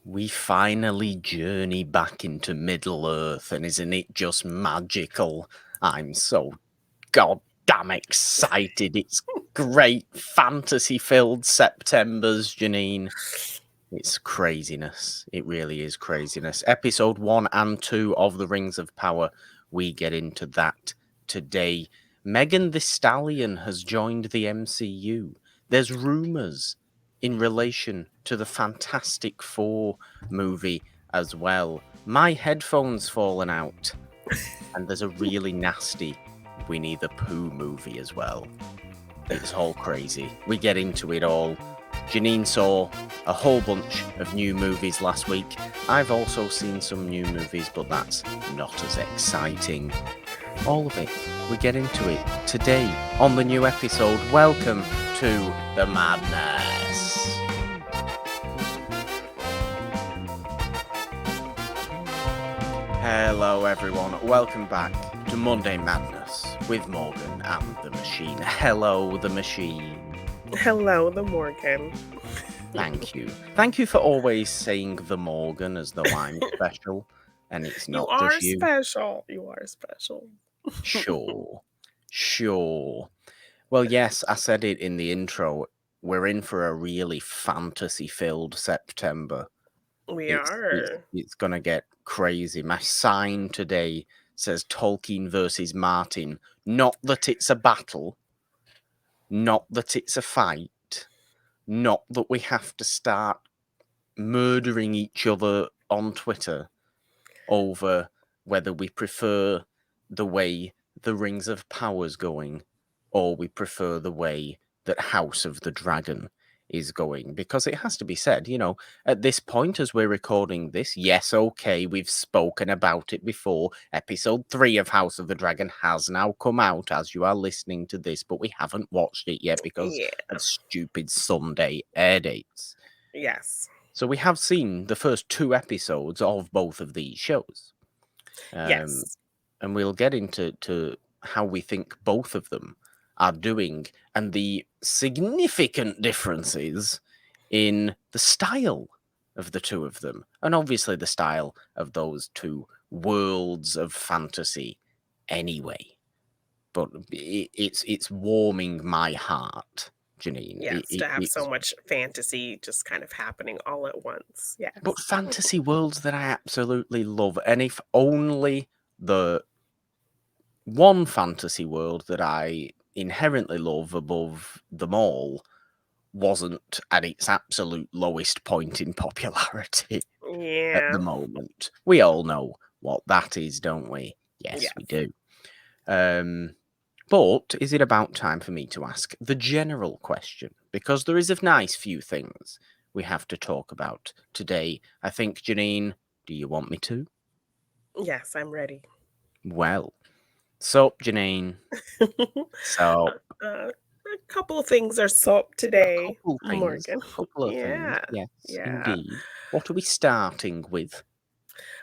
We finally journey back into Middle-earth, and isn't it just magical? I'm so goddamn excited. It's great fantasy-filled Septembers, Jeannine. It's craziness. It really is craziness. Episode 1 and 2 of The Rings of Power. We get into that today. Megan Thee Stallion has joined the MCU. There's rumours in relation to the Fantastic Four movie as well. My headphone's fallen out. And there's a really nasty Winnie the Pooh movie as well. It's all crazy. We get into it all. Jeannine saw a whole bunch of new movies last week. I've also seen some new movies, but that's not as exciting. All of it. We get into it today on the new episode. Welcome to the madness. Hello everyone, welcome back to Monday Madness with Morgan and the Machine. Hello the Machine. Hello, the Morgan. Thank you. Thank you for always saying the Morgan as though I'm special, and it's not You are just you. special. You are special. Sure. Well, yes, I said it in the intro. We're in for a really fantasy-filled September. We are. It's gonna get crazy. My sign today says Tolkien versus Martin. Not that it's a battle, not that it's a fight, not that we have to start murdering each other on Twitter over whether we prefer the way the Rings of Power's going or we prefer the way that House of the Dragon is going, because it has to be said, you know, at this point as we're recording this, yes, okay, we've spoken about it before. Episode 3 of House of the Dragon has now come out as you are listening to this, but we haven't watched it yet because of stupid Sunday air dates. Yes. So we have seen the first 2 episodes of both of these shows. Yes. And we'll get into how we think both of them are doing and the significant differences in the style of the two of them. And obviously the style of those two worlds of fantasy anyway. But it's warming my heart, Jeannine. Yes, to have so much fantasy just kind of happening all at once. Yes. But fantasy worlds that I absolutely love. And if only the one fantasy world that I inherently love above them all wasn't at its absolute lowest point in popularity at the moment. We all know what that is, don't we? Yes, we do. But is it about time for me to ask the general question? Because there is a nice few things we have to talk about today. I think, Jeannine, do you want me to? Yes, I'm ready. Well, so, Jeannine. So a couple of things are soap today, Morgan. A couple of things. Yes, indeed. What are we starting with?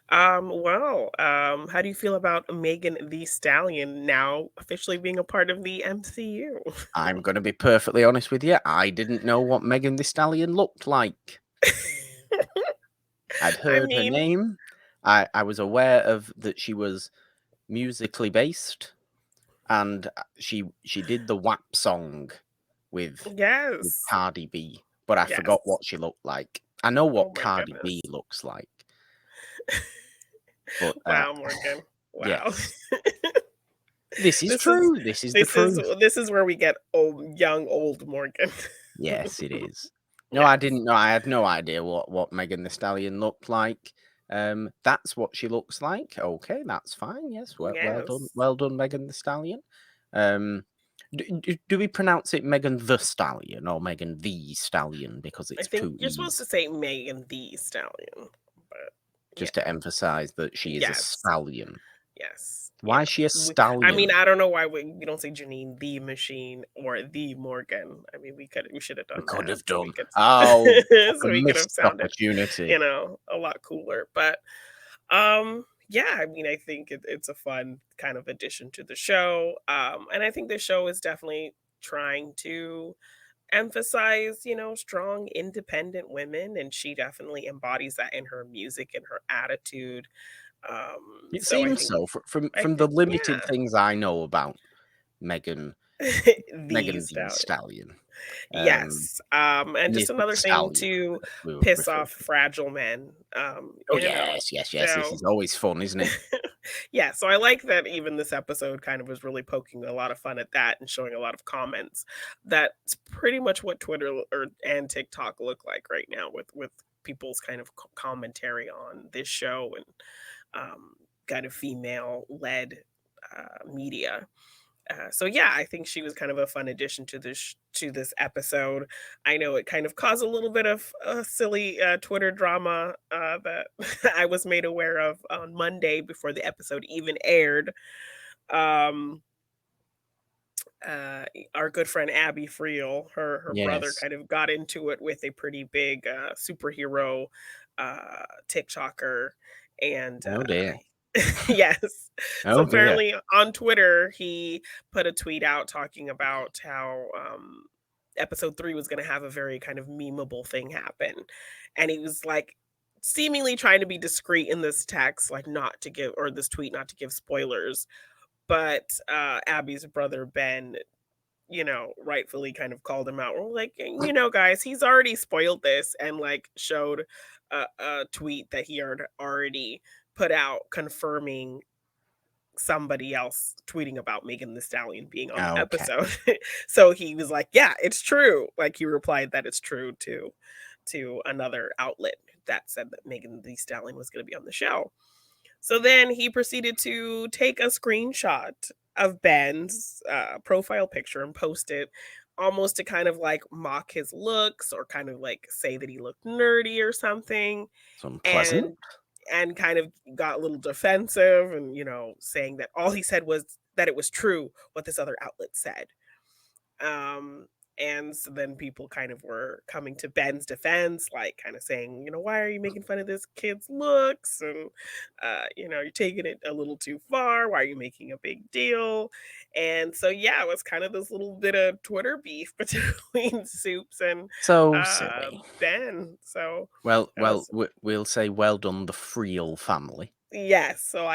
How do you feel about Megan Thee Stallion now officially being a part of the MCU? I'm going to be perfectly honest with you. I didn't know what Megan Thee Stallion looked like. I'd heard her name. I was aware of that she was musically based, and she did the WAP song with Cardi B, but I forgot what she looked like. I know what Cardi B looks like. But, wow, Morgan. Wow. Yes. This is true. This is the truth. This is where we get old Morgan. Yes, it is. No, I didn't know. I had no idea what Megan Thee Stallion looked like. That's what she looks like. Okay, that's fine. Yes, well done. Well done, Megan Thee Stallion. Do we pronounce it Megan the Stallion or Megan the Stallion because it's two E's? I think you're supposed to say Megan the Stallion, but just to emphasize that she is a stallion. Yes. Why is she a stallion? I mean, I don't know why we don't say Jeannine the Machine or the Morgan. I mean, we should have done. We could have done. Oh, so we could have sounded, opportunity. A lot cooler. But yeah, I mean, I think it's a fun kind of addition to the show. And I think the show is definitely trying to emphasize, strong, independent women, and she definitely embodies that in her music and her attitude. It So I seems think so I from the think limited yeah. things I know about Megan The Megan Thee Stallion. Stallion. Um, Yes, and Is just the another thing Stallion to we would piss refer off to. fragile men, Oh, yes, yes, yes, this so is always fun, isn't it? yeah, so I like that even this episode kind of was really poking a lot of fun at that and showing a lot of comments. That's pretty much what Twitter or and TikTok look like right now with people's kind of commentary on this show and kind of female led media. So yeah, I think she was kind of a fun addition to this episode. I know it kind of caused a little bit of silly Twitter drama that I was made aware of on Monday before the episode even aired. Um, our good friend Abby Friel, her brother, Yes. kind of got into it with a pretty big superhero TikToker, and Oh, dear. yes. So Oh, dear. apparently on Twitter, he put a tweet out talking about how episode 3 was going to have a very kind of memeable thing happen, and he was like seemingly trying to be discreet in this text, like not to give or this tweet not to give spoilers, but Abby's brother Ben, rightfully kind of called him out. We're like, guys, he's already spoiled this, and like showed a tweet that he had already put out confirming somebody else tweeting about Megan the Stallion being on the Okay. episode. So he was like, yeah, it's true. Like he replied that it's true to another outlet that said that Megan the Stallion was going to be on the show. So then he proceeded to take a screenshot of Ben's profile picture and post it almost to kind of like mock his looks or kind of like say that he looked nerdy or something, It's unpleasant. and kind of got a little defensive and saying that all he said was that it was true what this other outlet said. um, and so then people kind of were coming to Ben's defense, like kind of saying, why are you making fun of this kid's looks? And, you're taking it a little too far. Why are you making a big deal? And so, yeah, it was kind of this little bit of Twitter beef between Soups and So silly. Ben. So Well, that was we'll say well done, the Friel family. yes, so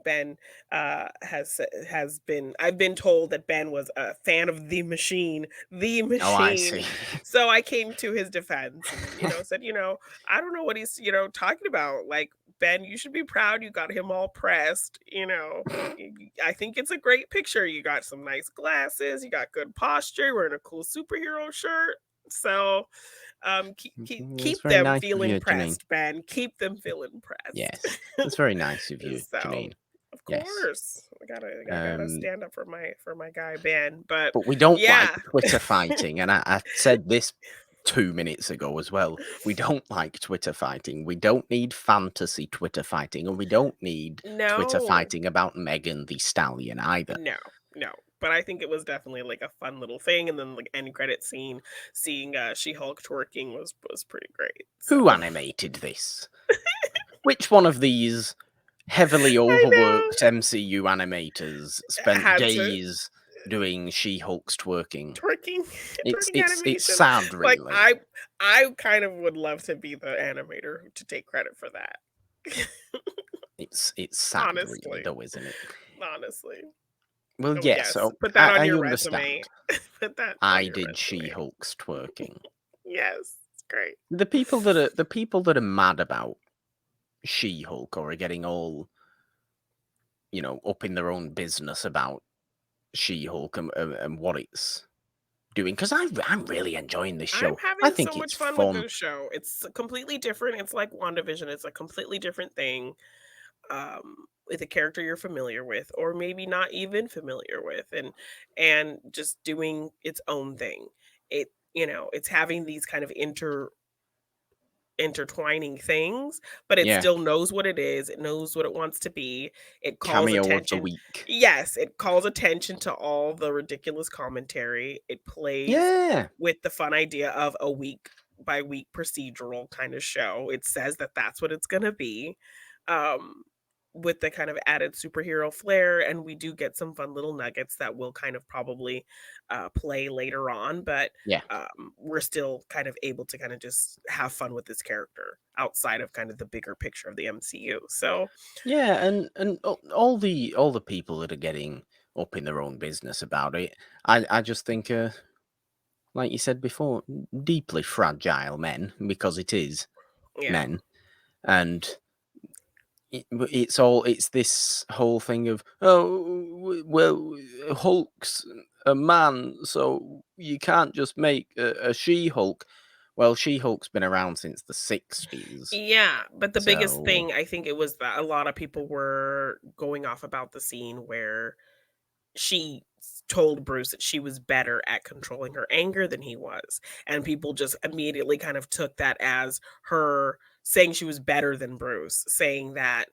Ben has been I've been told that Ben was a fan of The Machine, The Oh, I Machine. see. So I came to his defense and said, I don't know what he's, talking about. Like, Ben, you should be proud you got him all pressed, I think it's a great picture. You got some nice glasses, you got good posture, wearing a cool superhero shirt. So keep keep It's keep very them nice of feeling you, Janine. pressed, Ben. Keep them feeling pressed. Yes, it's very nice of you, So, Janine. of Yes. course, I gotta Um, stand up for my guy Ben. But but we don't like yeah, Twitter fighting, and I said this 2 minutes ago as well. We don't like Twitter fighting. We don't need fantasy Twitter fighting, and we don't need Twitter no, fighting about Megan the Stallion either. no, no. But I think it was definitely like a fun little thing, and then like end credit scene, seeing She-Hulk twerking was pretty great. So Who animated this? Which one of these heavily I overworked know MCU animators spent had to days doing She-Hulk's twerking? twerking It's twerking it's it's animation. sad, Like really. I kind of would love to be the animator to take credit for that. It's sad, really, Honestly, though, isn't it? honestly. Well, Oh yes. yes, So put that on I your resume. understand. Put that on I your did resume. She-Hulk's twerking. Yes, it's great. The people that are mad about She-Hulk or are getting all up in their own business about She-Hulk and what it's doing, because I'm really enjoying this I'm show. I having so think it's much fun with fun. this show. It's completely different. It's like WandaVision. It's a completely different thing. With a character you're familiar with, or maybe not even familiar with, and just doing its own thing. It's having these kind of intertwining things, but it Yeah, still knows what it is. It knows what it wants to be. It calls cameo of the attention. week. Yes, it calls attention to all the ridiculous commentary. It plays Yeah, with the fun idea of a week by week procedural kind of show. It says that that's what it's going to be. Um with the kind of added superhero flair, and we do get some fun little nuggets that will kind of probably play later on, but Yeah. we're still kind of able to kind of just have fun with this character outside of kind of the bigger picture of the MCU. So Yeah, and all the people that are getting up in their own business about it, I just think, like you said before, deeply fragile men, because it is yeah, men, and it's this whole thing of, oh well, Hulk's a man, so you can't just make a She-Hulk. Well, She-Hulk's been around since the 60s, yeah, but the biggest so thing I think it was that a lot of people were going off about the scene where she told Bruce that she was better at controlling her anger than he was. And people just immediately kind of took that as her saying she was better than Bruce, saying that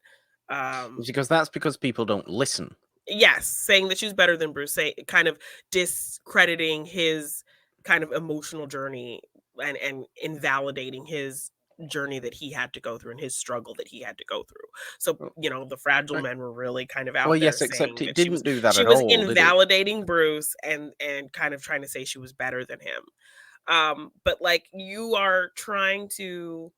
um that's because people don't listen. yes, saying that she was better than Bruce, say kind of discrediting his kind of emotional journey and invalidating his journey that he had to go through and his struggle that he had to go through. So, Well, the fragile right. men were really kind of out Well, there yes, except saying it that she was didn't do that she at was all, did it? invalidating Bruce and kind of trying to say she was better than him. But like you are trying to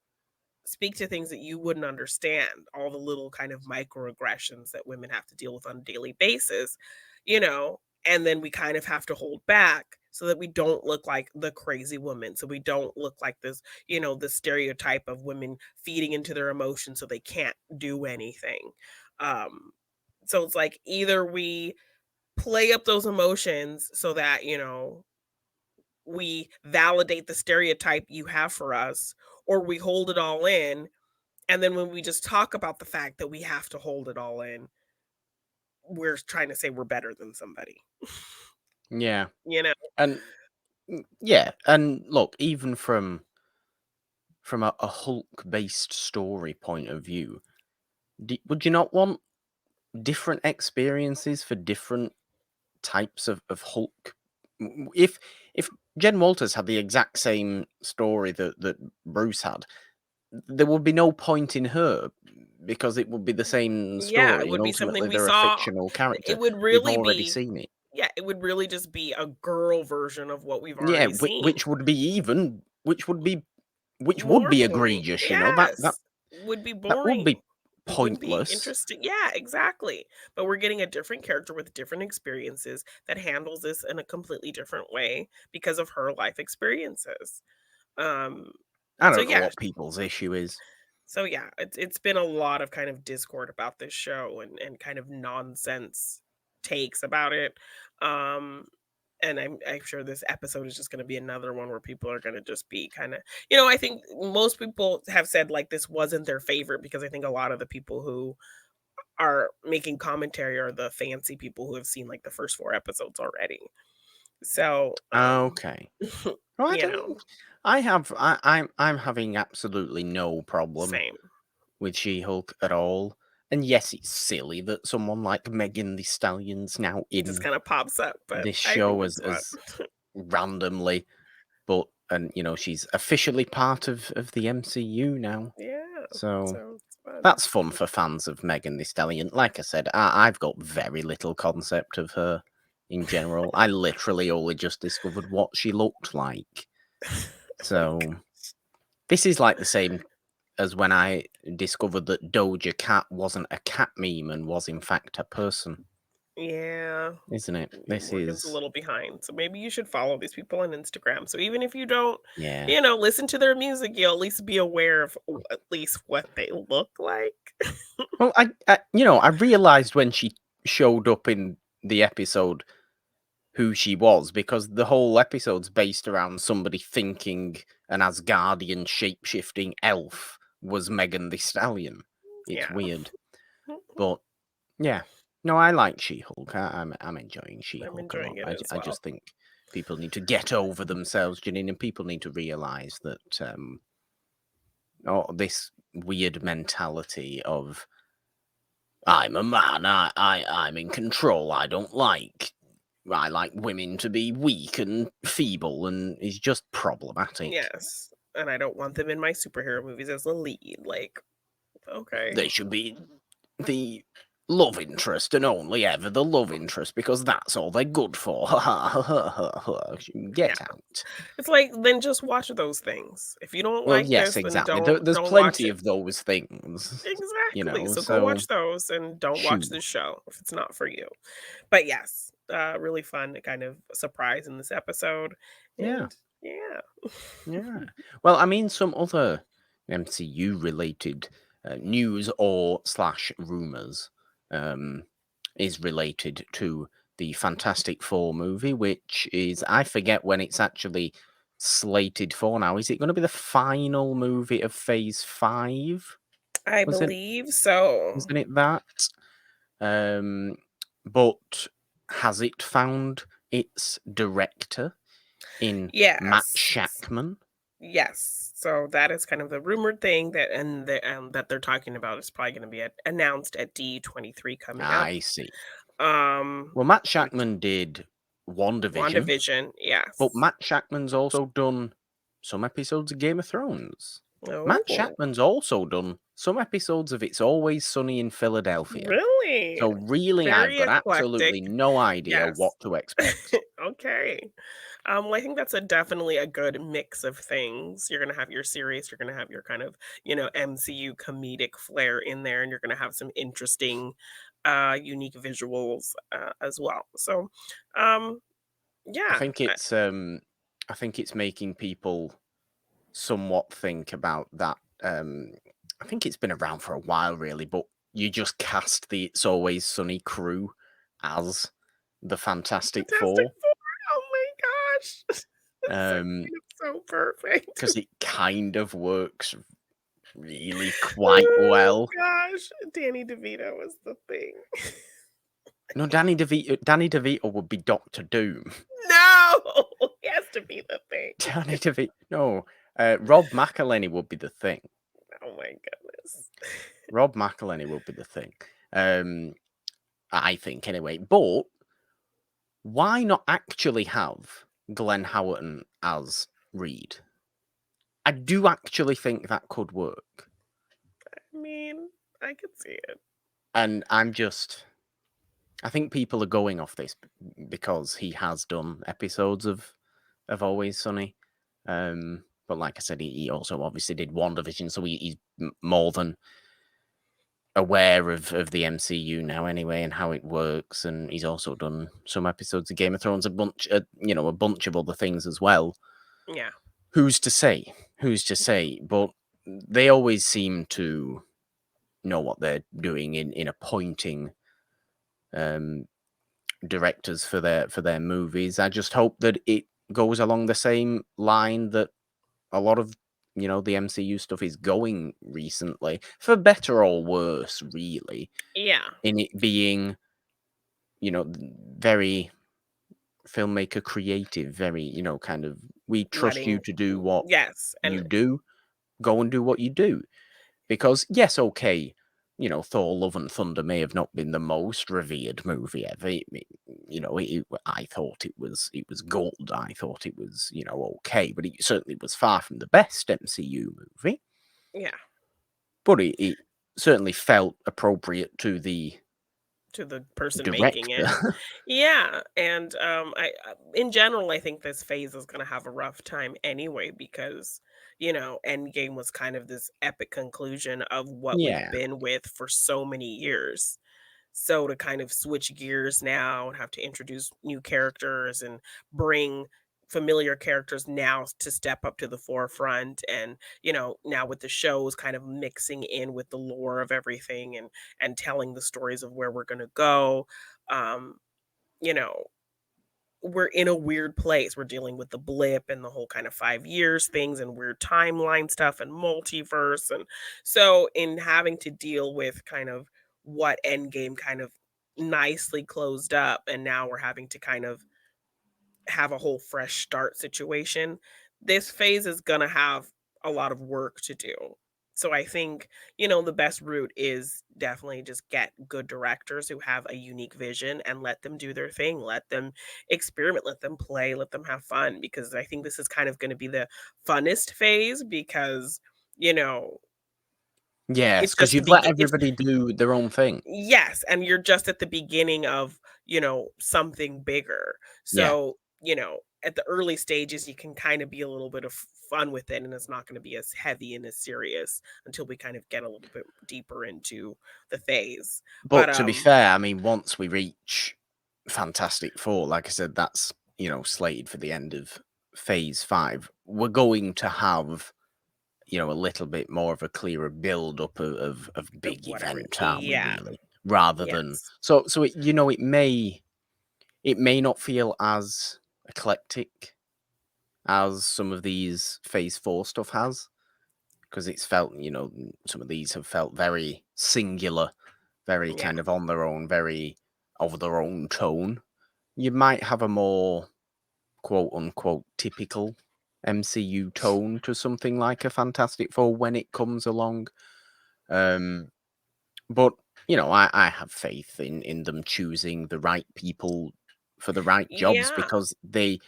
speak to things that you wouldn't understand, all the little kind of microaggressions that women have to deal with on a daily basis, you know, and then we kind of have to hold back so that we don't look like the crazy woman. So we don't look like this, the stereotype of women feeding into their emotions so they can't do anything. Um, so it's like either we play up those emotions so that, we validate the stereotype you have for us, or we hold it all in, and then when we just talk about the fact that we have to hold it all in, we're trying to say we're better than somebody, Yeah, you know? and yeah, and look, even from a Hulk-based story point of view, would you not want different experiences for different types of Hulk? If Jen Walters had the exact same story that Bruce had, there would be no point in her, because it would be the same Yeah, it story, and would be something ultimately we they're a saw. fictional It character. would We've really already be seen it. Yeah, it would really just be a girl version of what we've Yeah, already seen. which would More be boring. egregious, Yes. Would be that would boring. be It wouldn't be pointless. interesting. Yeah, exactly. But we're getting a different character with different experiences that handles this in a completely different way because of her life experiences. Um, I so don't know yeah, what people's issue is. it's been a lot of kind of discord about this show and kind of nonsense takes about it. Um, and I'm sure this episode is just going to be another one where people are going to just be kind of, I think most people have said like this wasn't their favorite because I think a lot of the people who are making commentary are the fancy people who have seen like the first 4 episodes already. So, Okay. Well, I you don't. know, I'm having absolutely no problem same. with She-Hulk at all. And yes, it's silly that someone like Megan the Stallion's now It just in kind of pops up, but this I think show it's fun. as randomly, but and she's officially part of the MCU now. Yeah, So so it's fun. that's fun for fans of Megan the Stallion. Like I said, I've got very little concept of her in general. I literally only just discovered what she looked like. Like, So this is like the same as when I discovered that Doja Cat wasn't a cat meme and was in fact a person, yeah, isn't it? This Morgan's a is, little behind. So maybe you should follow these people on Instagram. So even if you don't, yeah. listen to their music, you'll at least be aware of at least what they look like. Well, I realized when she showed up in the episode who she was, because the whole episode's based around somebody thinking an Asgardian shape-shifting elf was Megan the Stallion. It's Yeah, weird, but yeah. No, I like She-Hulk. I'm enjoying I'm She-Hulk a lot. enjoying it as I well. just think people need to get over themselves, Janine, and people need to realize that this weird mentality of I'm a man, I'm in control. I like women to be weak and feeble, and is just problematic. Yes, and I don't want them in my superhero movies as the lead. Like, okay, They should be the love interest and only ever the love interest because that's all they're good for. Ha ha ha ha ha ha. Yeah. Get out. It's like, then just watch those things. If you don't Well, like yes, this, then exactly. don't There's don't watch plenty it. of those things, Exactly. So go so watch those and don't watch shoo. this show if it's not for you. But yes, really fun kind of surprise in this episode. Yeah, And yeah. yeah. Well, I mean, some other MCU related news or slash rumors is related to the Fantastic Four movie, which is, I forget when it's actually slated for now. Is it going to be the final movie of Phase 5? I Was it? believe so. Isn't it that? Um, but has it found its director in Matt Yes. Shackman? Yes. So that is kind of the rumored thing that they're talking about is probably going to be announced at D23 coming up. I see. Um, Well, Matt which Shackman did WandaVision, WandaVision, but yes. Matt Shackman's also done some episodes of Game of Thrones. Matt Oh, Shackman's also done some episodes of It's Always Sunny in Philadelphia. really? So really, I've Very got eclectic. absolutely no idea what Yes. to expect. Okay. Well, I think that's definitely a good mix of things. You're gonna have your serious, you're gonna have your kind of, MCU comedic flair in there, and you're gonna have some interesting, unique visuals as well. So, um, I yeah, think it's um I think it's making people somewhat think about that. I think it's been around for a while, really, but you just cast the It's Always Sunny crew as the Fantastic Fantastic Four, Four. Oh my gosh, that's so um, kind of so perfect. because it kind of works really quite Oh well. gosh, Danny DeVito was the thing. No, Danny DeVito would be Doctor Doom. No, he has to be the thing. Danny DeVito, no, Rob McElhenney would be the thing. Oh my goodness. Rob McElhenney would be the thing. I think anyway. But why not actually have Glenn Howerton as Reed? I do actually think that could work. I mean, I could see it. And I think people are going off this because he has done episodes of Always Sunny. But like I said, he also obviously did WandaVision, so he's more than aware of the MCU now anyway and how it works, and he's also done some episodes of Game of Thrones, a bunch of other things as well. Yeah. Who's to say? Who's to say? But they always seem to know what they're doing in appointing um, directors for their movies. I just hope that it goes along the same line that a lot of the MCU stuff is going recently, for better or worse, really. Yeah. In it being, very filmmaker creative, very, kind of, we trust you Letting to do what yes, and you do, go and do what you do. Because, yes, okay, Thor Love and Thunder may have not been the most revered movie ever. I thought it was gold. I thought it was, okay, but it certainly was far from the best MCU movie. yeah, But it certainly felt appropriate to the to the person making it. director. Yeah, and in general, I think this phase is gonna have a rough time anyway because, Endgame was kind of this epic conclusion of what we've Yeah. been with for so many years. So to kind of switch gears now and have to introduce new characters and bring familiar characters now to step up to the forefront, and now with the shows kind of mixing in with the lore of everything and telling the stories of where we're going to go, um you know we're in a weird place. We're dealing with the blip and the whole kind of 5 years things and weird timeline stuff and multiverse. And so, in having to deal with kind of what Endgame kind of nicely closed up, and now we're having to kind of have a whole fresh start situation, this phase is going to have a lot of work to do. So I think, the best route is definitely just get good directors who have a unique vision and let them do their thing. Let them experiment, let them play, let them have fun, because I think this is kind of going to be the funnest phase because, you know, Yes, It's because just the you've let begin it's everybody do their own thing. Yes, and you're just at the beginning of, something bigger. Yeah. So, at the early stages, you can kind of be a little bit of fun with it, and it's not going to be as heavy and as serious until we kind of get a little bit deeper into the phase. But But to be fair, I mean, once we reach Fantastic Four, like I said, that's, slated for the end of Phase 5. We're going to have, a little bit more of a clearer build-up of of big whatever, event, aren't we, yeah, really? Rather than yes, so it may not feel as eclectic as some of these Phase 4 stuff has, because it's felt, some of these have felt very singular, very yeah, kind of on their own, very of their own tone. You might have a more quote unquote typical MCU tone to something like a Fantastic Four when it comes along. Um, but I have faith in them choosing the right people for the right jobs, yeah. because they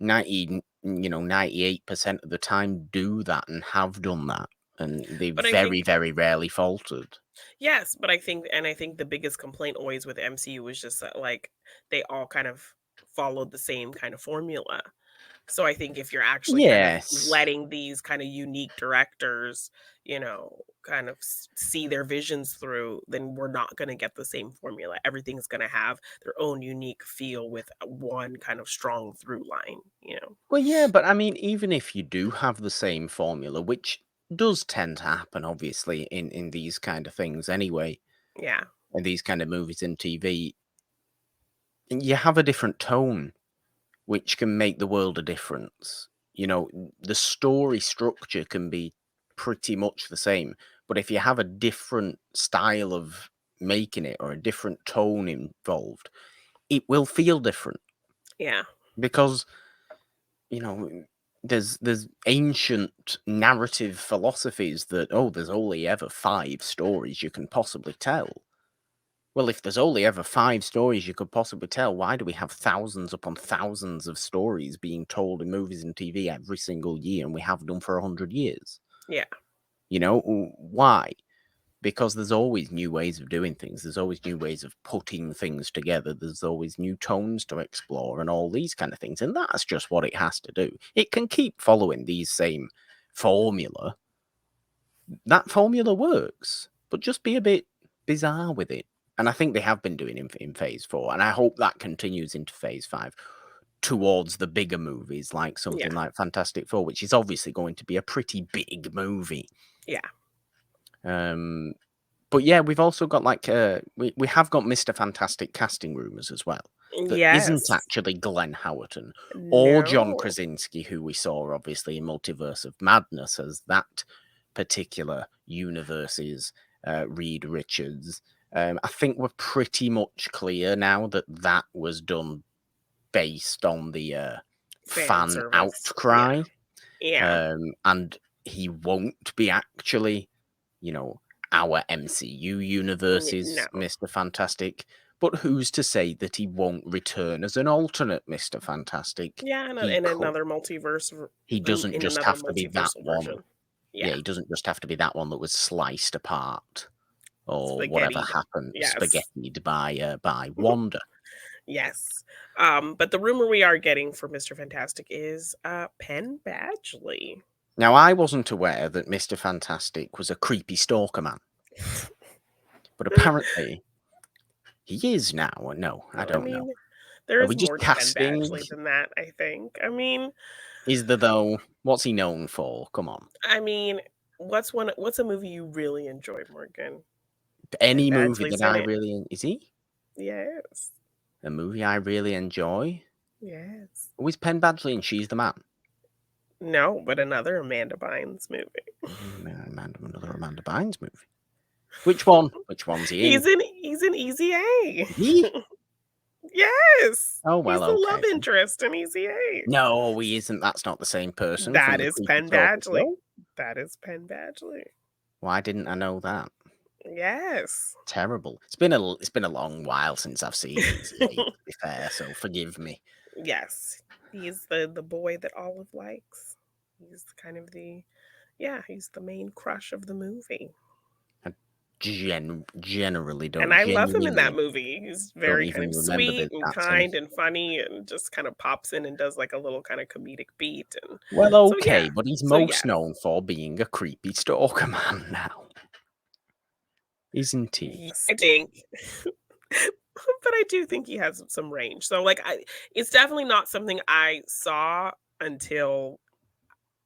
98% of the time do that and have done that, and they But I very, think very rarely faltered. Yes, but I think the biggest complaint always with MCU was just that, like, they all kind of followed the same kind of formula. So I think if you're actually kind of Yes. letting these kind of unique directors, kind of see their visions through, then we're not going to get the same formula. Everything's going to have their own unique feel with one kind of strong through line. Well, yeah, but I mean, even if you do have the same formula, which does tend to happen, obviously, in these kind of things anyway, Yeah. in these kind of movies and TV, you have a different tone, which can make the world a difference. The story structure can be pretty much the same, but if you have a different style of making it or a different tone involved, it will feel different, Yeah. because you know, there's ancient narrative philosophies that, oh, there's only ever 5 stories you can possibly tell. Well, if there's only ever 5 stories you could possibly tell, why do we have thousands upon thousands of stories being told in movies and TV every single year, and we have done for 100 years? Yeah. Why? Because there's always new ways of doing things. There's always new ways of putting things together. There's always new tones to explore and all these kind of things. And that's just what it has to do. It can keep following these same formula. That formula works, but just be a bit bizarre with it. And I think they have been doing in Phase 4. And I hope that continues into Phase 5 towards the bigger movies, like Yeah. something like Fantastic Four, which is obviously going to be a pretty big movie. Yeah. Um, But yeah, we've also got we have got Mr. Fantastic casting rumors as well. That isn't Yes. actually Glenn Howerton or John No. Krasinski, who we saw obviously in Multiverse of Madness as that particular universe's Reed Richards. I think we're pretty much clear now that that was done based on the Fan fan service. Yeah. outcry, Yeah. and he won't be actually, you know, our MCU universe's No. Mr. Fantastic. But who's to say that he won't return as an alternate Mr. Fantastic? Yeah, He in could. another multiverse He doesn't in just another have to be that multiversal one. version. Yeah, Yeah. he doesn't just have to be that one that was sliced apart or whatever Spaghettied. happened, Yes. spaghettied by Wanda. Yes. But the rumor we are getting for Mr. Fantastic is Penn Badgley. Now, I wasn't aware that Mr. Fantastic was a creepy stalker man, but apparently he is now. No, I I don't know. mean, there Are is we just more to Penn casting? Badgley than that, I think. Is there though? What's he known for? Come on. I mean, what's a movie you really enjoyed, Morgan? Penn Any movie Badgley's that in I it. really is he Yes. a movie I really enjoy? Yes. Always Penn Badgley and She's the Man. No, but another Amanda Bynes movie. Another Amanda Bynes movie. Which one? Which one's he in? He's in Easy A. Is he? Yes. Oh He's well, the love okay then. interest in Easy A. No, he isn't. That's not the same person from That the is Creepy Penn Stalker Badgley. show. That is Penn Badgley. Why didn't I know that? Yes. Terrible. It's been a long while since I've seen Easy Eight, to be fair, so forgive me. Yes. He's the boy that Olive likes. He's kind of the Yeah, he's the main crush of the movie. generally And don't I love him in that genuinely movie. He's don't very kind even of remember sweet and that's him. kind and funny and just kind of pops in and does like a little kind of comedic beat. And Well, so yeah. okay, but he's So most yes. known for being a creepy stalker man now, isn't he? Yes, I think. But I do think he has some range. So like it's definitely not something I saw until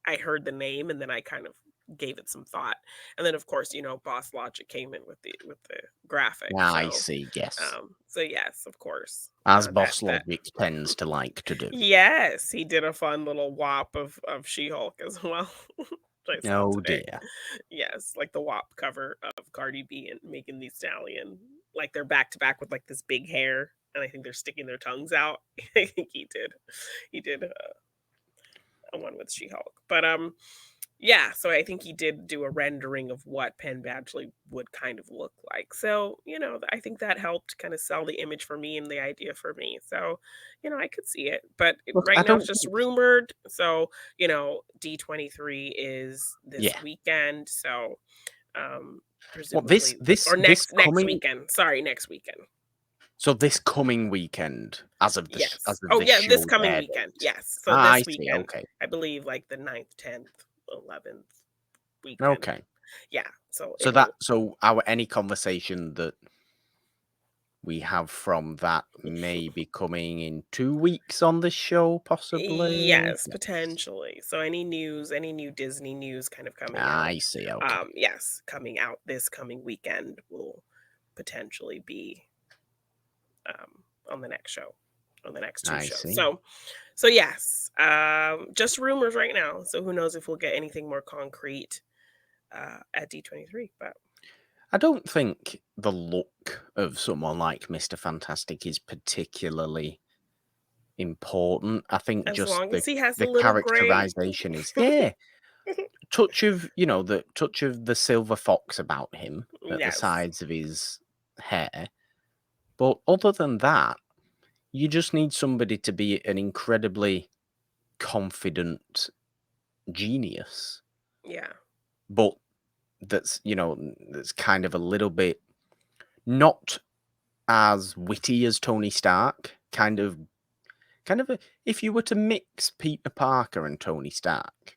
I heard the name and then I kind of gave it some thought. And then of course, Boss Logic came in with the graphic. I see, yes. So yes, of course. As That Boss that Logic tends to like to do. Yes, he did a fun little WAP of She-Hulk as well. Which I saw Oh today. dear. Yes, like the WAP cover of Cardi B and Megan Thee Stallion. Like they're back to back with like this big hair, and I think they're sticking their tongues out. I think he did a one with She-Hulk. But yeah, so I think he did do a rendering of what Penn Badgley would kind of look like. So, I think that helped kind of sell the image for me and the idea for me. So, I could see it. But Look, I right now it's don't just think. rumored. So, D23 is this Yeah. weekend. So, What this presumably, this or this next coming weekend. Sorry, next weekend. so this coming weekend, as of Yes. as of Oh, this yeah, this show's coming air weekend. date. Yes. So Ah, I this see. weekend, Okay. I believe like the 9th, 10th, 11th weekend. Okay. Yeah. So So our any conversation that we have from that may be coming in 2 weeks on this show, possibly. Yes, Yes. potentially. So any new Disney news kind of coming out. I see. Okay. Yes, coming out this coming weekend will potentially be on the next show, on the next two I shows. see. So yes, just rumors right now. So who knows if we'll get anything more concrete at D23, but I don't think the look of someone like Mr. Fantastic is particularly important. I think as just long the as he has a the little gray. characterization is, yeah, touch of, the touch of the silver fox about him at the Yes. sides of his hair. But other than that, you just need somebody to be an incredibly confident genius, Yeah. but that's kind of a little bit not as witty as Tony Stark. If you were to mix Peter Parker and Tony Stark,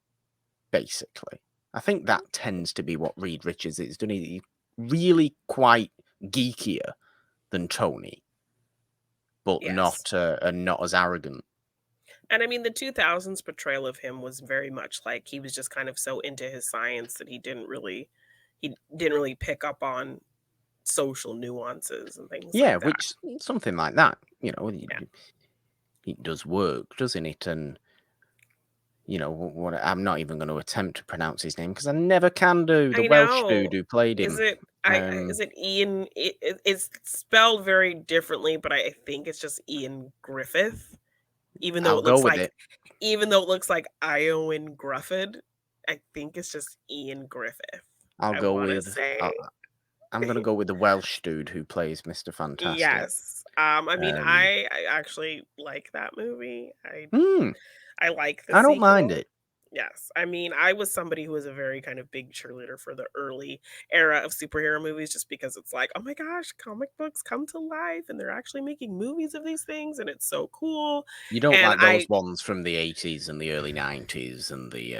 basically, I think that tends to be what Reed Richards is doing. He's really quite geekier than Tony, but Yes. not as arrogant. And I mean, the 2000s portrayal of him was very much like he was just kind of so into his science that he didn't really pick up on social nuances and things Yeah, like that. which something like that, Yeah. it does work, doesn't it? And what I'm not even going to attempt to pronounce his name because I never can do. The I Welsh know. dude who played Is him. it is it Ian? It's spelled very differently, but I think it's just Ian Griffith. Even though I'll it go looks with like it. Iowan Grufford, I think it's just Ian Griffith. I'll I go want to with. say. I'm going to go with the Welsh dude who plays Mr. Fantastic. Yes. I mean, Um, I actually like that movie. I hmm, I like the I don't mind sequel. it. Yes. I mean, I was somebody who was a very kind of big cheerleader for the early era of superhero movies just because it's like, "Oh my gosh, comic books come to life and they're actually making movies of these things and it's so cool." You don't And like those ones from the 80s and the early 90s and the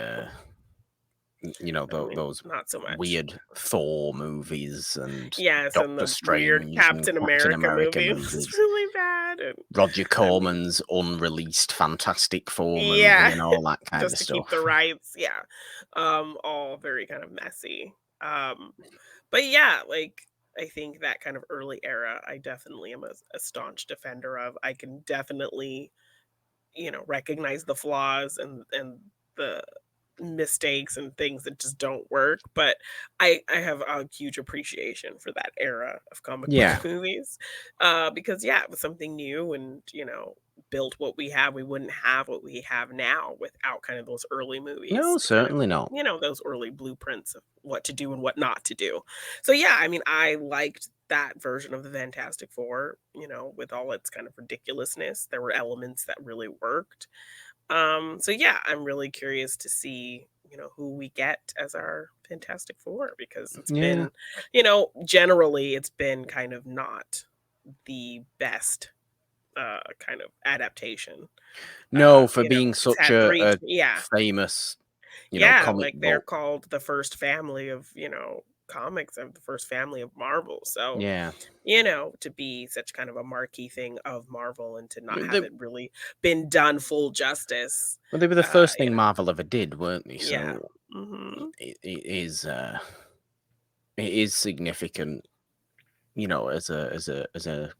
I mean, those not so much. weird Thor movies and Yes, and Doctor the weird Strange and Captain Captain America America movie was movies. really bad. And Roger I mean, Corman's unreleased Fantastic Four movie yeah, and all that kind just of to keep the stuff. rights. Yeah. All very kind of messy. But yeah, like I think that kind of early era, I definitely am a staunch defender of. I can definitely, recognize the flaws and the mistakes and things that just don't work, but I have a huge appreciation for that era of comic book Yeah. movies, because yeah, it was something new and built what we have. We wouldn't have what we have now without kind of those early movies No, to kind of certainly not. those early blueprints of what to do and what not to do. So yeah, I mean, I liked that version of the Fantastic Four, with all its kind of ridiculousness. There were elements that really worked. So yeah, I'm really curious to see, who we get as our Fantastic Four, because it's Yeah. been, generally it's been kind of not the best kind of adaptation. No, for being It's such had three, a yeah, famous, yeah, comic like they're book. called the first family of, comics, of the first family of Marvel. So, Yeah. to be such kind of a marquee thing of Marvel and to not Well, have it really been done full justice. they were the first You thing Marvel ever did, weren't they? know, yeah. So Hmm. it is significant, as a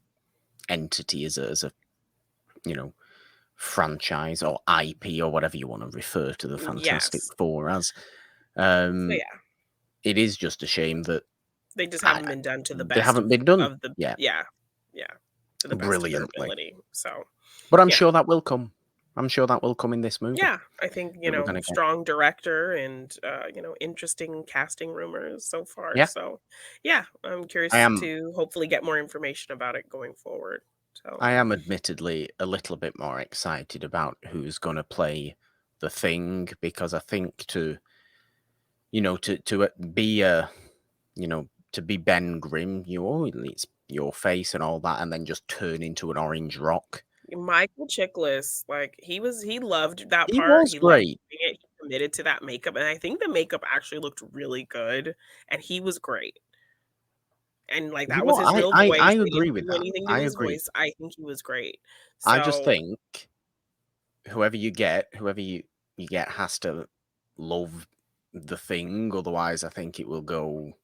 entity, as a you know franchise or IP or whatever you want to refer to the Fantastic Yes. Four as. So Um, yeah, it is just a shame that they just I, haven't been done to the they best haven't been done of the yet yeah, yeah, to the best of their brilliantly. ability. So But I'm yeah. sure that will come. I'm sure that will come in this movie Yeah, I think, that we're going to get. strong director and, interesting casting rumors so far. Yeah, So, yeah, I'm I curious am. to hopefully get more information about it going forward. So, I am admittedly a little bit more excited about who's going to play the Thing, because I think to be to be Ben Grimm, it's your face and all that, and then just turn into an orange rock. Michael Chiklis, like, he loved that He part. was He loved great. doing it. He committed to that makeup, and I think the makeup actually looked really good, and he was great. And, like, that was his real I voice. They agree didn't with do that. anything to I his agree. voice. I think he was great. I just So, think whoever you get has to love the Thing. Otherwise, I think it will go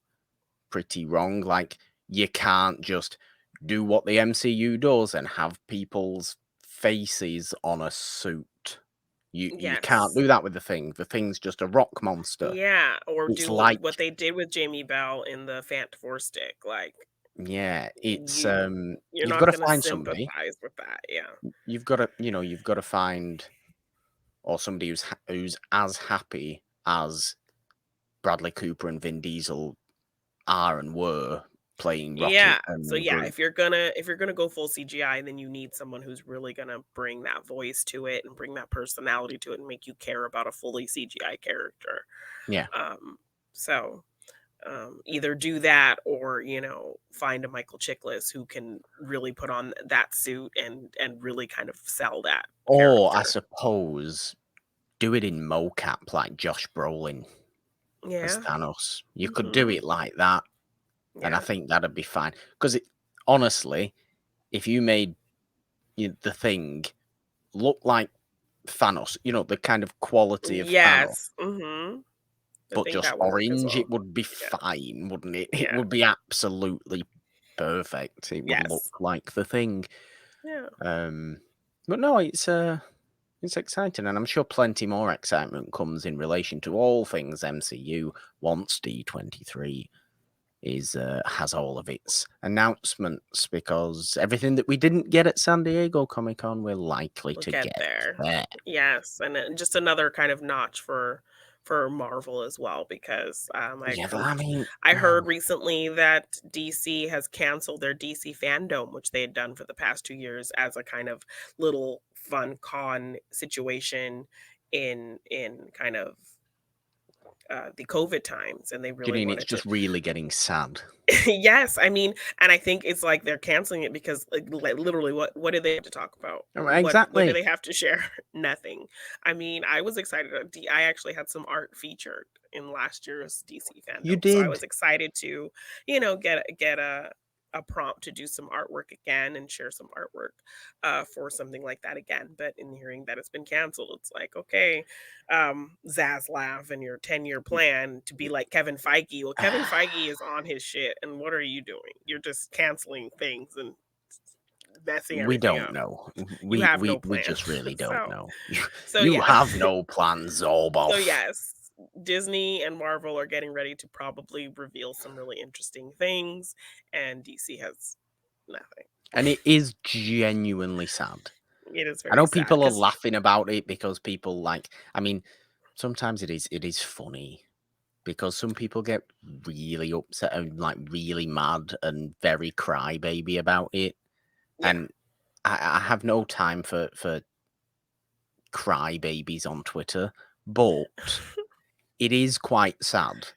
pretty wrong. Like, you can't just do what the MCU does and have people's faces on a suit. You can't yes. do that with the Thing. The Thing's just a rock monster. Yeah, or It's do like, what they did with Jamie Bell in the Fant Four Stick, like, yeah, it's you're you've got not to gonna find somebody. sympathize with that, yeah. You've got to find, or somebody who's as happy as Bradley Cooper and Vin Diesel are and were playing Yeah, Rocket so and yeah, Groot. if you're gonna go full CGI, then you need someone who's really gonna bring that voice to it and bring that personality to it and make you care about a fully CGI character. Yeah. Um, so either do that or find a Michael Chiklis who can really put on that suit and really kind of sell that Or I character. suppose do it in mocap like Josh Brolin as Yeah. Thanos. You could do Hmm. it like that, and I Yeah. think that'd be fine. Because honestly, if you made the Thing look like Thanos, the kind of quality of Thanos, Yes. Mhm. I but think just that would work as orange, it well. would be Yeah. fine, wouldn't it? It Yeah. would be absolutely perfect. It would look Yes. like the Thing. Yeah. Um, but no, it's exciting, and I'm sure plenty more excitement comes in relation to all things MCU once D23 has all of its announcements, because everything that we didn't get at San Diego Comic-Con, we're likely We'll to get get there. there. Yes, and then just another kind of notch for Marvel as well, because Yeah, I mean, I heard recently that DC has canceled their DC Fandom, which they had done for the past 2 years as a kind of little fun con situation in kind of the COVID times, and they really Janine, it's wanted to. just really getting sad. Yes, I mean, and I think it's like they're canceling it because, like, literally, what do they have to talk about? What do Exactly. they have to share? Nothing. I mean, I was excited. I actually had some art featured in last year's DC You fandom, so I was did. excited to, get a prompt to do some artwork again and share some artwork for something like that again. But in hearing that it's been canceled, it's like, okay, Zaslav and your 10-year plan to be like Kevin Feige. Well, Kevin Feige is on his shit, and what are you doing? You're just canceling things and messing We everything don't up. know. You We have we no we plan. just really don't so know. so You yeah. have no plans, So Zorboff. yes, Disney and Marvel are getting ready to probably reveal some really interesting things, and DC has nothing. And it is genuinely sad. It is I very know sad people are because laughing about it because people I mean, sometimes it is funny, because some people get really upset and like really mad and very crybaby about it. yeah. And I have no time for crybabies on Twitter, but it is quite sad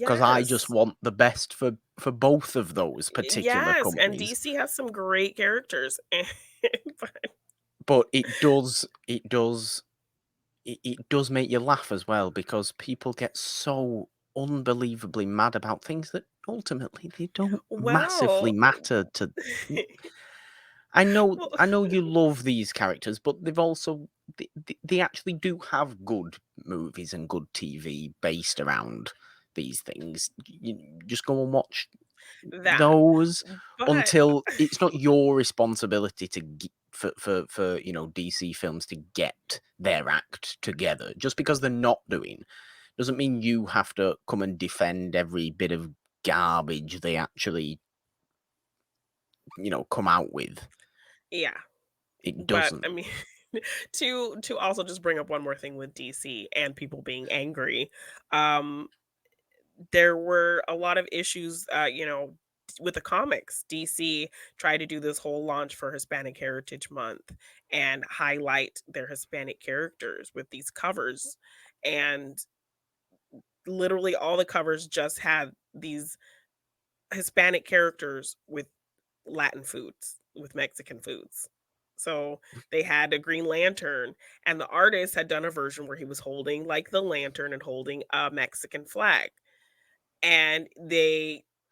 because I just Yes. want the best for both of those particular Yes, and companies. DC has some great characters, but But it does make you laugh as well because people get so unbelievably mad about things that ultimately they don't massively well, matter to. I know well, I know you love these characters, but they've also they actually do have good movies and good TV based around these things. You just go and watch that, those but until it's not your responsibility to for DC films to get their act together. Just because they're not doing doesn't mean you have to come and defend every bit of garbage they actually come out with. yeah, It but I doesn't. mean, to also just bring up one more thing with DC and people being angry, um, there were a lot of issues, with the comics. DC tried to do this whole launch for Hispanic Heritage Month and highlight their Hispanic characters with these covers, and literally all the covers just had these Hispanic characters with Latin foods, with Mexican foods. So they had a Green Lantern, and the artist had done a version where he was holding like the lantern and holding a Mexican flag. And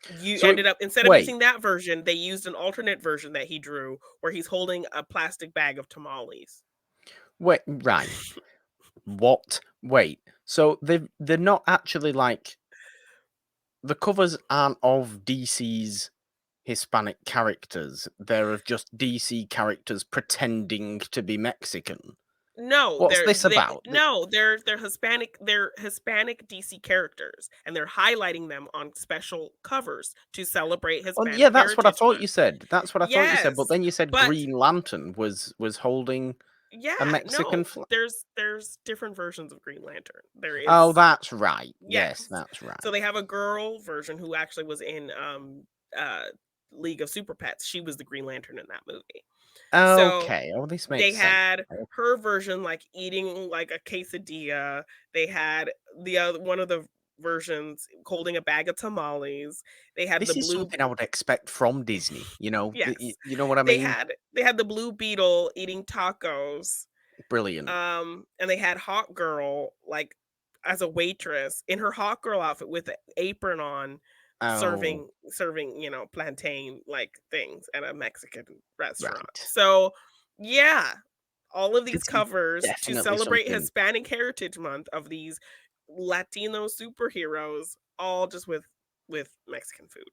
you So ended up, instead of wait, using that version, they used an alternate version that he drew where he's holding a plastic bag of tamales. right. What? Wait. So they're not actually like the covers aren't of DC's Hispanic characters. They're of just DC characters pretending to be Mexican. No, What's this about? they're Hispanic DC characters, and they're highlighting them on special covers to celebrate Oh, yeah, Hispanic that's what I Heritage thought you Month. said. That's what I thought you said. But Yes, then you said but Green Lantern was holding a yeah, Mexican no, flag. there's different versions of Green Lantern. There Oh, is that's right. Yes, yes. that's So right. they have a girl version who actually was in uh League of Super Pets. She was the Green Lantern in that movie. So Okay. Oh, this they makes sense. had her version, like, eating, like, a quesadilla. They had the other one of the versions holding a bag of tamales. They had the This is blue something I would expect from Disney. yes. You know what I mean? They had the Blue Beetle eating tacos, Brilliant. and they had Hawk Girl, like, as a waitress in her Hawk Girl outfit with the apron on, Oh, serving, plantain, like, things at a Mexican restaurant. right. So, yeah, all of these This is covers to definitely celebrate something. Hispanic Heritage Month of these Latino superheroes, all just with Mexican food.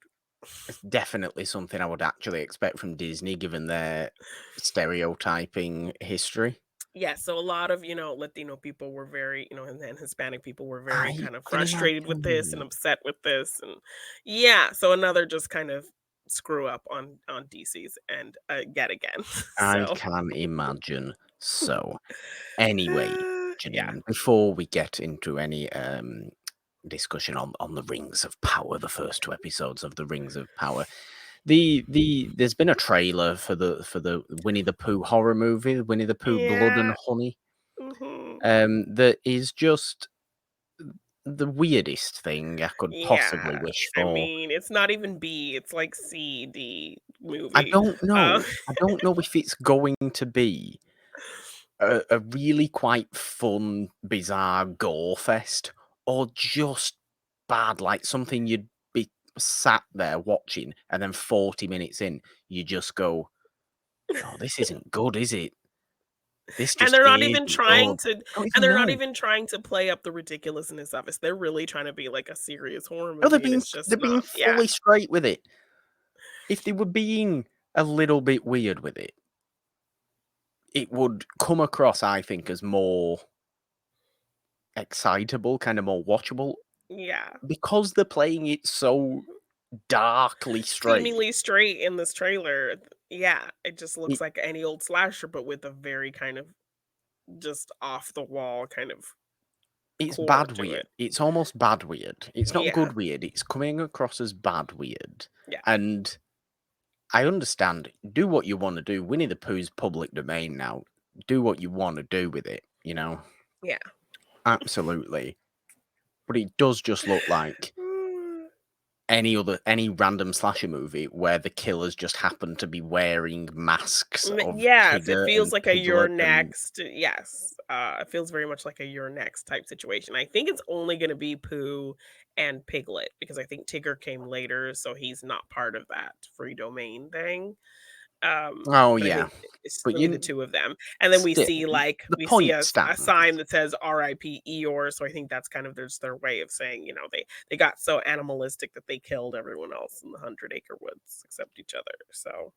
It's definitely something I would actually expect from Disney, given their stereotyping history. Yeah, so a lot of, Latino people were very, and then Hispanic people were very I kind of can frustrated with this and imagine. upset with this, and yeah, so another just kind of screw up on DC's and yet again. I So can imagine. So, anyway, yeah. Janine, before we get into any discussion on the Rings of Power, the first two episodes of the Rings of Power, there's been a trailer for the Winnie the Pooh horror movie, Winnie the Pooh Blood and Yeah. Honey. Mhm. That is just the weirdest thing I could possibly Yeah. wish I for. mean, it's not even B, it's like C, D I movie. don't Um, know. I don't know if it's going to be a really quite fun, bizarre gore fest or just bad, like something you'd be sat there watching and then 40 minutes in, you just go, "Oh, this isn't good, is it? This and just isn't good." I don't and even they're not know. even trying to play up the ridiculousness of it. They're really trying to be like a serious horror No, movie, and it's just they're being not. Yeah. fully straight with it. If they were being a little bit weird with it, it would come across, I think, as more excitable, kind of more watchable. Yeah. Because they're playing it so darkly straight, Seemingly straight in this trailer. Yeah, it just looks it like any old slasher, but with a very kind of just off the wall kind of it's core bad to weird. it. It's almost bad weird. It's not Yeah. good weird, it's coming across as bad weird. Yeah. And I understand, do what you wanna do. Winnie the Pooh's public domain now. Do what you wanna do with it, you know? Yeah. Absolutely. but it does just look like any random slasher movie where the killers just happen to be wearing masks of Yes, it Tigger feels and like a "you're Piglet and next." Yes, it feels very much like a "you're next" type situation. I think it's only gonna be Pooh and Piglet because I think Tigger came later, so he's not part of that free domain thing. oh But I yeah, think it's but gonna be the you 2 of them, and then we still see, like the we see point a stands. sign that says RIP Eeyore, so I think that's kind of their way of saying, they got so animalistic that they killed everyone else in the Hundred Acre Woods except each other, so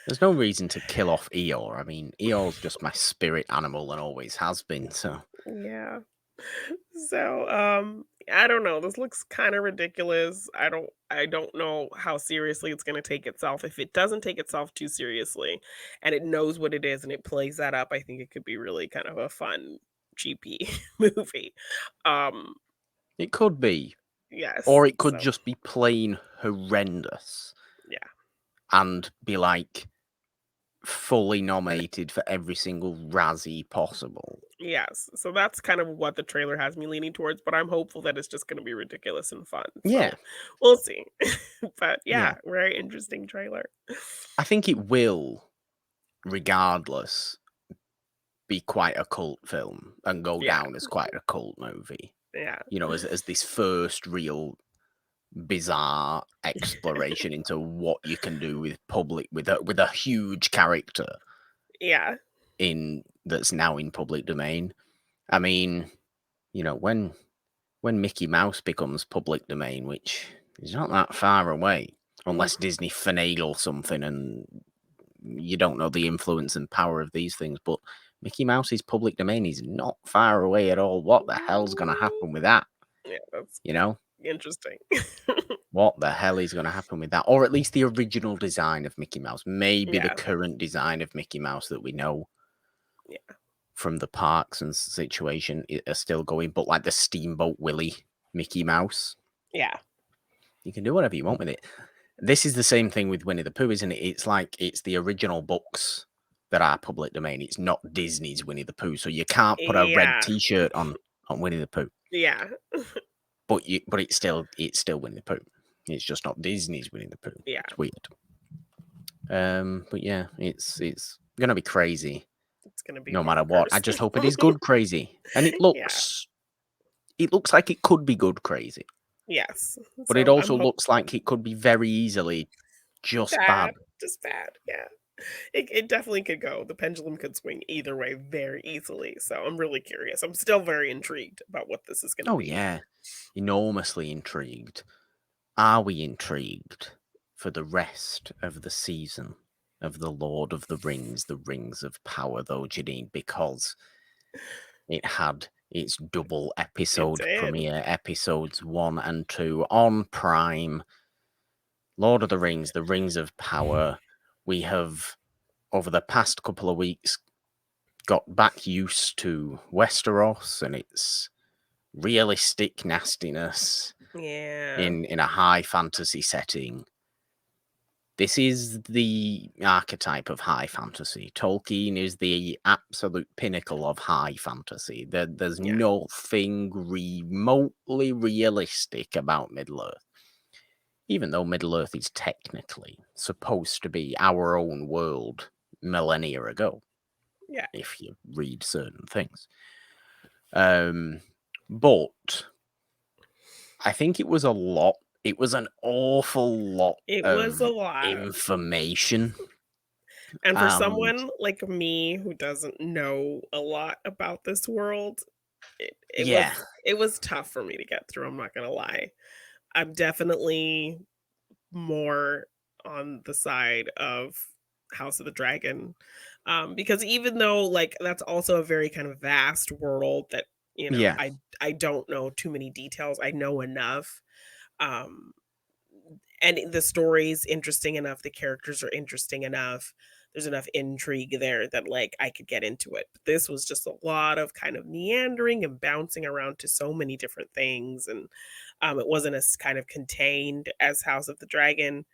There's no reason to kill off Eeyore. I mean, Eeyore's just my spirit animal and always has been. So yeah. So, I don't know, this looks kinda ridiculous. I don't know how seriously it's gonna take itself. If it doesn't take itself too seriously, and it knows what it is, and it plays that up, I think it could be really kind of a fun, cheapy movie. Um, it could be, yes, or it could so just be plain horrendous yeah. and be like fully nominated for every single Razzie possible. Yes, so that's kind of what the trailer has me leaning towards, but I'm hopeful that it's just gonna be ridiculous and fun, Yeah, so we'll see. But yeah. yeah, very interesting trailer. I think it will, regardless, be quite a cult film and go Yeah, down as quite a cult movie. yeah. You know, as this first real bizarre exploration into what you can do with a huge character Yeah. in that's now in public domain. I mean, you know, when Mickey Mouse becomes public domain, which is not that far away, Mm, unless Disney finagle something and you don't know the influence and power of these things, but Mickey Mouse's public domain is not far away at all. What the hell's going to happen with that? yeah, that's You know? interesting. What the hell is going to happen with that? Or at least the original design of Mickey Mouse. Maybe the Yeah, current design of Mickey Mouse that we know yeah, from the parks and situation are still going, but like the Steamboat Willie Mickey Mouse, yeah, you can do whatever you want with it. This is the same thing with Winnie the Pooh, isn't it? It's like it's the original books that are public domain. It's not Disney's Winnie the Pooh, so you can't put a red yeah, T-shirt on Winnie the Pooh. yeah, But it's still Winnie the Pooh. It's just not Disney's Winnie the Pooh. yeah. It's weird. But yeah, it's gonna be crazy It's gonna be no matter what. I bonkers. just hope it is good crazy, and Yeah, it looks like it could be good crazy, yes. but it So I'm also hoping looks like it could be very easily just bad. bad, just bad. Yeah, it definitely could go. The pendulum could swing either way very easily. So I'm really curious. I'm still very intrigued about what this is gonna Oh be. yeah, enormously intrigued. Are we intrigued for the rest of the season of The Lord of the Rings of Power, though, Jeannine? Because it had its double It episode did. premiere, episodes 1 and 2 on Prime. Lord of the Rings of Power. We have, over the past couple of weeks, got back used to Westeros and its realistic nastiness Yeah, in a high fantasy setting. This is the archetype of high fantasy. Tolkien is the absolute pinnacle of high fantasy. There's yeah, nothing remotely realistic about Middle Earth, even though Middle Earth is technically supposed to be our own world millennia ago, yeah. if you read certain things. But I think it was a lot. It was an awful lot It was a of lot. information. And for And someone like me who doesn't know a lot about this world, it it yeah, was it was tough for me to get through, I'm not gonna lie. I'm definitely more on the side of House of the Dragon, because even though, like, that's also a very kind of vast world that, yeah. I don't know too many details, I know enough, um and the story's interesting enough, the characters are interesting enough, there's enough intrigue there that, like, I could get into it. But this was just a lot of kind of meandering and bouncing around to so many different things, and, it wasn't as kind of contained as House of the Dragon,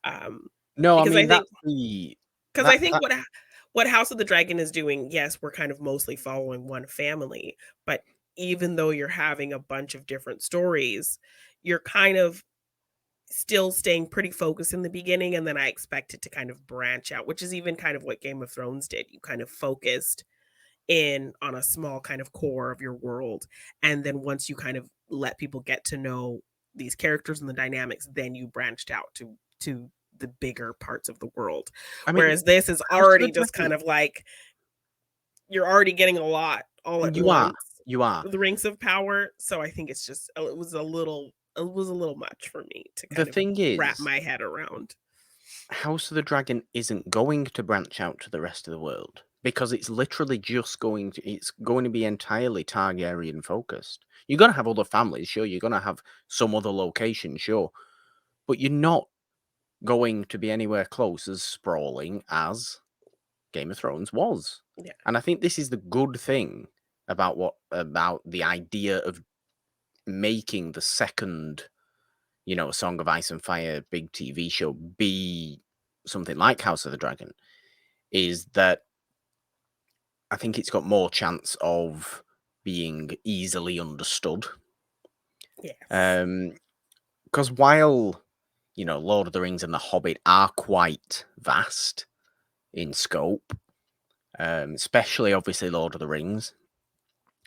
um, No, I because I mean think that's the because I think that what House of the Dragon is doing, yes, we're kind of mostly following one family, but even though you're having a bunch of different stories, you're kind of still staying pretty focused in the beginning, and then I expect it to kind of branch out, which is even kind of what Game of Thrones did. You kind of focused in on a small kind of core of your world, and then once you kind of let people get to know these characters and the dynamics, then you branched out to the bigger parts of the world. I mean, Whereas this is House of the already just Dragon, kind of like you're already getting a lot all at you are, once you are. with the Rings of Power, so I think it's just it was a little much for me to The kind of thing wrap is, my head around. House of the Dragon isn't going to branch out to the rest of the world because it's literally just it's going to be entirely Targaryen focused. You're going to have other families, sure. You're going to have some other location, sure. But you're not going to be anywhere close as sprawling as Game of Thrones was. Yeah. And I think this is the good thing about the idea of making the second, Song of Ice and Fire big TV show be something like House of the Dragon, is that I think it's got more chance of being easily understood. Yes. Because while, Lord of the Rings and The Hobbit are quite vast in scope, especially obviously Lord of the Rings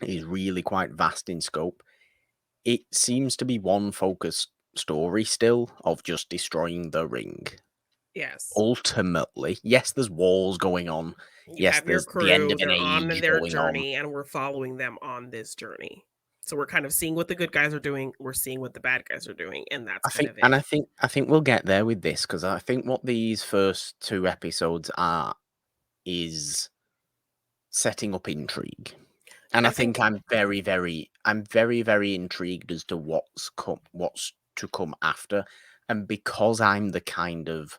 is really quite vast in scope. It seems to be one focused story still of just destroying the ring. Yes. Ultimately, yes, there's wars going on. You Yes, have your there's the end crew, of an they're on age their going on. journey, and we're following them on this journey. So we're kind of seeing what the good guys are doing, we're seeing what the bad guys are doing, and that's I kind think, of and it. I think we'll get there with this because I think what these first two episodes are is setting up intrigue, and I I think think I'm very, very intrigued as to what's to come after, and because I'm the kind of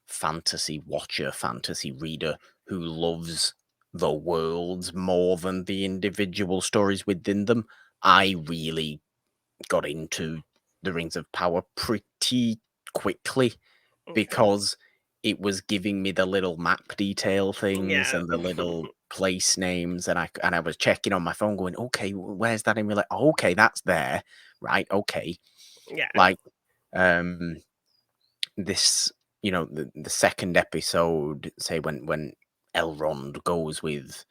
fantasy watcher, fantasy reader who loves the worlds more than the individual stories within them, I really got into the Rings of Power pretty quickly okay. because it was giving me the little map detail things Yeah. and the little place names, and I was checking on my phone, going, okay, where's that in real life? Oh, okay, that's there, right? Okay, Yeah. like this, the second episode, say when Elrond goes with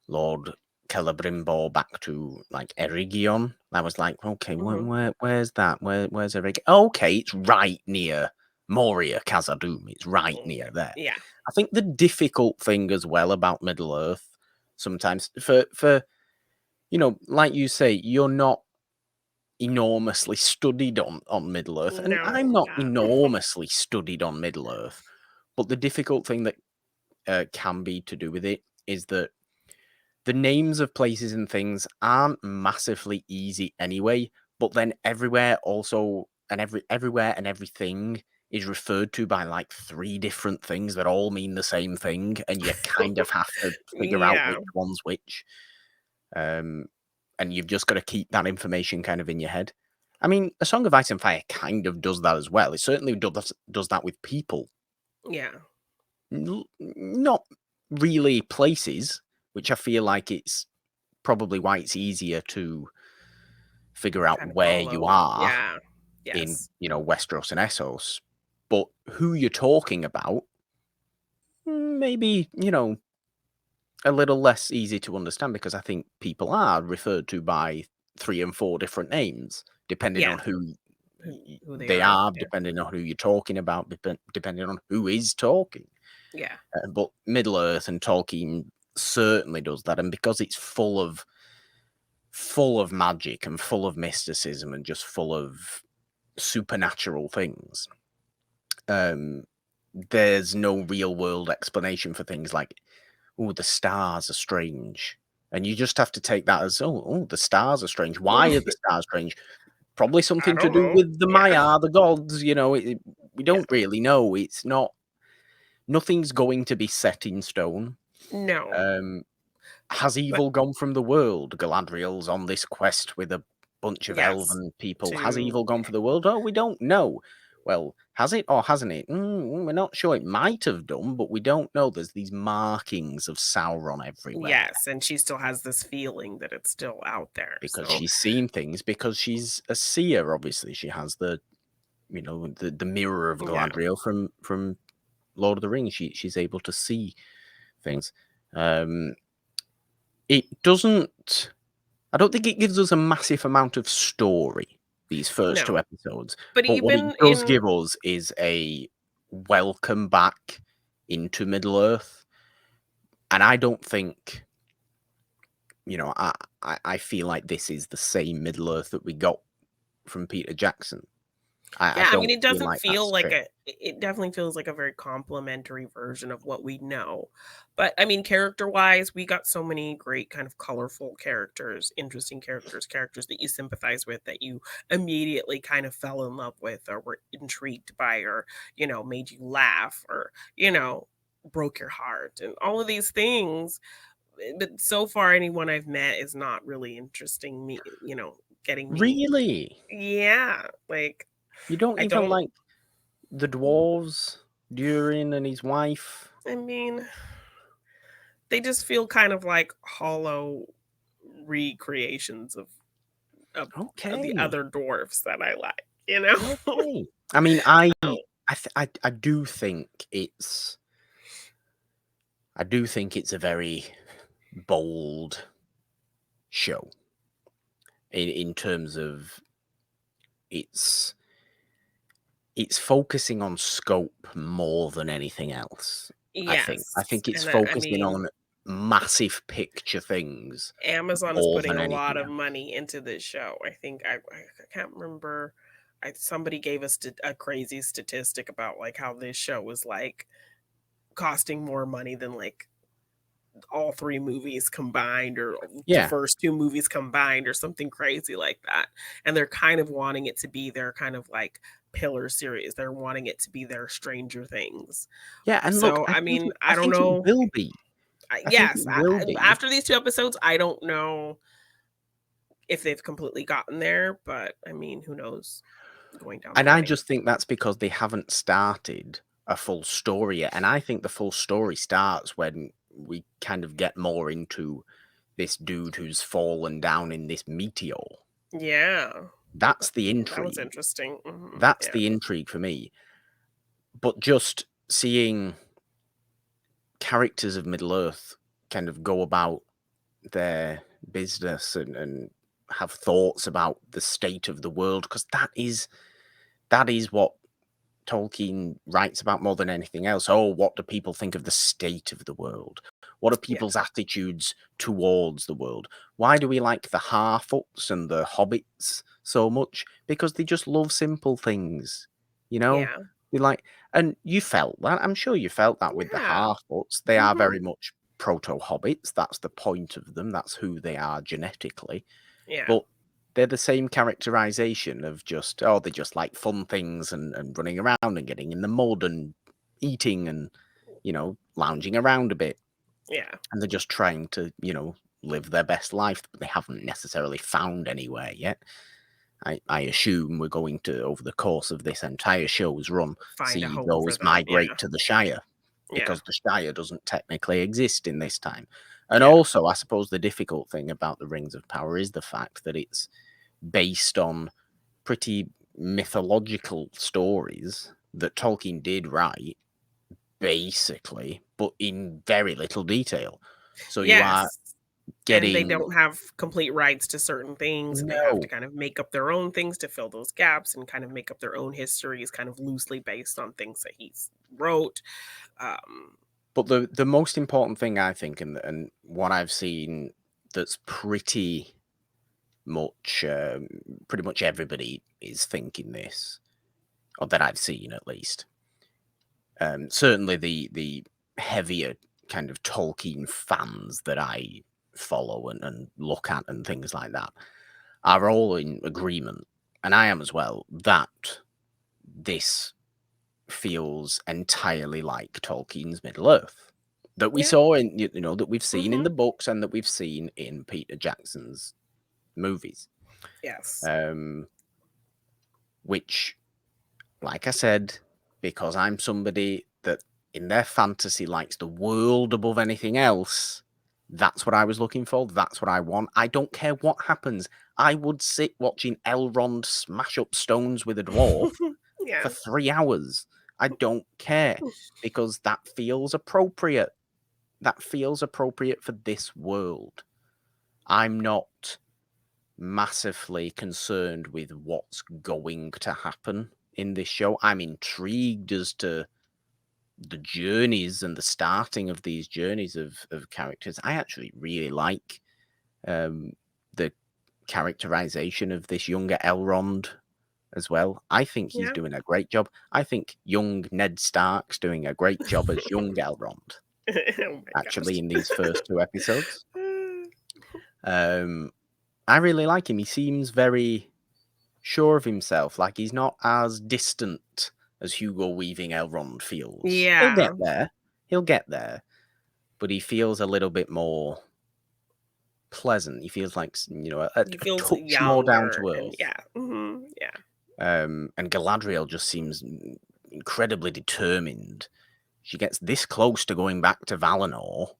Lord Celebrimbor back to like Eregion, I was like, okay, Mhm. where's that? Where's Eregion? Okay, it's right near Moria Khazad-dûm. It's right near Okay. there. Yeah. I think the difficult thing as well about Middle Earth sometimes for like you say, you're not enormously studied on Middle Earth, and I'm No, not yeah. enormously studied on Middle Earth. But the difficult thing that can be to do with it is that the names of places and things aren't massively easy anyway. But then everywhere also and everywhere and everything is referred to by like three different things that all mean the same thing, and you kind of have to figure out Yeah. which one's which. Um, and you've just got to keep that information kind of in your head. I mean, A Song of Ice and Fire kind of does that as well. It certainly does that with people. Yeah. Not really places, which I feel like it's probably why it's easier to figure out Kind of where you follow. are Yeah. in, Yes. Westeros and Essos. But who you're talking about, maybe, a little less easy to understand because I think people are referred to by 3 and 4 different names, depending Yeah. on who Who they they are. are, Yeah. depending on who you're talking about, depending on who is talking. Yeah. But Middle Earth and Tolkien certainly does that, and because it's full of magic and full of mysticism and just full of supernatural things. There's no real world explanation for things like, oh, the stars are strange. And you just have to take that as, the stars are strange. Why are the stars strange? Probably I something to don't do know. with the Yeah. Maya, the gods. We Yeah. don't really know. It's not, nothing's going to be set in stone. No. Um, has But evil gone from the world? Galadriel's on this quest with a bunch of yes. elven people. Has To evil gone from the world? Oh, we don't know. well, has it or hasn't it? We're not sure. It might have done, but we don't know. There's these markings of Sauron everywhere Yes, and she still has this feeling that it's still out there. because So she's seen things, because she's a seer. Obviously, she has the the mirror of yeah. Galadriel from Lord of the Rings. She's able to see things. It doesn't. I don't think it gives us a massive amount of story, these first two No. episodes. But But what it even does in give us is a welcome back into Middle Earth. And I don't think, I feel like this is the same Middle Earth that we got from Peter Jackson. I Yeah, I mean, don't it feel doesn't like feel that's like true. it definitely feels like a very complimentary version of what we know. But I mean, character-wise, we got so many great kind of colorful characters, interesting characters that you sympathize with, that you immediately kind of fell in love with or were intrigued by, or, made you laugh, or, broke your heart, and all of these things. But so far anyone I've met is not really interesting me, getting me. Really? Yeah, like You don't I even don't like the dwarves, Durin and his wife? I mean, they just feel kind of like hollow recreations of the Okay. other dwarfs that I like, you know? Okay. I mean, I So, I do think it's a very bold show in terms of its focusing on scope more than anything else. I think. I yes, think it's and I focusing mean, on massive picture things Amazon is more putting than a anything lot of else. money into this show. I think I can't remember. Somebody gave us a crazy statistic about like how this show was like costing more money than like all 3 movies combined, or the Yeah. first 2 movies combined, or something crazy like that, and they're kind of wanting it to be their kind of, like, pillar series. They're wanting it to be their Stranger Things. Yeah, and look, So, I mean, I I don't think it know. will be. I think it Yes, will be. after these 2 episodes, I don't know if they've completely gotten there, but, I mean, who knows going down the And I line. just think that's because they haven't started a full story yet. And I think the full story starts when we kind of get more into this dude who's fallen down in this meteor. Yeah. That's the That was intrigue. interesting. Mhm, That's yeah. the intrigue for me. But just seeing characters of Middle Earth kind of go about their business and have thoughts about the state of the world, because that is what Tolkien writes about more than anything else. Oh, what do people think of the state of the world? What are Yeah. people's attitudes towards the world? Why do we like the Harfoots and the Hobbits so much? Because they just love simple things, you know? Yeah. They like, and you felt that. I'm sure you felt that with the Yeah. Harfoots. They are Mhm. very much proto-Hobbits. That's the point of them. That's who they are genetically. Yeah. But they're the same characterization of just, oh, they just like fun things and running around and getting in the mud and eating and, lounging around a bit. Yeah. And they're just trying to, live their best life, but they haven't necessarily found anywhere yet. I assume we're going to, over the course of this entire show's run, Find a see home for those them. migrate Yeah. to the Shire, Yeah. because the Shire doesn't technically exist in this time. And Yeah. also, I suppose the difficult thing about the Rings of Power is the fact that it's based on pretty mythological stories that Tolkien did write, basically, but in very little detail. So you are Yes. And they getting don't have complete rights to certain things, and they have to no, kind of make up their own things to fill those gaps, and kind of make up their own histories, kind of loosely based on things that he's wrote. Um, but the most important thing I think, and what I've seen that's pretty much everybody is thinking this, or that I've seen at least. Certainly the heavier kind of Tolkien fans that I follow and look at and things like that are all in agreement, and I am as well, that this feels entirely like Tolkien's Middle Earth that we yeah. saw in, that we've seen in Hmm. the books and that we've seen in Peter Jackson's movies. Yes. Um, which like I said, because I'm somebody that in their fantasy likes the world above anything else, that's what I was looking for. That's what I want. I don't care what happens. I would sit watching Elrond smash up stones with a dwarf Yeah. for 3 hours. I don't care because that feels appropriate. That feels appropriate for this world. I'm not massively concerned with what's going to happen in this show. I'm intrigued as to the journeys and the starting of these journeys of characters. I actually really like the characterization of this younger Elrond as well. I think he's Yeah. doing a great job. I think young Ned Stark's doing a great job as young Elrond, Oh my actually, gosh. in these first 2 episodes. I really like him. He seems very sure of himself. Like he's not as distant as Hugo Weaving Elrond feels. He'll Yeah. get there. He'll get there. But he feels a little bit more pleasant. He feels like, a He feels touch more down younger to and earth. yeah. And Galadriel just seems incredibly determined. She gets this close to going back to Valinor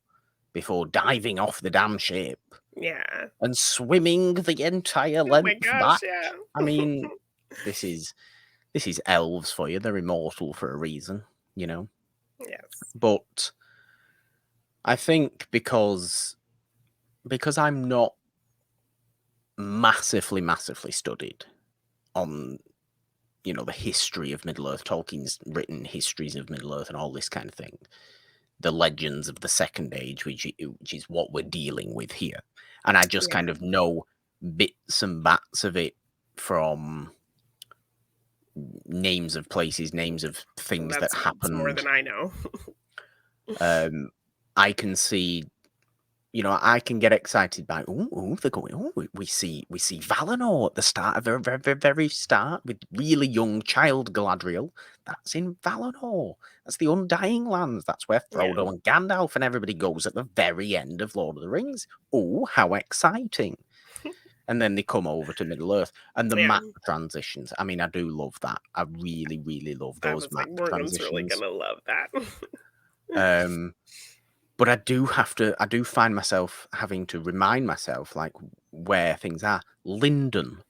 before diving off the damn ship Yeah. and swimming the entire Oh my length gosh, back. yeah. I mean, this is elves for you. They're immortal for a reason, Yes. But I think because I'm not massively studied on the history of Middle Earth, Tolkien's written histories of Middle Earth and all this kind of thing, the legends of the Second Age, which is what we're dealing with here, and I just Yeah. kind of know bits and bats of it from names of places, names of things that That's more happened. than I know. I can see, I can get excited by, they're going, we see Valinor at the start, of very start, with really young child Galadriel. That's in Valinor. That's the Undying Lands. That's where Yeah. Frodo and Gandalf and everybody goes at the very end of Lord of the Rings. Oh, how exciting. And then they come over to Middle Earth and the Yeah. map transitions. I mean, I do love that. I really, really love I those was like, map Morgan's really transitions. gonna love that. But I do find myself having to remind myself, like, where things are. Lindon,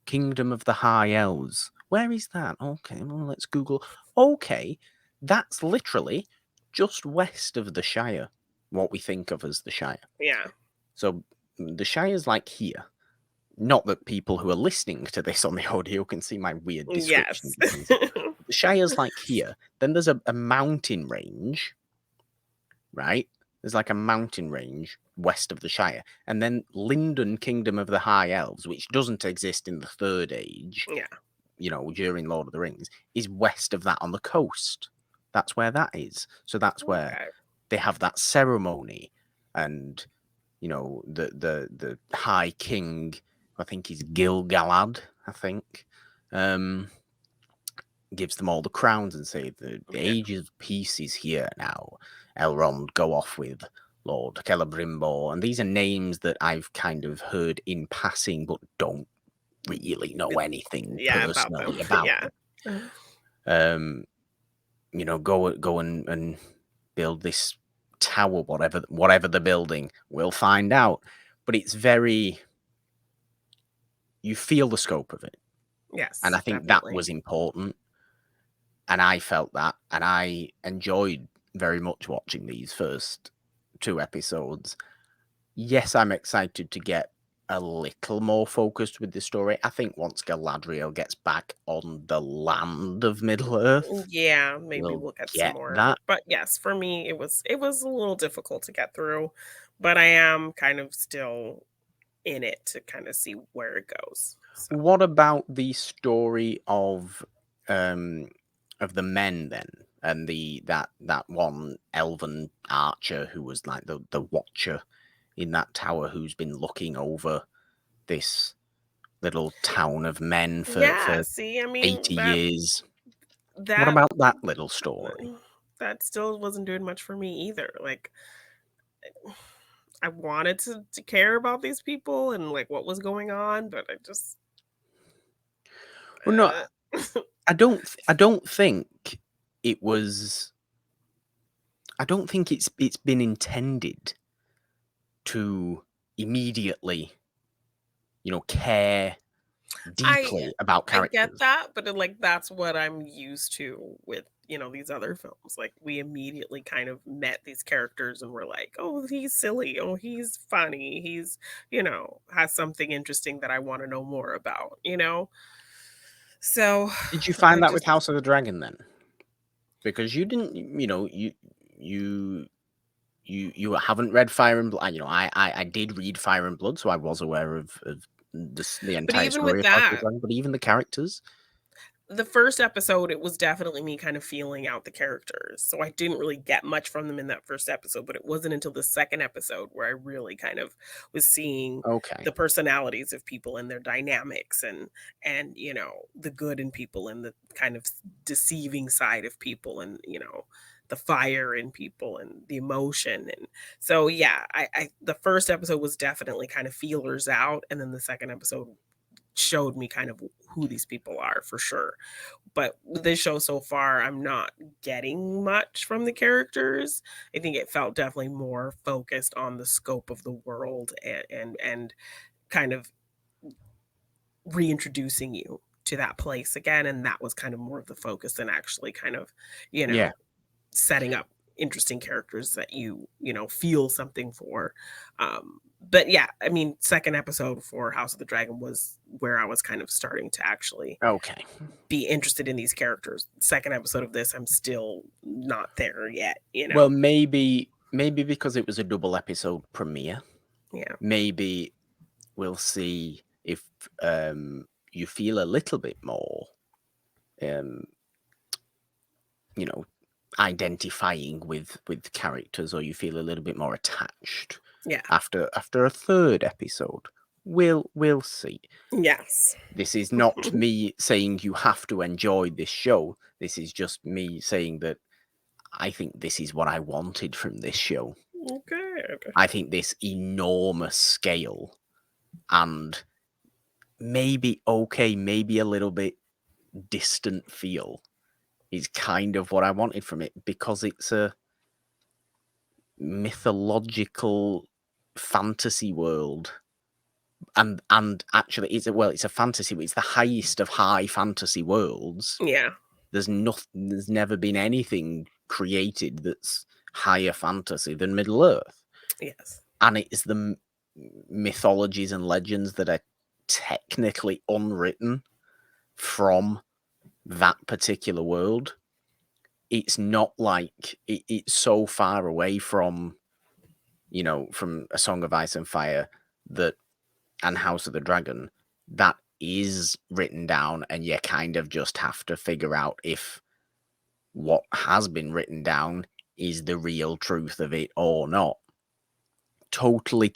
Kingdom of the High Elves. Where is that? Okay, well, let's Google. Okay, that's literally just west of the Shire, what we think of as the Shire. Yeah. So the Shire's like here. Not that people who are listening to this on the audio can see my weird Yes. descriptions of things. The Shire's like here. Then there's a mountain range, right? There's like a mountain range west of the Shire. And then Lindon, Kingdom of the High Elves, which doesn't exist in the Third Age, Yeah. during Lord of the Rings, is west of that on the coast. That's where that is. So that's where Okay. they have that ceremony. And, the High King, I think he's Gil-galad, I think, gives them all the crowns and say the Yeah. age of peace is here now. Elrond go off with Lord Celebrimbor, and these are names that I've kind of heard in passing, but don't really know anything Yeah, about them. personally about Yeah. them. Go and build this tower, whatever the building. We'll find out, but it's very. You feel the scope of it, and I Yes, think that definitely. was important. And I felt that, and I enjoyed very much watching these first 2 episodes. Yes, I'm excited to get a little more focused with the story. I think once Galadriel gets back on the land of Middle-earth, Yeah, maybe we'll we'll get some get more. that. But yes, for me it was a little difficult to get through, but I am kind of still in it to kind of see where it goes. So, What about the story of the men then? And that one elven archer who was like the watcher in that tower, who's been looking over this little town of men yeah, for see, I mean 80 years. What that about that little story? that still wasn't doing much for me either. Like I wanted to care about these people and like what was going on, but I just Well, no, uh, I don't think it was. I don't think it's been intended to immediately, care I deeply about I get characters. that, but like that's what I'm used to with, these other films. Like we immediately kind of met these characters and we're like, "Oh, he's silly. Oh, he's funny. He's, has something interesting that I want to know more about?" So, Did you I find that with just House of the Dragon then? Because you didn't, you you haven't read Fire and Blood. I did read Fire and Blood, so I was aware of the but entire even story with of House of the that, Dragon. But even the characters, the first episode, it was definitely me kind of feeling out the characters. So I didn't really get much from them in that first episode, but it wasn't until the second episode where I really kind of was seeing okay, the personalities of people and their dynamics and the good in people and the kind of deceiving side of people and the fire in people and the emotion. And so yeah, I the first episode was definitely kind of feelers out, and then the second episode showed me kind of who these people are for sure. But with this show so far, I'm not getting much from the characters. I think it felt definitely more focused on the scope of the world and kind of reintroducing you to that place again. And that was kind of more of the focus than actually kind of, you yeah, know, setting up interesting characters that you feel something for. But yeah, I mean, second episode for House of the Dragon was where I was kind of starting to actually okay. be interested in these characters. Second episode of this, I'm still not there yet. Well, maybe because it was a double episode premiere, Yeah. maybe we'll see if you feel a little bit more, um, you know, identifying with characters, or you feel a little bit more attached Yeah. after a third episode. We'll see. Yes. This is not me saying you have to enjoy this show. This is just me saying that I think this is what I wanted from this show. Okay. I think this enormous scale and maybe maybe a little bit distant feel is kind of what I wanted from it, because it's a mythological fantasy world. And actually it's a fantasy, it's the highest of high fantasy worlds. Yeah. There's never been anything created that's higher fantasy than Middle Earth. Yes. And it's the mythologies and legends that are technically unwritten from that particular world. It's not like it's so far away from from A Song of Ice and Fire that and House of the Dragon that is written down, and you kind of just have to figure out if what has been written down is the real truth of it or not. Totally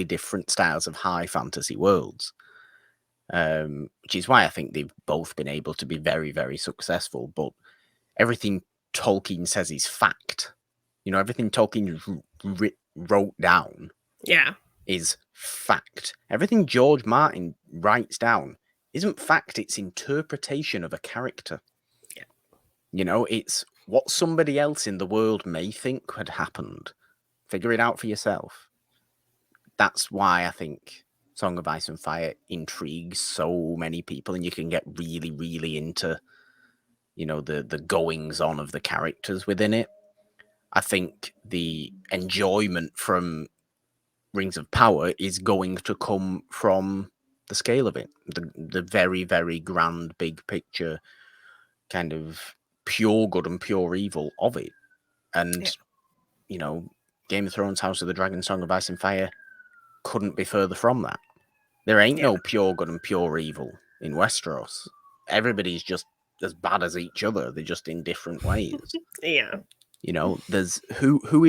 different styles of high fantasy worlds, which is why I think they've both been able to be very successful. But everything Tolkien says is fact. Everything Tolkien wrote down Yeah. is fact. Everything George Martin writes down isn't fact, it's interpretation of a character. Yeah. It's what somebody else in the world may think had happened. Figure it out for yourself. That's why I think Song of Ice and Fire intrigues so many people, and you can get really into, the goings on of the characters within it. I think the enjoyment from Rings of Power is going to come from the scale of it, the very grand big picture kind of pure good and pure evil of it. And Yeah. Game of Thrones, House of the Dragon, Song of Ice and Fire couldn't be further from that. There ain't Yeah. no pure good and pure evil in Westeros. Everybody's just as bad as each other. They're just in different ways. Yeah. There's who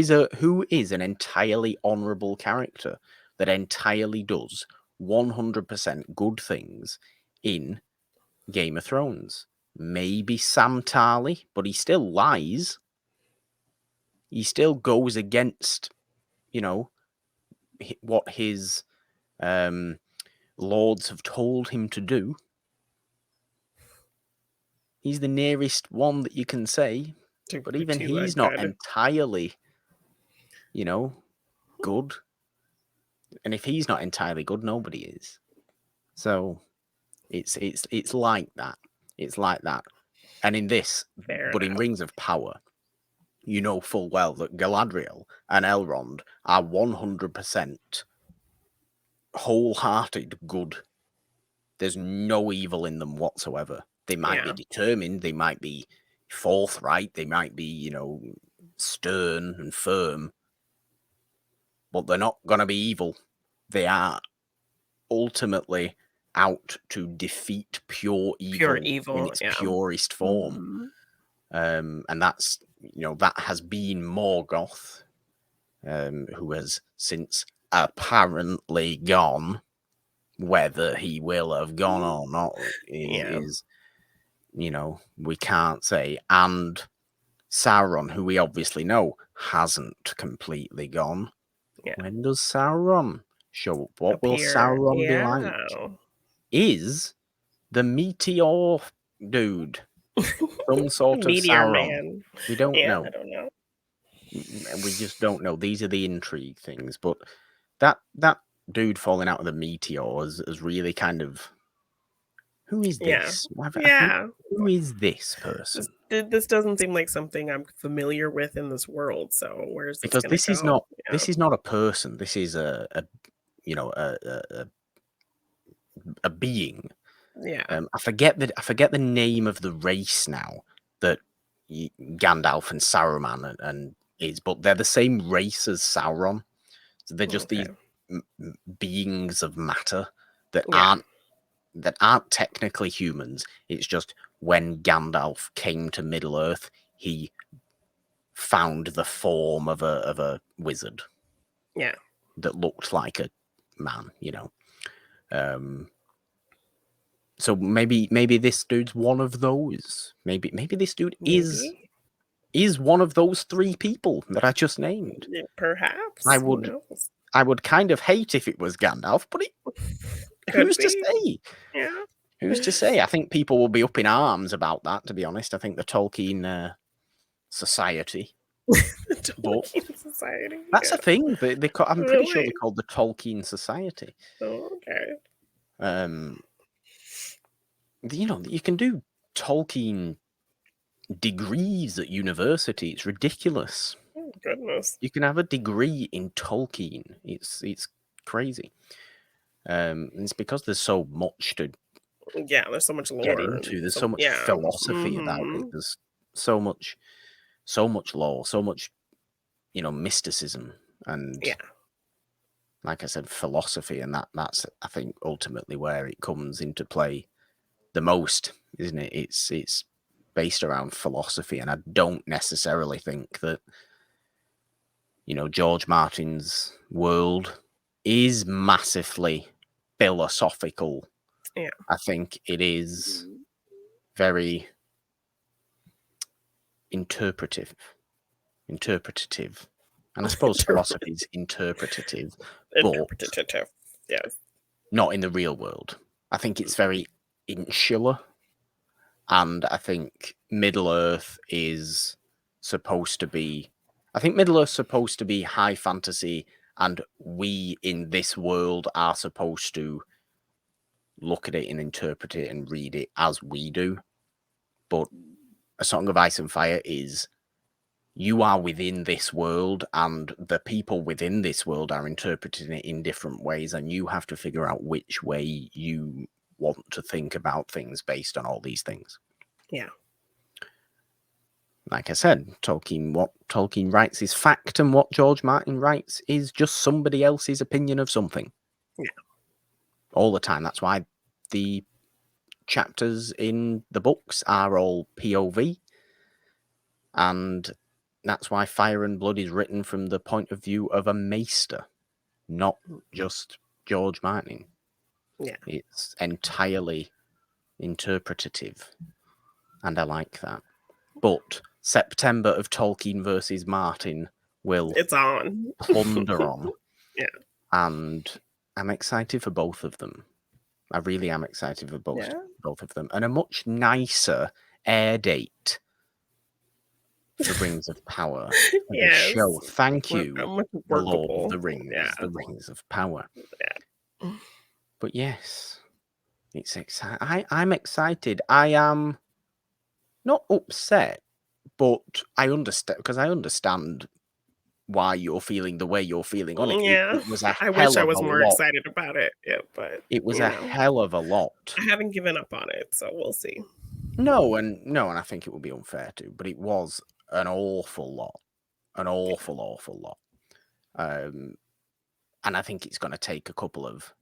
is an entirely honorable character that entirely does 100% good things in Game of Thrones. Maybe Sam Tarly, but he still lies. He still goes against, what his lords have told him to do. He's the nearest one that you can say, but even he's not entirely, good. And if he's not entirely good, nobody is. So it's like that. It's like that. And in this, in Rings of Power, you know full well that Galadriel and Elrond are 100% wholehearted good. There's no evil in them whatsoever. They might be determined, they might be forthright, they might be, stern and firm, but they're not going to be evil. They are ultimately out to defeat pure evil in its purest form. And that's, that has been Morgoth, who has since apparently gone. Whether he will have gone or not is we can't say. And Sauron, who we obviously know hasn't completely gone. When does Sauron show up? What will Sauron be like? Is the meteor dude some sort of Sauron? Man. We don't know. I don't know. We just don't know. These are the intrigue things. But that dude falling out of the meteor is really kind of... Who is this? Who is this person? This doesn't seem like something I'm familiar with in this world. So where's this? Because this is not a person. This is a being. Yeah. I forget the name of the race now that Gandalf and Saruman and is, but they're the same race as Sauron. So they're just these beings of matter that aren't technically humans. It's just when Gandalf came to Middle Earth, he found the form of a wizard. Yeah. That looked like a man, So maybe this dude's one of those. Maybe this dude is one of those three people that I just named. Perhaps. I would kind of hate if it was Gandalf, but who's to say? Yeah. Who's to say? I think people will be up in arms about that, to be honest. I think the Tolkien Society. Society. That's a thing. I'm pretty sure they're called the Tolkien Society. Oh, okay. You can do Tolkien degrees at university. It's ridiculous. Oh, goodness. You can have a degree in Tolkien. It's crazy. It's because there's so much to there's so much lore get into. There's so much philosophy about it. There's so much lore, so much mysticism, and like I said, philosophy, and that's I think ultimately where it comes into play the most, isn't it? It's based around philosophy, and I don't necessarily think that George Martin's world is massively philosophical. I think it is very interpretative, and I suppose philosophy is interpretative, but not in the real world. I think it's very insular, and I think Middle Earth is supposed to be... I think Middle Earth's supposed to be high fantasy, and we in this world are supposed to look at it and interpret it and read it as we do. But A Song of Ice and Fire is... you are within this world, and the people within this world are interpreting it in different ways, and you have to figure out which way you want to think about things based on all these things. Yeah. Like I said, what Tolkien writes is fact, and what George Martin writes is just somebody else's opinion of something. Yeah. All the time. That's why the chapters in the books are all POV, and that's why Fire and Blood is written from the point of view of a maester, not just George Martin. Yeah. It's entirely interpretative, and I like that. But September of Tolkien versus Martin it's on. Plunder on. Yeah. And I'm excited for both of them. I really am excited for both of them. And a much nicer air date for Rings of Power for the Yes. show. Thank you, Much The Lord of the workable. Rings, Yeah. The Rings of Power. Yeah. But yes, it's exciting. I'm excited. I am not upset, but I understand, because I understand why you're feeling the way you're feeling on it. Yeah. It was a I wish hell I of was a more lot. excited about it. Yeah, but It was you a know, hell of a lot. I haven't given up on it, so we'll see. No, and I think it would be unfair to, but it was an awful lot. An awful lot. And I think it's going to take a couple of,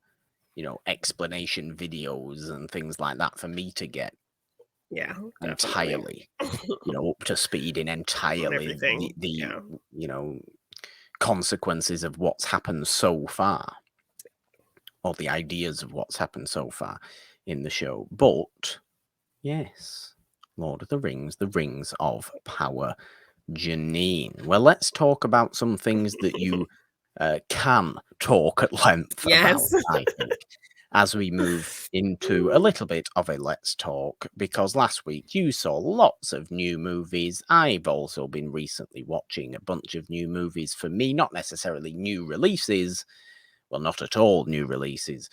explanation videos and things like that for me to get Yeah, entirely, definitely. up to speed in entirely Everything. the Yeah. consequences of what's happened so far, or the ideas of what's happened so far in the show. But yes, Lord of the Rings, The Rings of Power. Jeannine, well, let's talk about some things that you can talk at length about, Yes. I think, as we move into a little bit of a let's talk, because last week you saw lots of new movies. I've also been recently watching a bunch of new movies for me, not necessarily new releases, well, not at all new releases,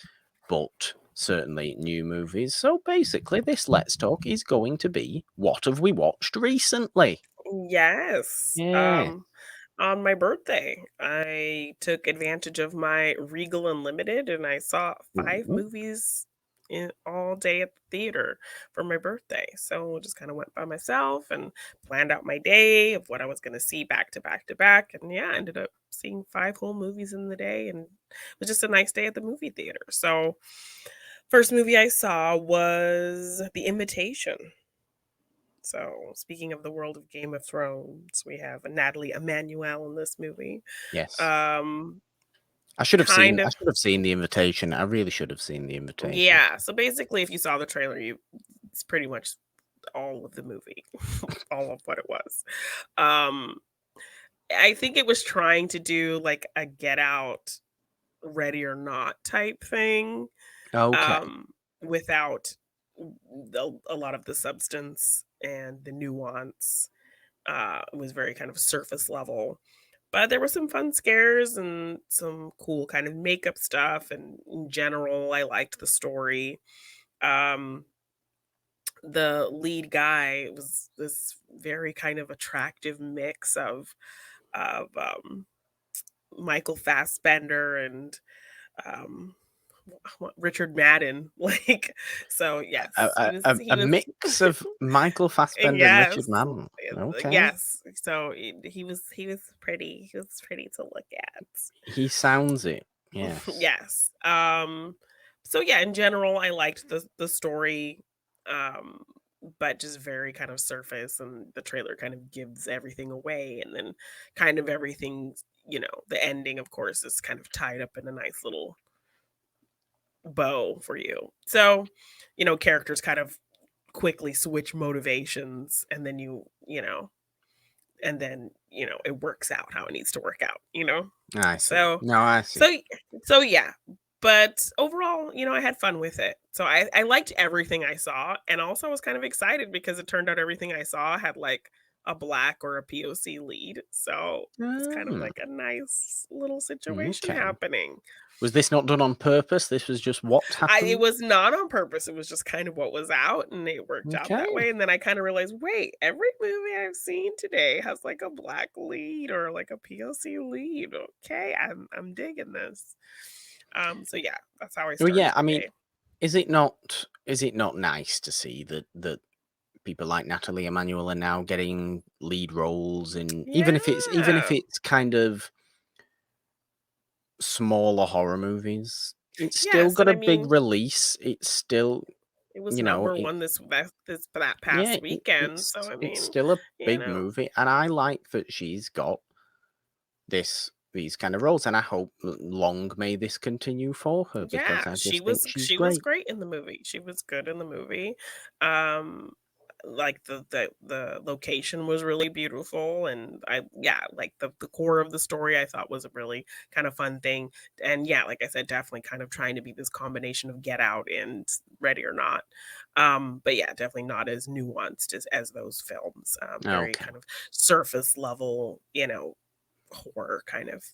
but certainly new movies. So basically, this let's talk is going to be what have we watched recently? Yes. Yeah. On my birthday, I took advantage of my Regal Unlimited and I saw 5 Ooh. movies in all day at the theater for my birthday. So just kind of went by myself and planned out my day of what I was going to see back to back to back. And yeah, I ended up seeing 5 whole movies in the day and it was just a nice day at the movie theater. So first movie I saw was The Imitation. So, speaking of the world of Game of Thrones, we have Natalie Emmanuel in this movie. Yes. Um, I should have kind seen of The Invitation. I really should have seen The Invitation. yeah, so basically if you saw the trailer, it's pretty much all of the movie, all of what it was. Um, I think it was trying to do like a Get Out, Ready or Not type thing, Okay. um, without a lot of the substance and the nuance. It was very kind of surface level. But there were some fun scares and some cool kind of makeup stuff, and in general, I liked the story. Um, the lead guy was this very kind of attractive mix of Michael Fassbender and um, Richard Madden. Like, so yes, he was A he was mix of Michael Fassbender and yes. Richard Madden. Okay. Yes. So he was pretty. He was pretty to look at. He sounds it. Yes. Yes. So yeah, in general, I liked the story, um, but just very kind of surface, and the trailer kind of gives everything away, and then kind of everything, the ending, of course, is kind of tied up in a nice little bow for you. So, characters kind of quickly switch motivations, and then and then it works out how it needs to work out. I see. So No, I see. so so yeah, but overall, I had fun with it. So I liked everything I saw, and also I was kind of excited because it turned out everything I saw had like a black or a POC lead. So it's kind of Mm, like a nice little situation okay. happening. Was this not done on purpose? This was just what It happened? was not on purpose, it was just kind of what was out, and it worked out that Okay. way, and then I kinda realized, "Wait, every movie I've seen today has, like, a black lead or, like, a POC lead, okay, I'm digging this." So yeah, that's how I Well, yeah, started I the mean, day. is it not nice to see that people like Natalie Emmanuel are now getting lead roles in, even if Yeah. it's kind of smaller horror movies, it's still Yes, got and a I big mean, release. It's still, it was number 1 that yeah, past weekend, so I it's mean, still a you big know. movie, and I like that she's got these kind of roles, and I hope long may this continue for her, because Yeah, I she just think was she's she was great. great in the movie. She was good in the movie. Um like the location was really beautiful, and like the core of the story I thought was a really kind of fun thing. And yeah, like I said, definitely kind of trying to be this combination of Get Out and Ready or Not. But yeah, definitely not as nuanced as those films. Very Okay. kind of surface level, horror kind of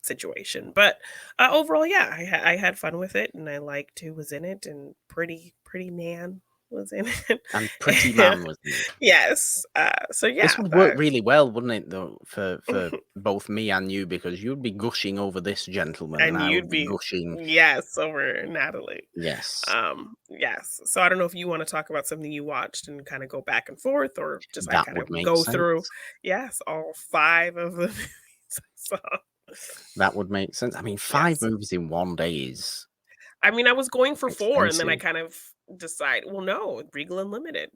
situation. But overall, yeah, I had fun with it, and I liked who was in it, and Pretty Nan was in it. And Pretty Yeah. Man was in it. Yes. So This yeah, would work really well, wouldn't it, though, for both me and you, because you'd be gushing over this gentleman, and and I you'd would be be gushing. yes over Natalie. Yes, Yes. So I don't know if you want to talk about something you watched and kind of go back and forth, or just I that kind of would make go through, sense. yes, all five of the movies I saw. That would make sense. I mean, 5 Yes. movies in one day is I mean, I was going for 4, and then I expensive. kind of decide, well, no, Regal Unlimited.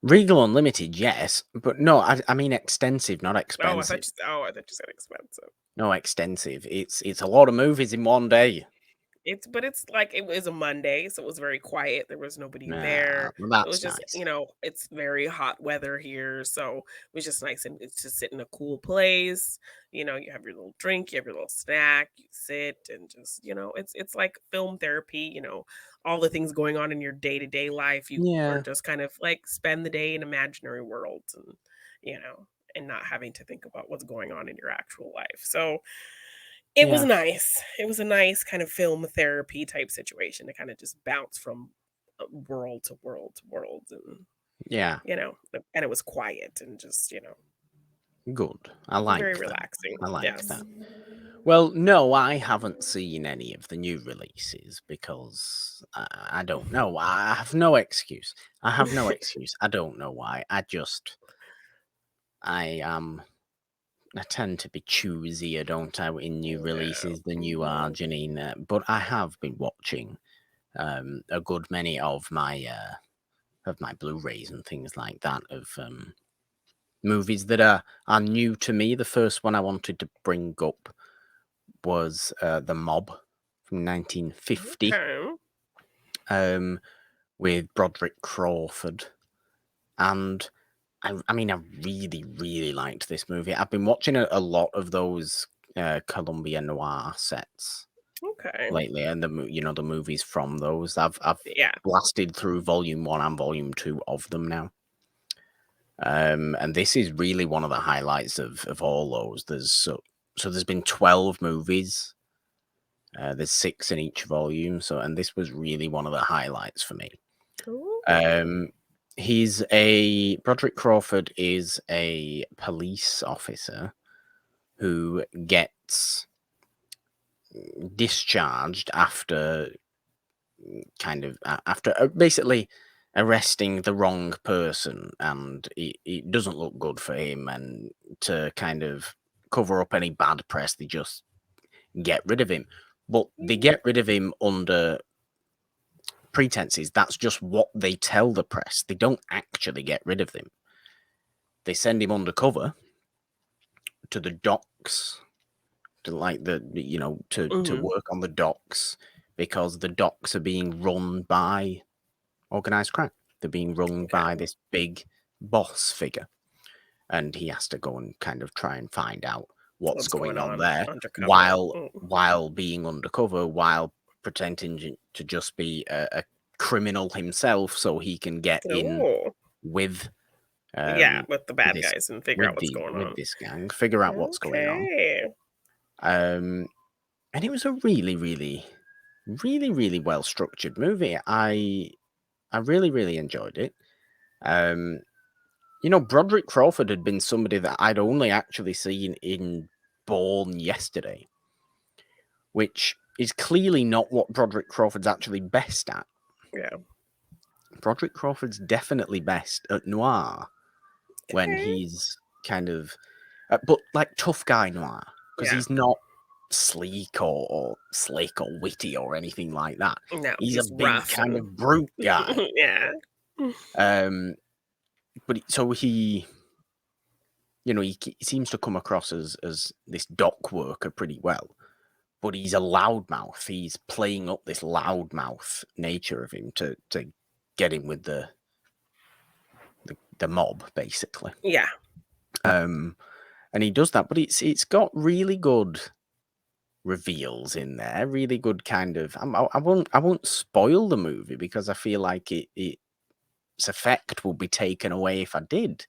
Regal Unlimited, yes, but no, I mean extensive, not expensive. I thought you said expensive. No, extensive. It's a lot of movies in one day. It's like it was a Monday, so it was very quiet. There was nobody Nah, there. well, It was that's just, nice. it's very hot weather here, so it was just nice and it's to sit in a cool place. You have your little drink, you have your little snack, you sit and just, it's like film therapy, all the things going on in your day-to-day life. You are Yeah, just kind of like spend the day in imaginary worlds, and you know, and not having to think about what's going on in your actual life. So it was yeah, nice. It was a nice kind of film therapy type situation to kinda just bounce from, world to world to world, and, yeah. and it was quiet and just, Good. I very like that. relaxing. I like Yes. that. Well, no, I haven't seen any of the new releases because I don't know. I have no excuse. I have no excuse. I don't know why. I I tend to be choosier, don't I, in new Yeah. releases than you are, Mhm. Janine. But I have been watching a good many of my Blu-rays and things like that of movies that are new to me. The first one I wanted to bring up was The Mob from 1950, Okay. um, with Broderick Crawford. And I mean, I really, really liked this movie. I've been watching a lot of those Columbia Noir sets Okay. lately, and the movies from those. I've Yeah. blasted through Volume 1 and Volume 2 of them now. And this is really one of the highlights of all those. So there's been 12 movies. There's 6 in each volume. And this was really one of the highlights for me. Ooh. Um, Broderick Crawford is a police officer who gets discharged after basically arresting the wrong person, and it doesn't look good for him. And to kind of cover up any bad press, they just get rid of him. But they Yeah. get rid of him under pretenses. That's just what they tell the press. They don't actually get rid of him. They send him undercover to the docks to to Mhm. work on the docks, because the docks are being run by organized crime. They're being run by Okay. this big boss figure, and he has to go and kind of try and find out what's What's going going on on there, undercover? while being undercover, while pretending to just be a criminal himself, so he can get in Oh. with Yeah, um with the with bad this guys and figure out what's going with on. this gang, figure out what's going on. Okay. Um, and it was a really, really, really, really well structured movie. I really, really enjoyed it. Um, Broderick Crawford had been somebody that I'd only actually seen in Born Yesterday, which is clearly not what Broderick Crawford's actually best at. Yeah. Broderick Crawford's definitely best at noir when Okay. he's kind of, but like tough guy noir, because Yeah. he's not sleek or slick or witty or anything like that. No, He's a he's big rough kind and of brute guy. yeah. Um, so he seems to come across as this dock worker pretty well, but he's a loudmouth. He's playing up this loudmouth nature of him to get him with the the mob, basically. Yeah. And he does that, but it's got really good reveals in there, really good kind of. I won't spoil the movie because I feel like its effect will be taken away if I did.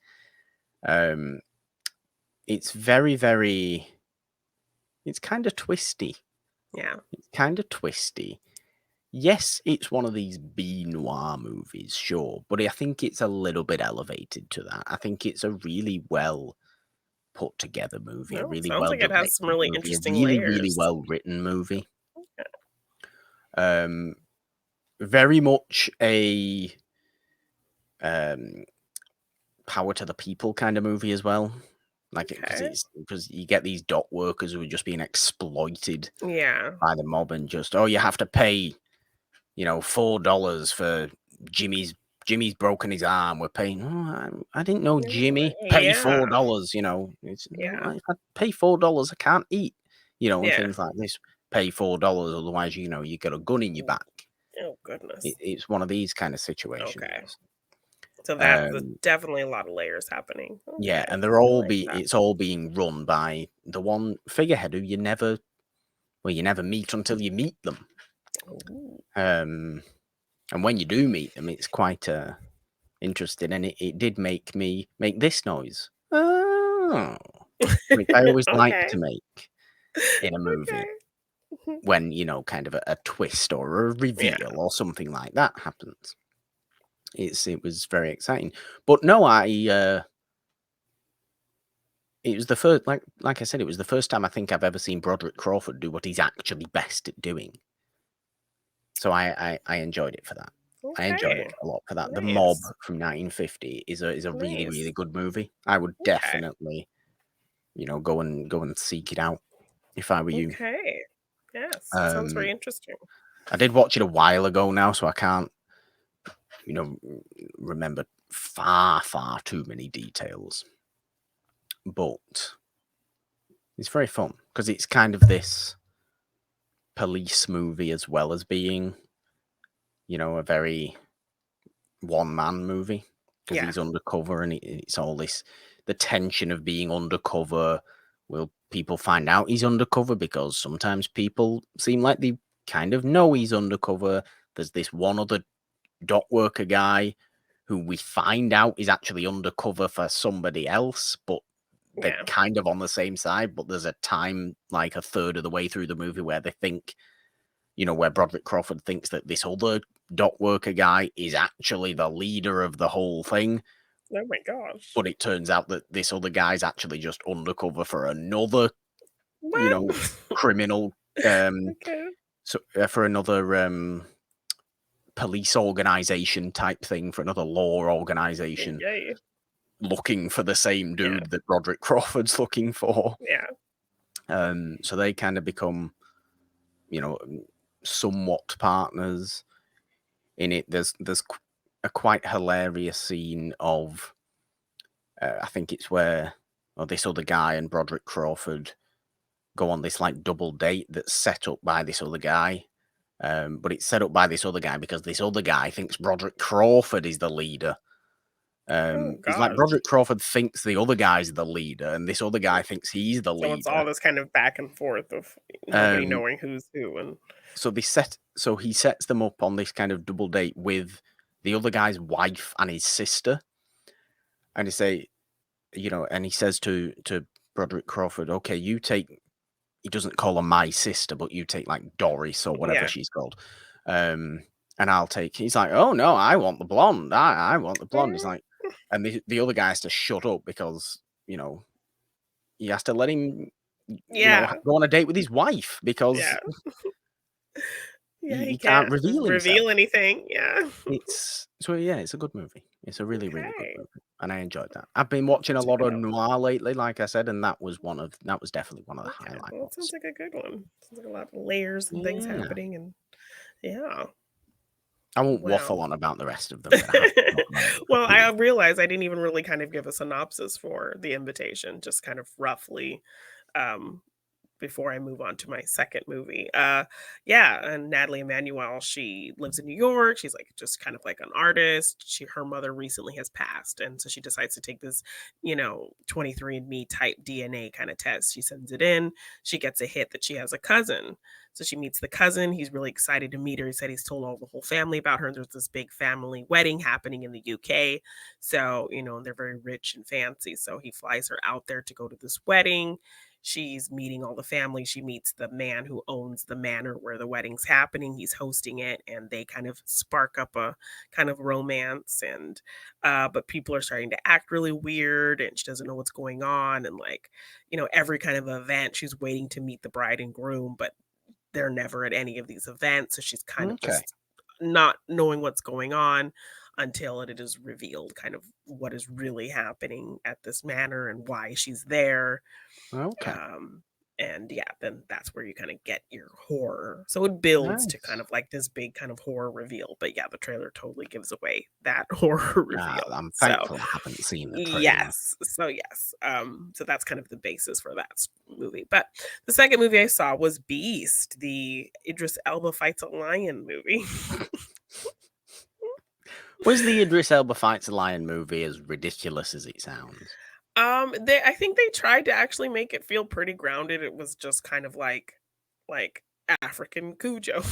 It's very, very. It's kind of twisty. Yeah. It's kind of twisty. Yes, it's one of these B noir movies, sure, but I think it's a little bit elevated to that. I think it's a really well put together movie, a No, it really sounds well like it has some directed really movie, a interesting really, really layers. well written movie. Okay. Very much a power to the people kind of movie as well. Like because you get these dock workers who are just being exploited Yeah. by the mob and just you have to pay, $4 for Jimmy's broken his arm. We're paying. Oh, I didn't know Jimmy pay Yeah. $4. It's Yeah. if I pay $4, I can't eat. And Yeah. things like this. Pay $4, otherwise you got a gun in your back. Oh goodness. It's one of these kind of situations. Okay. So there's definitely a lot of layers happening. Yeah, Okay. and they're all I like that. it's all being run by the one figurehead who you never meet until you meet them. Ooh. And when you do meet them, it's quite interesting, and it did make me make this noise. Oh, which I always like Okay. to make in a movie Okay. when kind of a twist or a reveal Yeah. or something like that happens. It was very exciting, but no, it was the first, like I said, it was the first time I think I've ever seen Broderick Crawford do what he's actually best at doing. So I enjoyed it for that. I enjoyed it Okay. a lot for that. The Mob Nice. from 1950 is a really, Nice. really good movie. I would Okay. definitely, go and seek it out if I were you. Okay. Yes. Sounds very interesting. I did watch it a while ago now, so I can't, remember far, far too many details. But it's very fun because it's kind of this police movie as well as being, a very one-man movie because Yeah. he's undercover and it's all this, the tension of being undercover. Will people find out he's undercover? Because sometimes people seem like they kind of know he's undercover. There's this one other dock worker guy who we find out is actually undercover for somebody else, but they're Yeah. kind of on the same side. But there's a time, like a third of the way through the movie, where they think, where Broderick Crawford thinks that this other dock worker guy is actually the leader of the whole thing. Oh my gosh. But it turns out that this other guy's actually just undercover for another, What? criminal, Okay. so for another police organization type thing, for another law organization, Yay. looking for the same Yeah. dude that Broderick Crawford's looking for. Yeah. So they kind of become, somewhat partners in it. There's a quite hilarious scene of, I think it's where this other guy and Broderick Crawford go on this like double date that's set up by this other guy. But it's set up by this other guy because this other guy thinks Broderick Crawford is the leader. Oh It's like gosh. Broderick Crawford thinks the other guy's the leader, and this other guy thinks he's the So it's leader. all this kind of back and forth of nobody knowing who's who, and So he sets them up on this kind of double date with the other guy's wife and his sister, and and he says to Broderick Crawford, "Okay, you take." He doesn't call her my sister, but you take like Doris or whatever yeah. she's called. And I'll take. He's like, "Oh no, I want the blonde. I want the blonde." He's like, and the other guy has to shut up because he has to let him Yeah. go on a date with his wife because Yeah. Yeah. he He can't can't reveal himself. reveal anything. Yeah. It's a good movie. It's a really, really good Okay. movie, and I enjoyed that. I've been watching a Check lot it of out. noir lately, like I said, and that was definitely one of the Okay. highlight Well, it sounds ones. like a good one. Sounds like a lot of layers and things Yeah, happening, and yeah. I won't Wow. waffle on about the rest of them. But I have to talk about them Well, I quickly. realized I didn't even really kind of give a synopsis for The Invitation, just kind of roughly um before I move on to my second movie. And Natalie Emmanuel, she lives in New York. She's like just kind of like an artist. Her mother recently has passed, and so she decides to take this, 23andMe type DNA kind of test. She sends it in. She gets a hit that she has a cousin. So she meets the cousin. He's really excited to meet her. He said he's told all the whole family about her. There's this big family wedding happening in the UK. So, they're very rich and fancy. So he flies her out there to go to this wedding. She's meeting all the family. She meets the man who owns the manor where the wedding's happening. He's hosting it, and they kind of spark up a kind of romance. And but people are starting to act really weird, and she doesn't know what's going on. And like, every kind of event, she's waiting to meet the bride and groom, but they're never at any of these events. So she's kind of just not knowing what's going on until it is revealed kind of what is really happening at this manor and why she's there. Okay. And yeah, then that's where you kind of get your horror. So it builds to kind Nice. of like this big kind of horror reveal. But yeah, the trailer totally gives away that horror reveal. I'm So thankful I haven't seen the trailer. yes. So that's kind of the basis for that movie. But the second movie I saw was Beast, the Idris Elba fights a lion movie. Was the Idris Elba fights a lion movie as ridiculous as it sounds? I think they tried to actually make it feel pretty grounded. It was just kind of like African Cujo.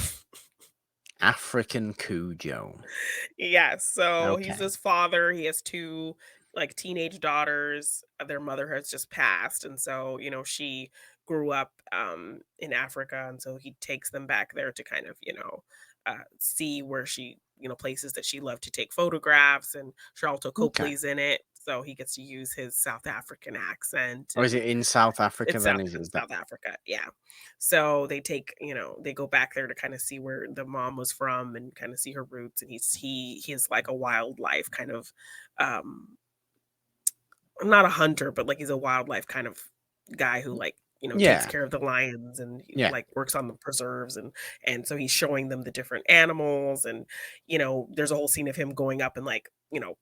African Cujo. Yes, so he's Okay. this father. He has two like teenage daughters. Their mother has just passed, and so she grew up in Africa, and so he takes them back there to kind of see where she places that she loved to take photographs. And Charlton Okay. Copley's in it, so he gets to use his South African accent. Or is it in South Africa It's then? South Is that South Africa, yeah. So they take, they go back there to kind of see where the mom was from and kind of see her roots. And he's like a wildlife kind of, um, not a hunter, but like he's a wildlife kind of guy who like takes Yeah. care of the lions and Yeah. like works on the preserves. And so he's showing them the different animals. And there's a whole scene of him going up and like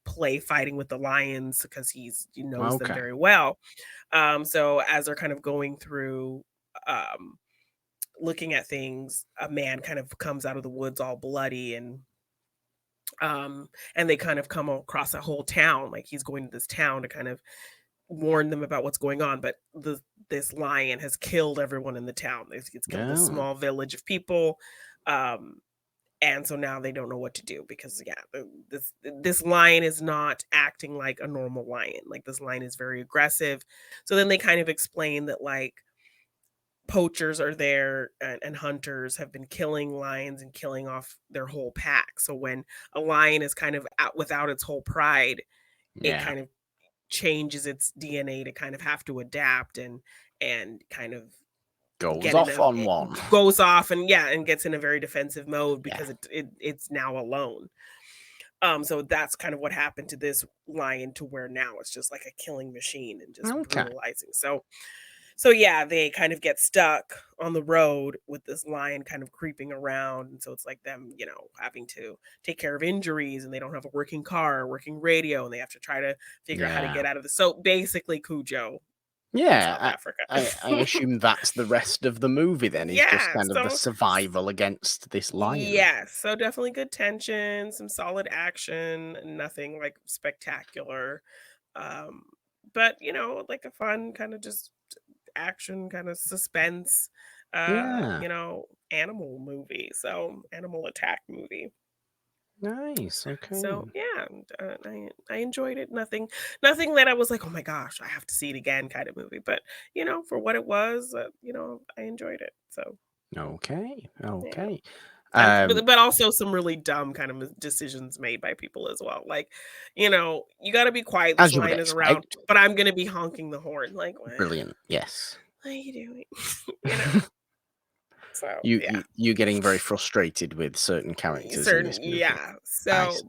play fighting with the lions because he knows them Okay. very well. So as they're kind of going through, um, looking at things, a man kind of comes out of the woods all bloody. And they kind of come across a whole town. Like he's going to this town to kind of warn them about what's going on. But this lion has killed everyone in the town. It's killed this Oh. small village of people. Um, and so now they don't know what to do because this lion is not acting like a normal lion. Like this lion is very aggressive. So then they kind of explain that like poachers are there, and hunters have been killing lions and killing off their whole pack. So when a lion is kind of out without its whole pride, it Yeah. kind of changes its DNA to kind of have to adapt and kind of Goes get in off a on it one. goes off and gets in a very defensive mode Yeah. because it's now alone. So that's kind of what happened to this lion to where now it's just like a killing machine and just Okay. brutalizing. So yeah, they kind of get stuck on the road with this lion kind of creeping around. And so it's like them, having to take care of injuries, and they don't have a working car, or working radio, and they have to try to figure out how to Yeah. get out of the so basically Cujo in South Yeah. Africa. I assume that's the rest of the movie then, is just Yeah, kind of the survival against this lion. yes, so definitely good tension, some solid action, nothing like spectacular. Um, but like a fun kind of just action kind of suspense, Yeah. animal movie. So animal attack movie. Nice. Okay. So yeah, and, I enjoyed it. Nothing that I was like, oh my gosh, I have to see it again kind of movie. But for what it was, I enjoyed it. So Okay. yeah. Okay. And Um, but also some really dumb kind of decisions made by people as well. Like, you got to be quiet. This as you would line is around, expect. but I'm gonna be honking the horn. Like, Brilliant. Yes. what are you doing? you know. So yeah. You getting very frustrated with certain characters in this Certain, movie. yeah. I So, see.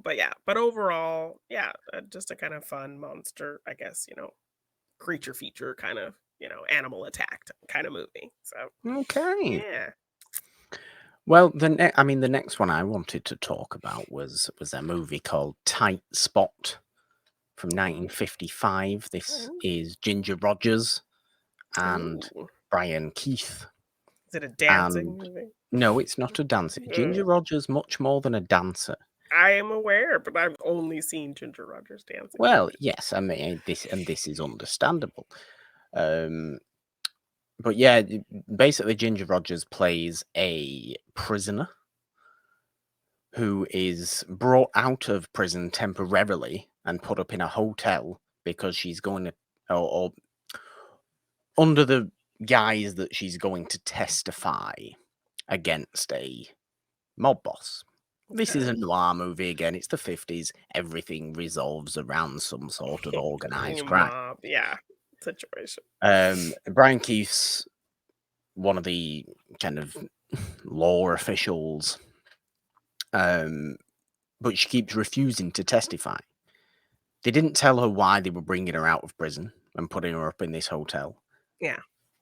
but overall, yeah, just a kind of fun monster, I guess, creature feature kind of, animal attacked kind of movie. So, Okay. yeah. Well, the next one I wanted to talk about was a movie called Tight Spot from 1955. This Ooh. is Ginger Rogers, and Ooh. Brian Keith. Is it a dancing And movie? no, it's not a dancer. Ginger Rogers much more than a dancer. I am aware, but I've only seen Ginger Rogers dancing. Well, yes, I mean this is understandable. But yeah, basically Ginger Rogers plays a prisoner who is brought out of prison temporarily and put up in a hotel because she's going to, or under the guise that she's going to testify against a mob boss. This is a noir movie again. It's the 50s. Everything resolves around some sort of organized crime. Mob, yeah, situation. Brian Keith's one of the kind of law officials, but she keeps refusing to testify. They didn't tell her why they were bringing her out of prison and putting her up in this hotel. Yeah.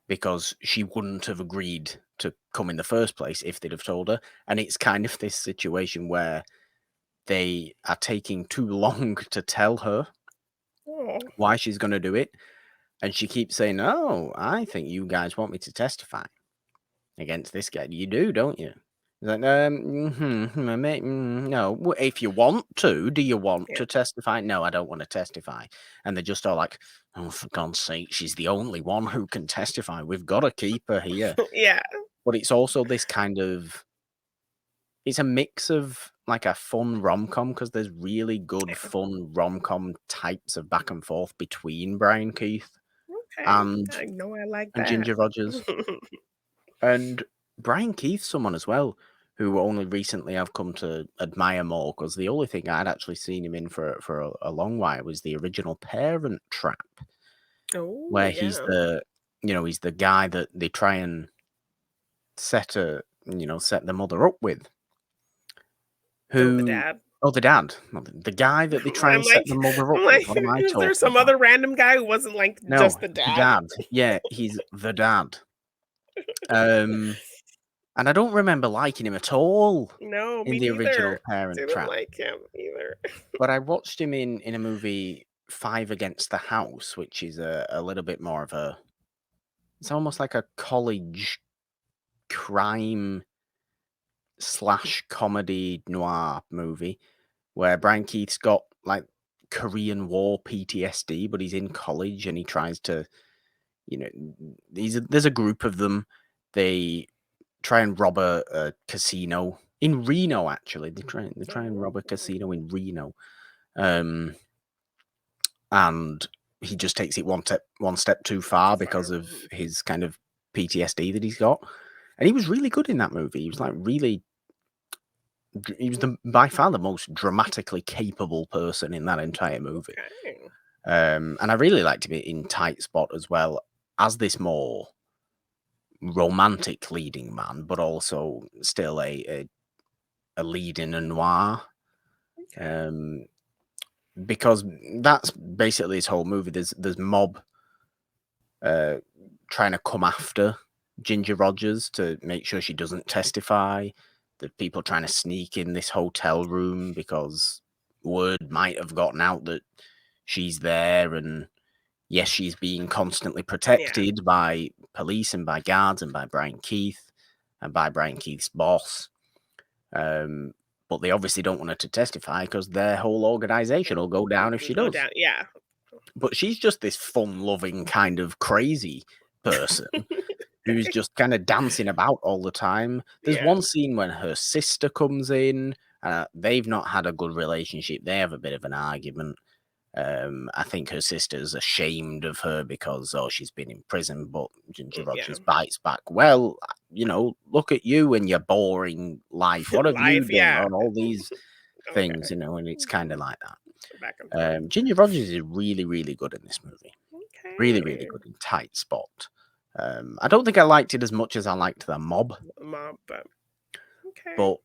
Because she wouldn't have agreed to come in the first place if they'd have told her. And it's kind of this situation where they are taking too long to tell her why she's going to do it. And she keeps saying, "Oh, I think you guys want me to testify against this guy. You do, don't you?" He's like, no. If you want to, do you want to testify? No, I don't want to testify. And they're just all like, "Oh, for God's sake, she's the only one who can testify. We've got to keep her here." Yeah. But it's also this kind of, it's a mix of like a fun rom-com, because there's really good fun rom-com types of back and forth between Brian Keith and I know I like that. Ginger Rogers. And Brian Keith's someone as well who only recently I've come to admire more, because the only thing I'd actually seen him in for a long while was the original Parent Trap, where he's the, he's the guy that they try and set the mother up with. Who? The dad. Oh, the dad. The guy that they try and set the mother up with. What am I Is talking there some about? other random guy who wasn't like just the dad? The dad. Yeah, he's the dad. And I don't remember liking him at all. No, in me the neither. original Parent Didn't Trap. like him either. But I watched him in a movie, Five Against the House, which is a little bit more of a, it's almost like a college crime / comedy noir movie, where Brian Keith's got like Korean War PTSD, but he's in college and he tries to, there's a group of them. They try and rob a casino in Reno. Actually, they try and rob a casino in Reno, and he just takes it one step too far because of his kind of PTSD that he's got. And he was really good in that movie. He was like he was by far the most dramatically capable person in that entire movie. And I really liked him in Tight Spot as well, as this more romantic leading man, but also still a lead in a noir. Because that's basically his whole movie. There's mob trying to come after Ginger Rogers to make sure she doesn't testify. The people trying to sneak in this hotel room because word might have gotten out that she's there, and yes, she's being constantly protected by police and by guards and by Brian Keith and by Brian Keith's boss. But they obviously don't want her to testify because their whole organization will go down if she does. But she's just this fun-loving kind of crazy person who's just kind of dancing about all the time. There's one scene when her sister comes in. They've not had a good relationship. They have a bit of an argument. I think her sister's ashamed of her because, she's been in prison, but Ginger Rogers bites back. Well, look at you and your boring life. What have you done on all these things, and it's kind of like that. Ginger Rogers is really, really good in this movie. Really, really good in Tight Spot. I don't think I liked it as much as I liked The Mob. But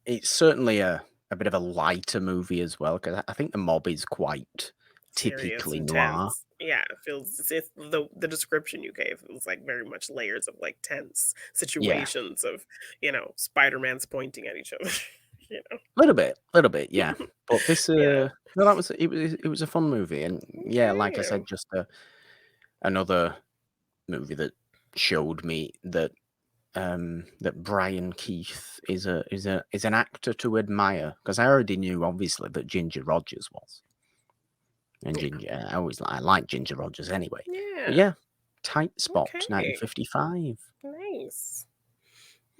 it's certainly a bit of a lighter movie as well, because I think The Mob is quite typically noir. Yeah, it feels the description you gave. It was like very much layers of like tense situations of Spider-Man's pointing at each other. A little bit, yeah. But this, no, it was a fun movie, and like I said, just another movie that showed me that that Brian Keith is an actor to admire, because I already knew obviously that Ginger Rogers was, and Ginger I like Ginger Rogers anyway. But Yeah. yeah, Tight Spot, Okay. 1955. Nice.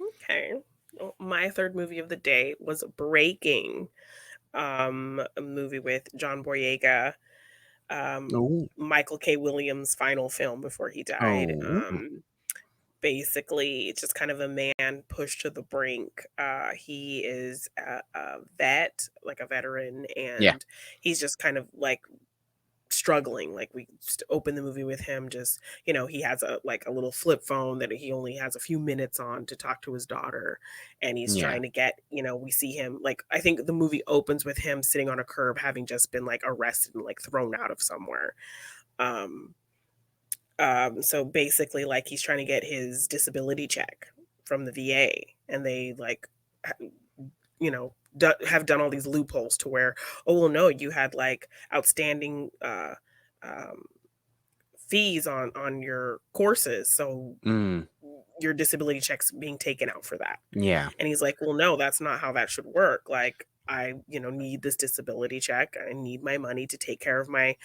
Okay. Well, my third movie of the day was Breaking, a movie with John Boyega, Oh, Michael K. Williams' final film before he died. oh, Basically, it's just kind of a man pushed to the brink. He is a vet, like a veteran, yeah, and he's just kind of like struggling. Like we just open the movie with him just, he has a little flip phone that he only has a few minutes on to talk to his daughter, and he's yeah, trying to get, we see him, like, I think the movie opens with him sitting on a curb having just been like arrested and like thrown out of somewhere. um so basically, like, he's trying to get his disability check from the VA, and they like have done all these loopholes to where, oh well, no, you had like outstanding um, fees on your courses, so mm, your disability check's being taken out for that. yeah, And he's like, well, no, that's not how that should work. Like, I need this disability check. I need my money to take care of my,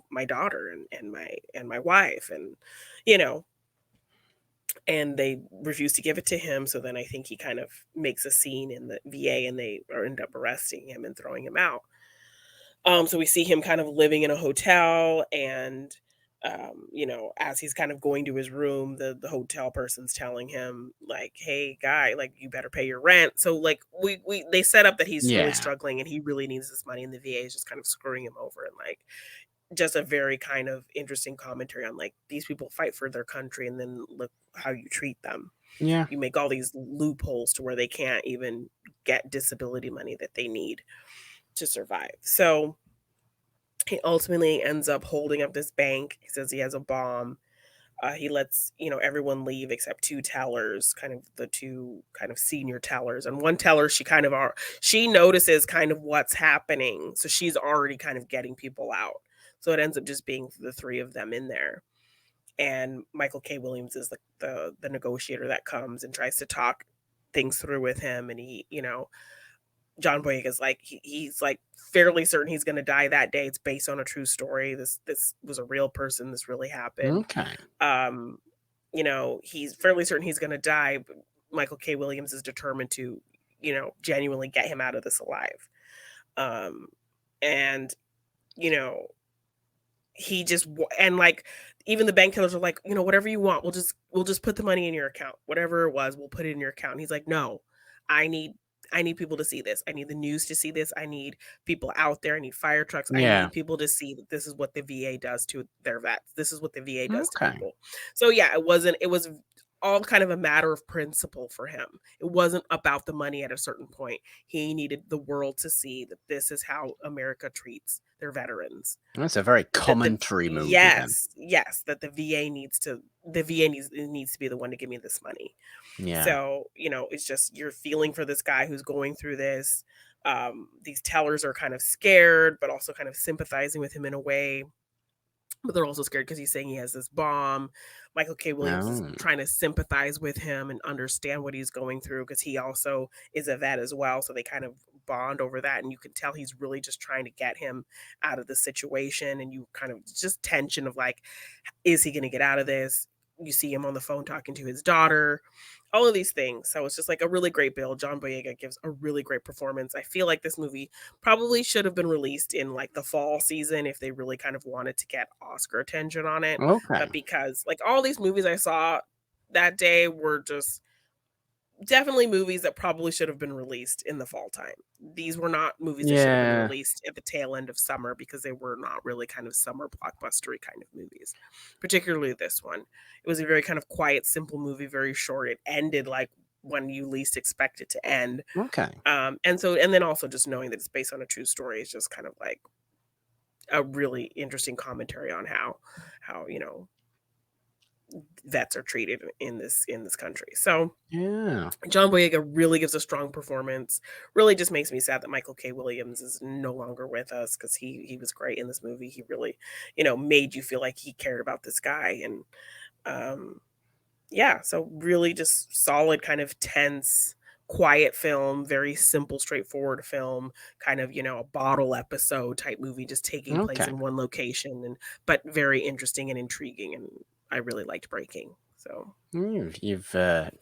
my daughter and my wife, and you know and they refuse to give it to him. So then I think he kind of makes a scene in the VA, and they end up arresting him and throwing him out. So we see him kind of living in a hotel, and as he's kind of going to his room, the hotel person's telling him like, "Hey, guy, like you better pay your rent." So like they set up that he's really yeah, struggling and he really needs this money, and the VA is just kind of screwing him over, and like just a very kind of interesting commentary on like these people fight for their country, and then look how you treat them. yeah, You make all these loopholes to where they can't even get disability money that they need to survive. So he ultimately ends up holding up this bank. He says he has a bomb. He lets everyone leave except two tellers, kind of the two kind of senior tellers, and one teller she notices kind of what's happening, so she's already kind of getting people out. So it ends up just being the three of them in there, and Michael K. Williams is the negotiator that comes and tries to talk things through with him, and John Boyega's like he's like fairly certain he's going to die that day. It's based on a true story. This was a real person. This really happened. okay, Um, he's fairly certain he's going to die, but Michael K. Williams is determined to, genuinely get him out of this alive. Um, and you know, and like even the bank tellers are like, whatever you want, we'll just put the money in your account. Whatever it was, we'll put it in your account. And he's like, no, I need I need people to see this. I need the news to see this. I need people out there. I need fire trucks. I yeah, need people to see that this is what the VA does to their vets. This is what the VA does to okay, people. So yeah, it was all kind of a matter of principle for him. It wasn't about the money at a certain point. He needed the world to see that this is how America treats their veterans. that's a very That the commentary movie then. yes, that the VA needs to be the one to give me this money. Yeah, So, it's just you're feeling for this guy who's going through this. These tellers are kind of scared, but also kind of sympathizing with him in a way. But they're also scared because he's saying he has this bomb. Michael K. Williams is oh, trying to sympathize with him and understand what he's going through because he also is a vet as well. So they kind of bond over that. And you can tell he's really just trying to get him out of the situation. And you kind of just tension of like, is he going to get out of this? You see him on the phone talking to his daughter, all of these things. So it's just like a really great build. John Boyega gives a really great performance. I feel like this movie probably should have been released in like the fall season if they really kind of wanted to get Oscar attention on it. okay, But because like all these movies I saw that day were just definitely movies that probably should have been released in the fall time. These were not movies that should have been yeah, released at the tail end of summer because they were not really kind of summer blockbustery kind of movies. Particularly this one. It was a very kind of quiet, simple movie, very short. It ended like when you least expect it to end. okay, And then also just knowing that it's based on a true story is just kind of like a really interesting commentary on how vets are treated in this country. So yeah, John Boyega really gives a strong performance. Really just makes me sad that Michael K. Williams is no longer with us because he was great in this movie. He really, made you feel like he cared about this guy. And Yeah, so really just solid kind of tense, quiet film, very simple, straightforward film, kind of, a bottle episode type movie just taking place Okay. in one location but very interesting and intriguing, and I really liked Breaking. So, You've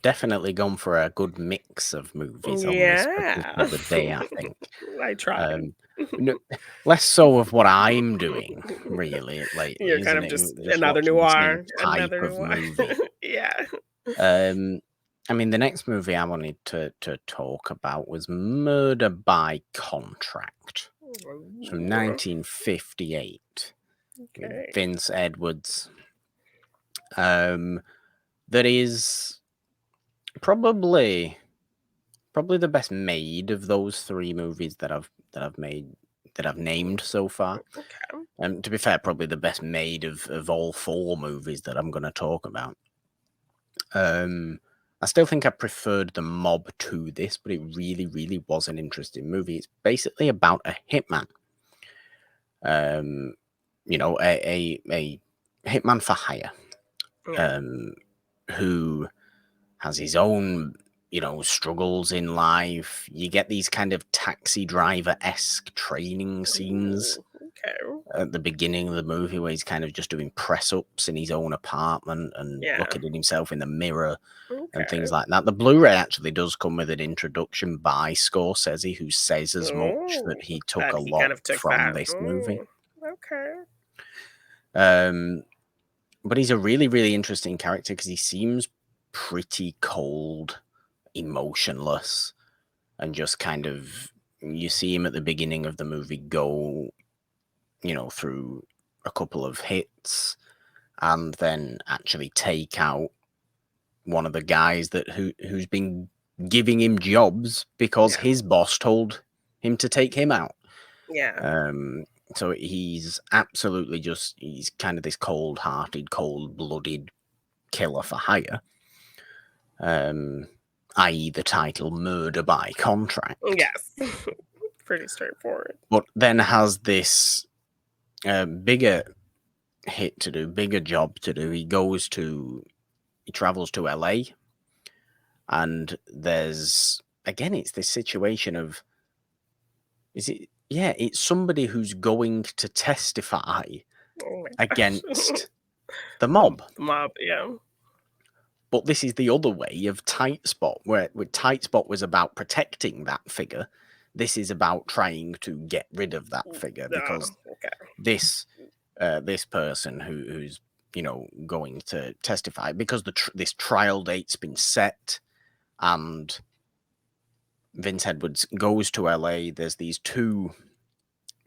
definitely gone for a good mix of movies on this yeah. particular day, I think. I tried. Um, no, less so of what I'm doing really lately, You're kind isn't of it? just Just another watching the same noir, type another of noir. movie. Yeah. Um, I mean, the next movie I wanted to talk about was Murder by Contract from Ooh, 1958 with okay. Vince Edwards. That is probably the best made of those three movies that I've named so far. Okay. To be fair, probably the best made of all four movies that I'm going to talk about. I still think I preferred The Mob to this, but it really, really was an interesting movie. It's basically about a hitman. A hitman for hire, Yeah. who has his own, struggles in life. You get these kind of Taxi Driver-esque training scenes Ooh, okay. at the beginning of the movie where he's kind of just doing press-ups in his own apartment and Yeah. looking at himself in the mirror and things Okay. like that. The Blu-ray actually does come with an introduction by Scorsese, who says as much Oh, that he took that a he lot kind of took from that. this movie. Oh, okay. Um, but he's a really, really interesting character because he seems pretty cold, emotionless, and just kind of, you see him at the beginning of the movie go, through a couple of hits and then actually take out one of the guys who's been giving him jobs because Yeah. his boss told him to take him out. Yeah. So he's absolutely he's kind of this cold-hearted, cold-blooded killer for hire. I.e. the title Murder by Contract. Yes. Pretty straightforward. But then has this bigger hit to do, bigger job to do. He travels to LA, and there's again, it's this situation of, it's somebody who's going to testify Oh my gosh. against the The mob. mob, yeah. But this is the other way of Tight Spot, where Tight Spot was about protecting that figure. This is about trying to get rid of that figure because Okay. this person who's going to testify, because this trial date's been set and Vince Edwards goes to LA. There's these two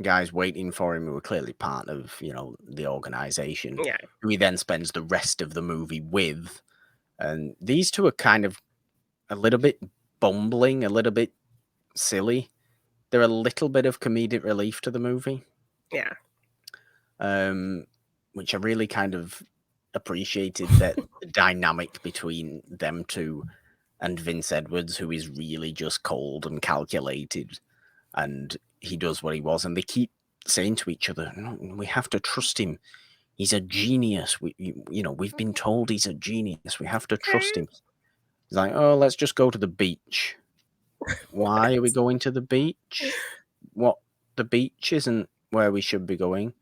guys waiting for him who are clearly part of the organization, Yeah. who he then spends the rest of the movie with. And these two are kind of a little bit bumbling, a little bit silly. They're a little bit of comedic relief to the movie, Yeah. which I really kind of appreciated, that the dynamic between them two and Vince Edwards, who is really just cold and calculated, and he does what he was, and they keep saying to each other, "No, we have to trust him. He's a genius. We've been told he's a genius. We have to trust Okay. him." He's like, "Oh, let's just go to the beach." Why are we What? going to the beach? What? The beach isn't where we should be going.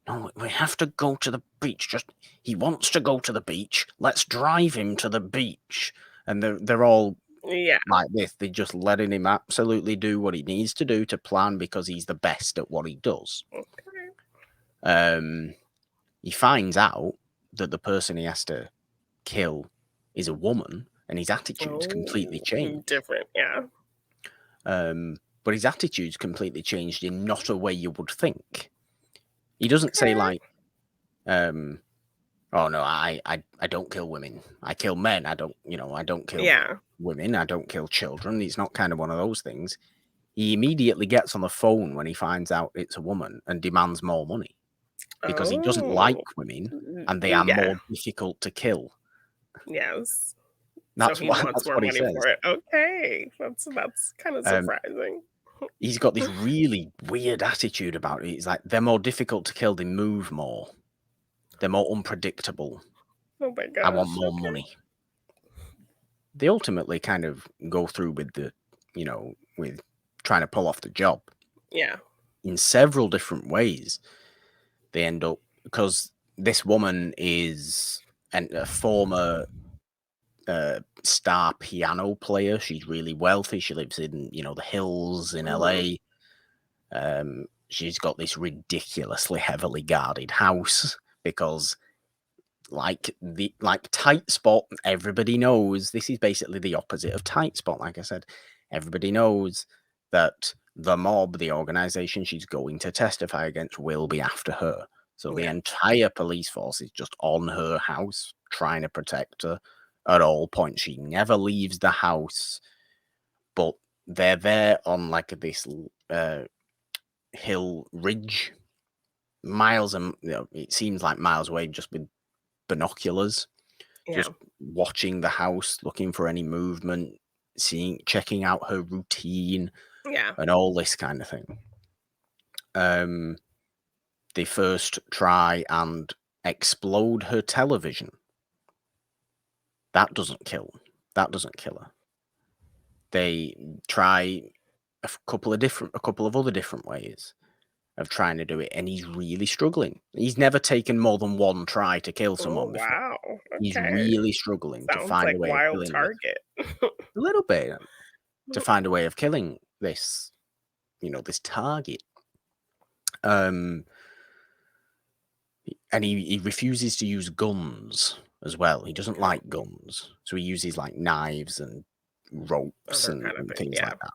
No, we have to go to the beach. He wants to go to the beach. Let's drive him to the beach. And they're all Yeah. like this. They're just letting him absolutely do what he needs to do to plan because he's the best at what he does. Okay. He finds out that the person he has to kill is a woman, and his attitude's completely Oh, changed. different. Yeah. But his attitude's completely changed in not a way you would think. He doesn't say Okay. like, "Oh no, I don't kill women. I kill men. I don't kill Yeah. women. I don't kill children." It's not kind of one of those things. He immediately gets on the phone when he finds out it's a woman and demands more money because he doesn't like Oh. women and they are Yeah. more difficult to kill. Yes. So That's he what wants that's more what he money says. for it. Okay. That's kind of Um, surprising. he's got this really weird attitude about it. It's like they're more difficult to kill. They move more. They're more unpredictable. Oh my I want gosh. more Okay. money. They ultimately kind of go through with with trying to pull off the job Yeah. in several different ways. They end up, because this woman is a former star piano player. She's really wealthy. She lives in, the hills in Mhm. LA. She's got this ridiculously heavily guarded house because like Tight Spot, everybody knows this is basically the opposite of Tight Spot. Like I said, everybody knows that the mob, the organization she's going to testify against, will be after her. So the Yeah. entire police force is just on her house, trying to protect her at all points. She never leaves the house, but they're there on like this hill ridge, miles and it seems like miles away, just with binoculars, Yeah. just watching the house, looking for any movement, checking out her routine, Yeah. and all this kind of thing. They first try and explode her television. That doesn't kill. That doesn't kill her. They try a couple of other different ways of trying to do it, and he's really struggling. He's never taken more than one try to kill Oh, someone before. wow. He's Okay. really struggling to Sounds find like a way of Wild killing this. Target. A little bit, to find a way of killing this, this target. And he refuses to use guns as well. He doesn't Okay. like guns, so he uses like knives and ropes Other and kind of thing. things Yeah. like that.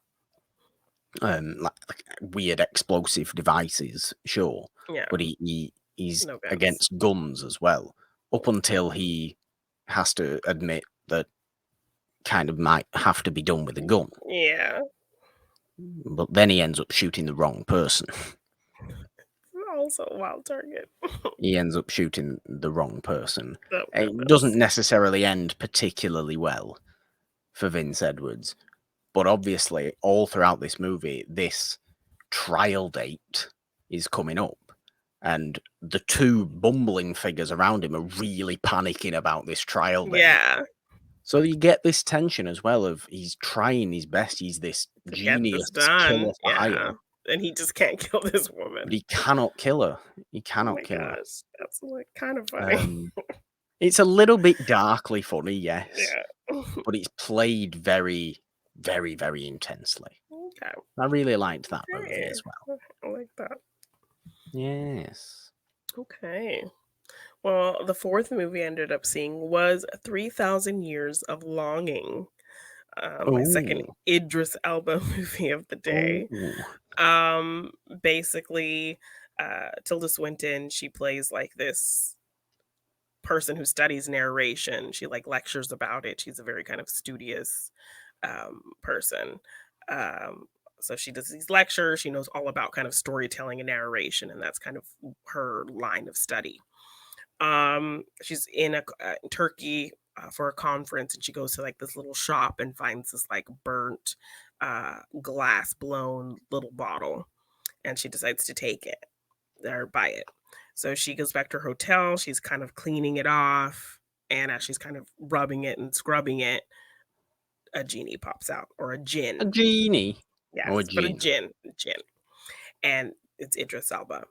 Like weird explosive devices, sure, Yeah. but he's No guns. against guns as well. Up until he has to admit that kind of might have to be done with a gun, Yeah. but then he ends up shooting the wrong person. Also Wild Target. He ends up shooting the wrong person. Oh It goodness. doesn't necessarily end particularly well for Vince Edwards, but obviously, all throughout this movie, this trial date is coming up, and the two bumbling figures around him are really panicking about this trial date. Yeah. So you get this tension as well of he's trying his best. He's this To get genius this done. killer for Yeah. hire, And he just can't kill this but woman. he cannot kill her. He Oh cannot my kill her. gosh. That's like kind of funny. Um, it's a little bit darkly funny, yes, Yeah. but it's played very, very, very intensely. Okay. I really liked that movie Okay. as well. I like that. Yes. Okay. Well, the fourth movie I ended up seeing was 3,000 Years of Longing, my second Oh, Idris Elba movie of the day. oh, Um, basically, Tilda Swinton, she plays like this person who studies narration. She like lectures about it. She's a very kind of studious person. Um, so she does these lectures. She knows all about kind of storytelling and narration, and that's kind of her line of study. She's in Turkey for a conference, and she goes to like this little shop and finds this like burnt glass blown little bottle, and she decides to take it or buy it. So she goes back to her hotel. She's kind of cleaning it off, and as she's kind of rubbing it and scrubbing it, a genie pops out, or a a djinn. genie or a Yes, but a gin. djinn, and it's Idris Elba.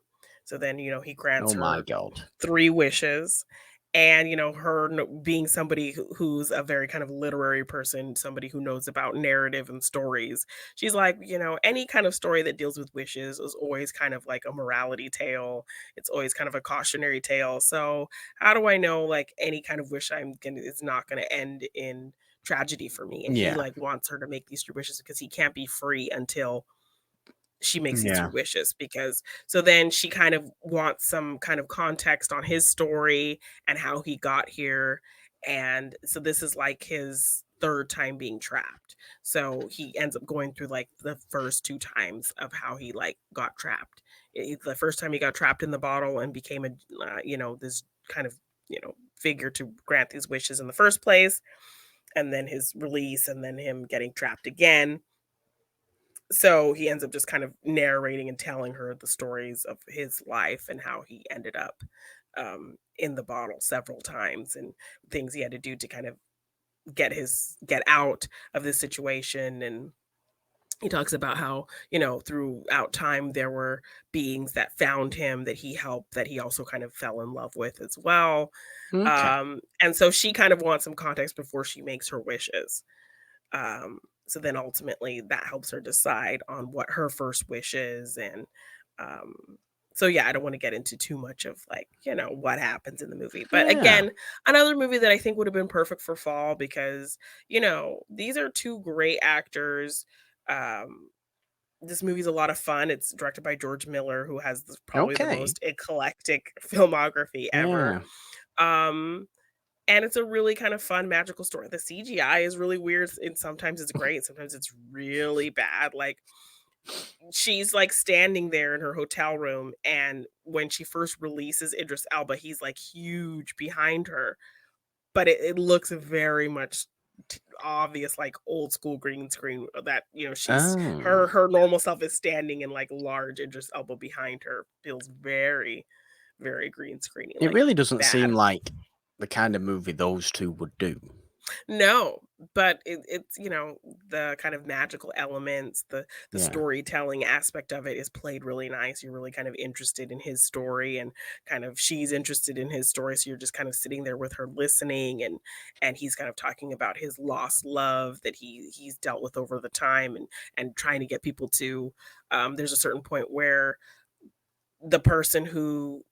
So then, he grants Oh my her god. 3 wishes, and, her being somebody who's a very kind of literary person, somebody who knows about narrative and stories, she's like, any kind of story that deals with wishes is always kind of like a morality tale. It's always kind of a cautionary tale. So how do I know like any kind of wish is not gonna end in tragedy for me? And he Yeah, like wants her to make these 3 wishes because he can't be free until she makes these 3 yeah, wishes, because so then she kind of wants some kind of context on his story and how he got here, and so this is like his 3rd time being trapped. So he ends up going through like the first 2 times of how he like got trapped. The first time he got trapped in the bottle and became this kind of, figure to grant these wishes in the first place, and then his release, and then him getting trapped again. So he ends up just kind of narrating and telling her the stories of his life and how he ended up in the bottle several times, and things he had to do to kind of get out of this situation. And he talks about how, throughout time there were beings that found him, that he helped, that he also kind of fell in love with as well. Okay. And so she kind of wants some context before she makes her wishes. So then ultimately that helps her decide on what her first wish is. And um, so yeah, I don't want to get into too much of like, what happens in the movie. But Yeah. again, another movie that I think would have been perfect for fall because, these are two great actors. Um, this movie's a lot of fun. It's directed by George Miller, who has probably the Okay. most eclectic filmography ever. Yeah. Um, and it's a really kind of fun magical story. The CGI is really weird, and sometimes it's great, and sometimes it's really bad. Like she's like standing there in her hotel room, and when she first releases Idris Elba, he's like huge behind her, but it looks very much obvious, like old school green screen that she's Oh. her normal self is standing in like large Idris Elba behind her. Feels very, very green screeny, It like really doesn't bad. seem like the kind of movie those two would do. No, but it's the kind of magical elements, the Yeah. storytelling aspect of it is played really nice. You're really kind of interested in his story, and kind of she's interested in his story, so you're just kind of sitting there with her listening, and he's kind of talking about his lost love that he's dealt with over the time, and trying to get people to there's a certain point where the person who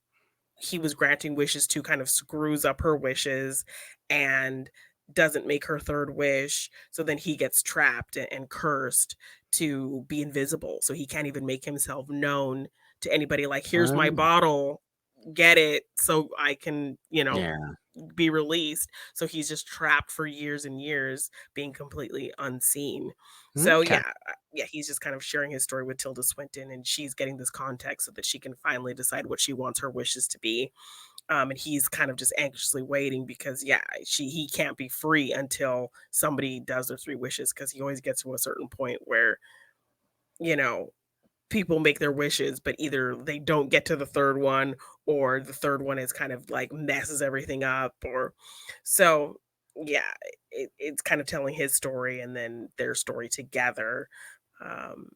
he was granting wishes to kind of screws up her wishes and doesn't make her third wish. So then he gets trapped and cursed to be invisible. So he can't even make himself known to anybody. Like, here's my Oh. bottle, get it so I can, Yeah. be released. So he's just trapped for years and years, being completely unseen. So Okay. yeah, he's just kind of sharing his story with Tilda Swinton, and she's getting this context so that she can finally decide what she wants her wishes to be. And he's kind of just anxiously waiting because yeah, he can't be free until somebody does their three wishes, because he always gets to a certain point where you know people make their wishes, but either they don't get to the third one, or the third one is kind of like messes everything up, or so yeah, it's kind of telling his story and then their story together. Um,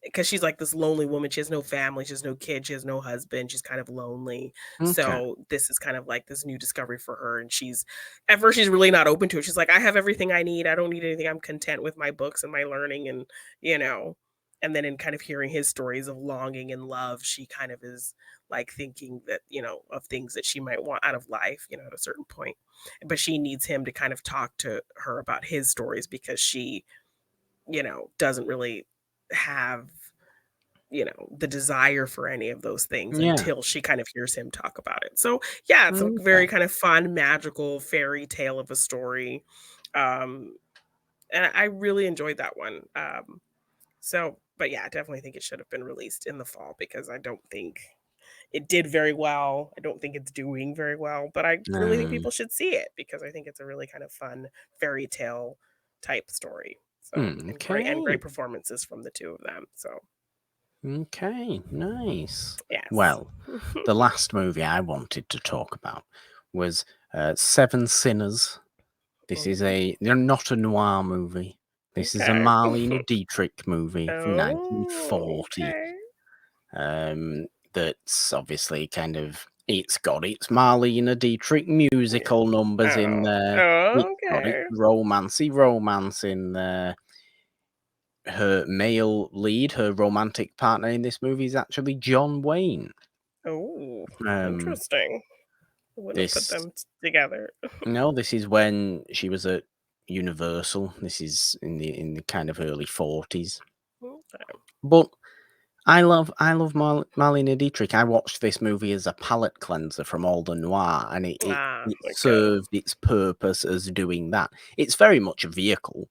because she's like this lonely woman. She has no family, she has no kids, she has no husband, she's kind of lonely. Okay. So this is kind of like this new discovery for her, and she's at first she's really not open to it. She's like, I have everything I need. I don't need anything. I'm content with my books and my learning, and you know. And then in kind of hearing his stories of longing and love, she kind of is like thinking that, of things that she might want out of life, at a certain point. But she needs him to kind of talk to her about his stories, because she, doesn't really have the desire for any of those things Yeah. until she kind of hears him talk about it. So, yeah, it's a very Okay. kind of fun, magical fairy tale of a story. Um, and I really enjoyed that one. So, but yeah, I definitely think it should have been released in the fall, because I don't think it did very well. I don't think it's doing very well, but I really think Um, people should see it, because I think it's a really kind of fun fairy tale type story. So, and okay. great performances from the two of them. So, Okay. Nice. yes. Well, the last movie I wanted to talk about was Seven Sinners. This is Oh, they're not a noir movie. This is a okay. Marlene Dietrich movie from Oh, 1940. okay. That's obviously kind of it's got its Marlene Dietrich musical numbers in Oh, there. It's got its okay. romancy romance in there. Her male lead, her romantic partner in this movie is actually John Wayne. Oh, Um, interesting. I wouldn't have put this them together. no, this is when she was at Universal. This is in the kind of early 40s. Okay. But I love Marlene Dietrich. I watched this movie as a palate cleanser from all the noir, and it Okay. served its purpose as doing that. It's very much a vehicle.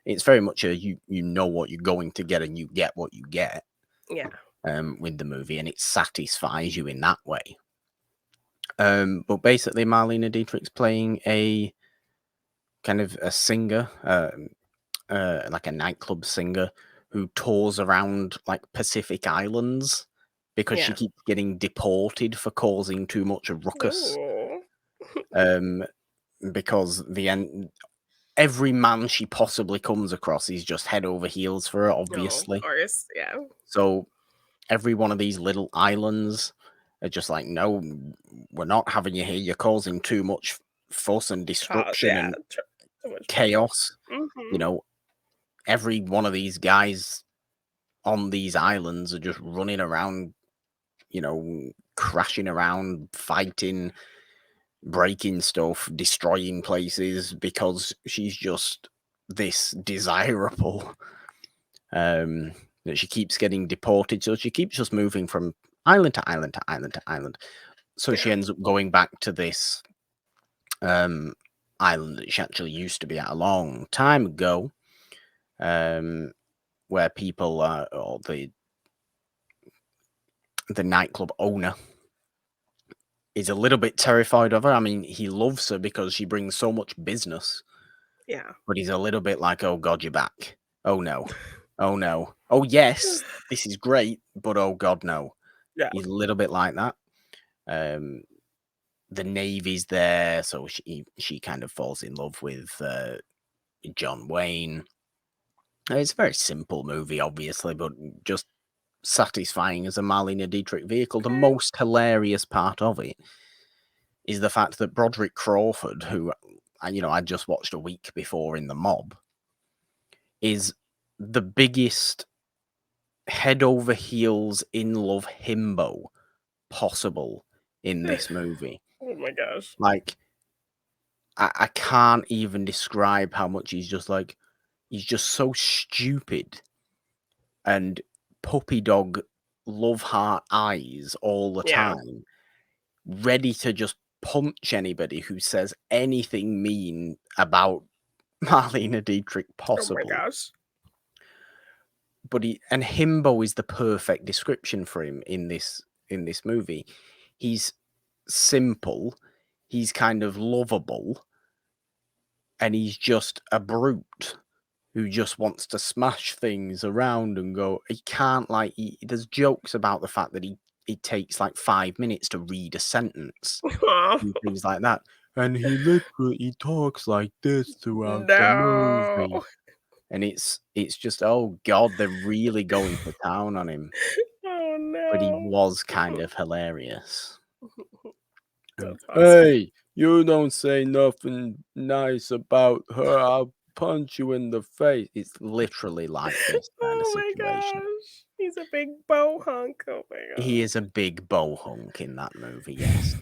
It's very much a you know what you're going to get and you get what you get Yeah. with the movie, and it satisfies you in that way. But basically, Marlene Dietrich's playing a kind of a singer, like a nightclub singer who tours around like Pacific Islands because she Yeah. keeps getting deported for causing too much of ruckus. Ooh. Because every man she possibly comes across is just head over heels for her, No, of obviously. course. Yeah. So every one of these little islands are just like, no, we're not having you here. You're causing too much fuss and destruction Yeah. and So much trouble. chaos. You know, every one of these guys on these islands are just running around, crashing around, fighting, breaking stuff, destroying places because she's just this desirable that she keeps getting deported. So she keeps just moving from island to island to island to island. So she Yeah. ends up going back to this island that she actually used to be at a long time ago, where people or the nightclub owner is a little bit terrified of her. I mean, he loves her because she brings so much business, Yeah. but he's a little bit like, oh God, you're back. Oh no. Oh no. Oh yes, this is great, but oh God, no. Yeah. He's a little bit like that. The Navy's there, so she kind of falls in love with John Wayne. It's a very simple movie, obviously, but just satisfying as a Marlene Dietrich vehicle. The Okay. most hilarious part of it is the fact that Broderick Crawford, who I just watched a week before in The Mob, is the biggest head over heels in love himbo possible in this movie. Oh my gosh. Like, I can't even describe how much he's just so stupid and puppy dog love heart eyes all the Yeah. time, ready to just punch anybody who says anything mean about Marlene Dietrich Oh my possible. gosh. But himbo is the perfect description for him in this movie. He's simple, he's kind of lovable, and he's just a brute who just wants to smash things around and go. He can't there's jokes about the fact that it takes like 5 minutes to read a sentence and things like that. And he literally talks like this throughout the movie. No. And it's just, oh God, they're really going to town on him. Oh But he no. was kind of hilarious. That's awesome. Hey, you don't say nothing nice about her. I'll punch you in the face. It's literally like this kind of Oh my situation. gosh. He's a big bow hunk. Oh my He god. is a big bow hunk in that movie, yes.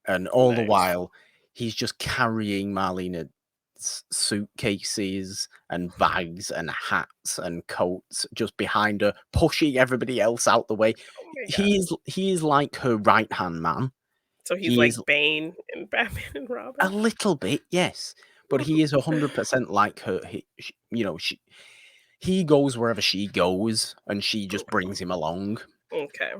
And all the Nice. while, he's just carrying Marlene's suitcases and bags and hats and coats just behind her, pushing everybody else out the way. Oh my god. He is like her right-hand man. So he's He like is Bane and Batman and a Robin. little bit, yes, but he is 100% like her. He goes wherever she goes, and she just brings him along. Okay.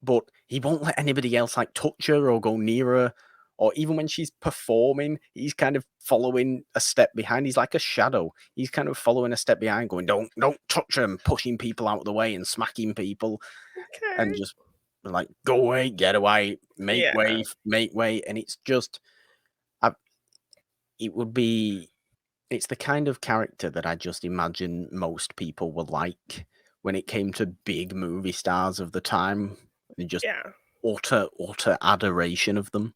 But he won't let anybody else touch her or go near her, or even when she's performing, he's kind of following a step behind. He's like a shadow. He's kind of following a step behind, going, "Don't touch him," pushing people out of the way and smacking people, and Okay. just like, "Go away, get away, make Yeah. way, make way." And it's just, it would be. It's the kind of character that I just imagine most people were like when it came to big movie stars of the time. And just Yeah. utter adoration of them.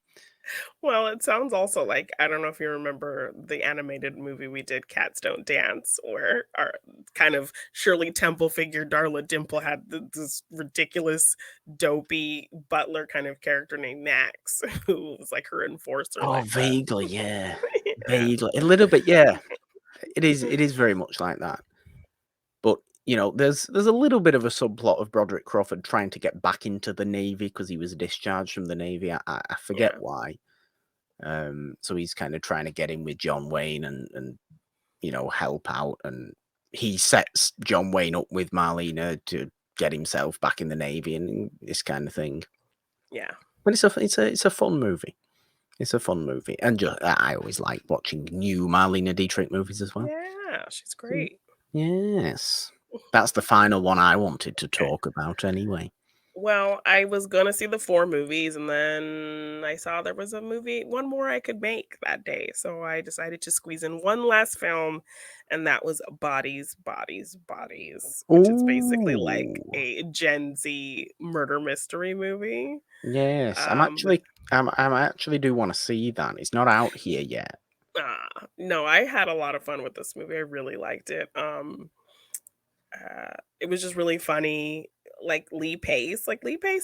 Well, it sounds also like I don't know if you remember the animated movie we did, Cats Don't Dance, where our kind of Shirley Temple figure Darla Dimple had this ridiculous, dopey butler kind of character named Max, who was like her enforcer, Oh, like that. vaguely, yeah. Yeah. Vaguely. A little bit, yeah. It is very much like that. But, there's a little bit of a subplot of Broderick Crawford trying to get back into the Navy because he was discharged from the Navy. I forget Yeah. why. So he's kind of trying to get in with John Wayne and help out. And he sets John Wayne up with Marlena to get himself back in the Navy and this kind of thing. Yeah. But it's a fun movie. It's a fun movie, and I always like watching new Marlene Dietrich movies as well. Yeah, she's So, great. yes, that's the final one I wanted to Okay. talk about anyway. Well, I was gonna see the 4 movies, and then I saw there was a movie one more I could make that day, so I decided to squeeze in one last film, and that was Bodies, Bodies, Bodies, which is basically like Ooh, a Gen Z murder mystery movie. yes. With I'm actually do want to see that. It's not out here yet. no, I had a lot of fun with this movie, I really liked it. It was just really funny, Lee Pace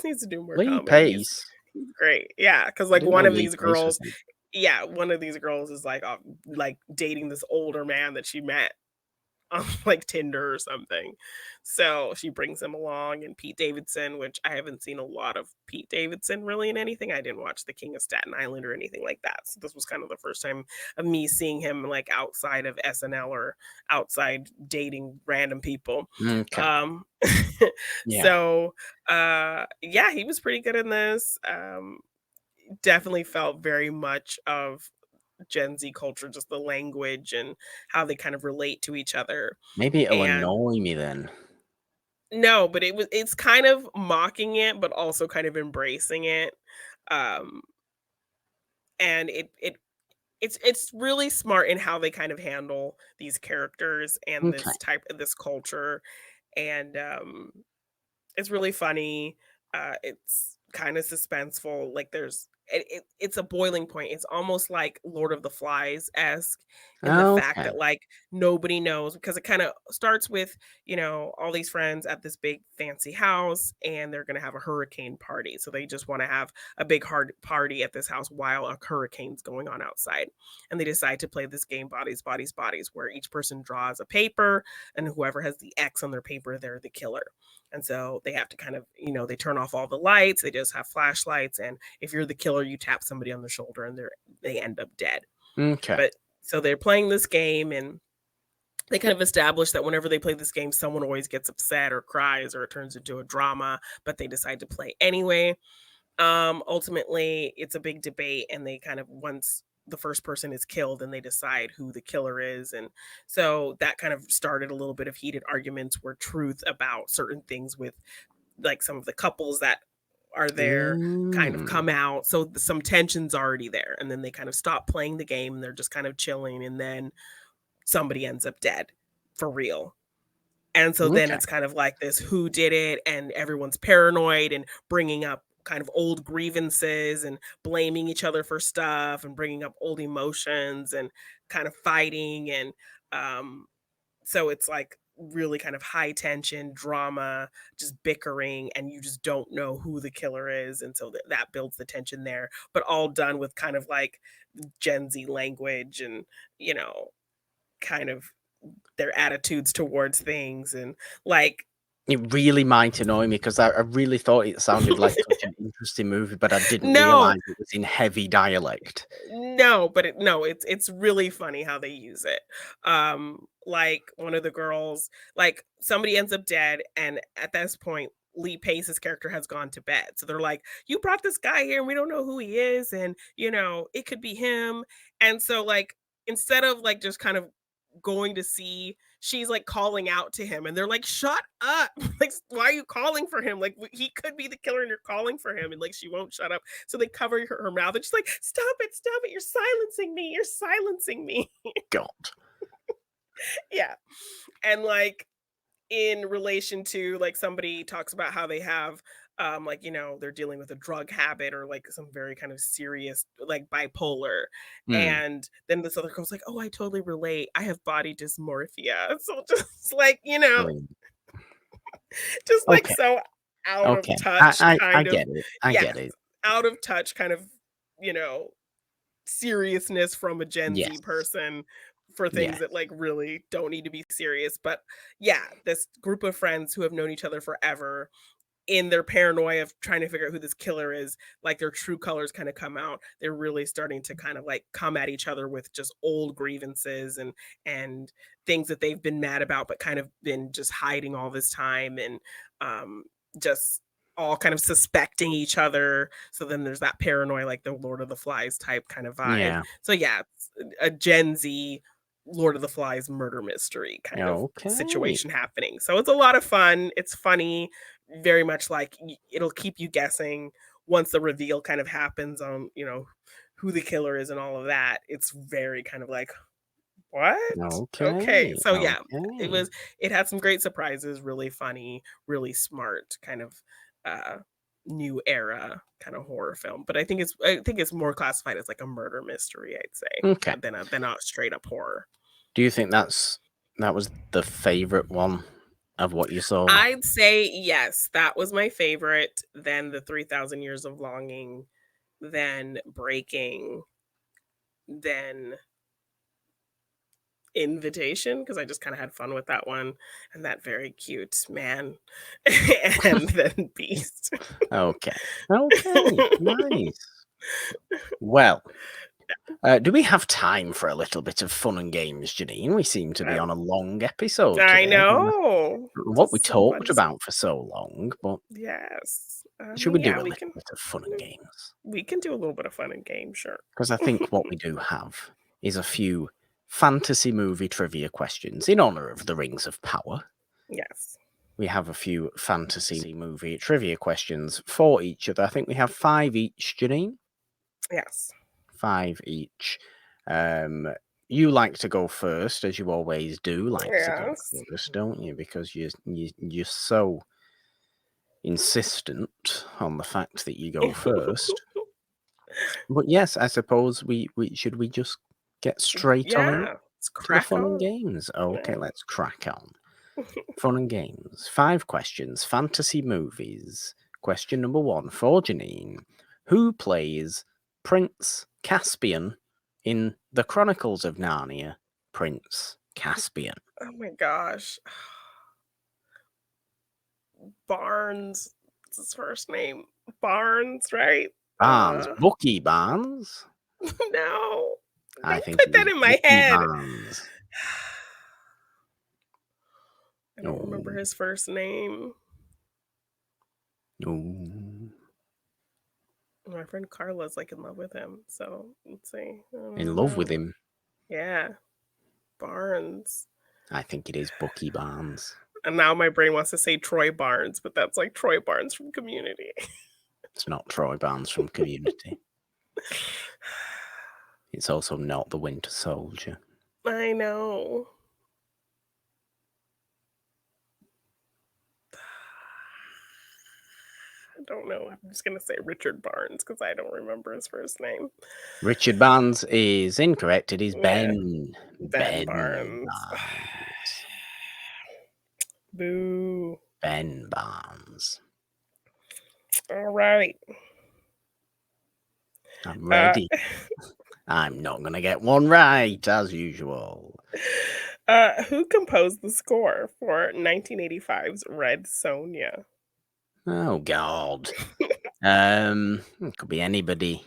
needs to do more Lee comedy, Pace. he's great. Yeah, because I like, didn't know one of Lee these Pace was girls in. yeah, one of these girls is, like, dating this older man that she met on, like, Tinder or something. So, she brings him along, and Pete Davidson, which I haven't seen a lot of Pete Davidson really in anything. I didn't watch The King of Staten Island or anything like that. So, this was kind of the first time of me seeing him, like, outside of SNL or outside dating random people. Okay. Um, Yeah. so, yeah, he was pretty good in this. Definitely felt very much of Gen Z culture, just the language and how they kind of relate to each other. Maybe it'll And annoy me then. no, but it's kind of mocking it, but also kind of embracing it. Um, and it's really smart in how they kind of handle these characters and Okay. this type of this culture. And it's really funny, it's kinda suspenseful, like, it's a boiling point, it's almost like Lord of the Flies-esque in the fact Okay. that, like, nobody knows because it kinda starts with, all these friends at this big fancy house, and they're gonna have a hurricane party, so they just wanna have a big hard party at this house while a hurricane's going on outside, and they decide to play this game, Bodies, Bodies, Bodies, where each person draws a paper, and whoever has the X on their paper, they're the killer. And so they have to kind of, they turn off all the lights, they just have flashlights. And if you're the killer, you tap somebody on the shoulder and they end up dead. Okay. But so they're playing this game and they kind of establish that whenever they play this game, someone always gets upset or cries or it turns into a drama, but they decide to play anyway. Ultimately, it's a big debate, and they kind of once the first person is killed, and they decide who the killer is, and so that kind of started a little bit of heated arguments where truth about certain things with like some of the couples that are there kind of Mm. come out. So some tensions already there, and then they kind of stop playing the game, and they're just kind of chilling, and then somebody ends up dead for real. And so then Okay. it's kind of like this who did it, and everyone's paranoid and bringing up kind of old grievances and blaming each other for stuff and bringing up old emotions and kind of fighting and um so it's like really kind of high tension drama, just bickering, and you just don't know who the killer is, and so that builds the tension there, but all done with kind of like Gen Z language and you know kind of their attitudes towards things and like It really might annoy me because I really thought it sounded like such an interesting movie, but I didn't no, realize it was in heavy dialect. no, but no, it's really funny how they use it. Like one of the girls, like somebody ends up dead, and at this point, Lee Pace's character has gone to bed. So they're like, "You brought this guy here, and we don't know who he is, and it could be him." And so, like, instead of like just kind of going to see, she's like calling out to him, and they're like, "Shut up! Like, why are you calling for him? Like, he could be the killer, and you're calling for him." And like, she won't shut up. So they cover her mouth and she's like, stop it, you're silencing me, you're silencing me." God. Yeah. And like in relation to like somebody talks about how they have like they're dealing with a drug habit or like some very kind of serious like bipolar, Hmm. and then this other girl's like, "Oh, I totally relate, I have body dysmorphia." So just like Brilliant. just like Okay. so out of Okay. touch I kind of, get it. I yeah, get it. out of touch kind of, you know seriousness from a Gen Z Yes. person for things Yes. that like really don't need to be serious. But yeah, this group of friends who have known each other forever, in their paranoia of trying to figure out who this killer is, like their true colors kind of come out. They're really starting to kind of like come at each other with just old grievances and things that they've been mad about but kind of been just hiding all this time, and just all kind of suspecting each other. So then there's that paranoia, like the Lord of the Flies type kind of vibe. Yeah. So yeah, it's a Gen Z Lord of the Flies murder mystery kind of Okay. situation happening. So it's a lot of fun. It's funny, very much like it'll keep you guessing once the reveal kind of happens on, who the killer is and all of that. It's very kind of like, what? Okay. Okay, So yeah, okay. it had some great surprises, really funny, really smart, kind of uh new era kind of horror film. But I think it's more classified as like a murder mystery, I'd say, Okay. than a straight up horror. Do you think that was the favorite one of what you saw? I'd say yes, that was my favorite, then the 3,000 Years of Longing, then Breaking, then Invitation, because I just kind of had fun with that one, and that very cute man, and then Beast. Okay. Okay, nice. Well, do we have time for a little bit of fun and games, Janine? We seem to be on a long episode I today. know. What we talked Somebody's about for so long, but yes. I should we mean, do yeah, a little bit of fun and games? we can do a little bit of fun and game, sure. Because I think what we do have is a few fantasy movie trivia questions in honor of the Rings of Power. Yes. We have a few fantasy movie trivia questions for each other. I think we have 5 each, Janine. Yes. 5 each. You like to go first, as you always do. Like to go Yes. first, don't you? Because you're so insistent on the fact that you go first. But yes, I suppose we should we just get straight on in Yeah. Let's to the crack fun and on. games. Okay, Yeah. let's crack on. Fun and games. 5 questions. Fantasy movies. Question number 1 for Janine. Who plays Prince Caspian in the Chronicles of Narnia? Prince Caspian. Oh my gosh. Barnes. What's his first name? Barnes, right? Barnes. Bucky Barnes? No. I Don't think put it is that in my Bucky head. Barnes. I don't remember his first name. Oh. My friend Carla's like in love with him. So let's see. I don't In love with know. him. Yeah. Barnes. I think it is Bucky Barnes. And now my brain wants to say Troy Barnes, but that's like Troy Barnes from Community. It's not Troy Barnes from Community. It's also not the Winter Soldier. I know. I don't know. I'm just going to say Richard Barnes because I don't remember his first name. Richard Barnes is incorrect. It is Yeah. Ben. Ben Barnes. Barnes. Boo. Ben Barnes. All right. I'm ready. I'm not going to get one right, as usual. Who composed the score for 1985's Red Sonja? Oh, God. It could be anybody.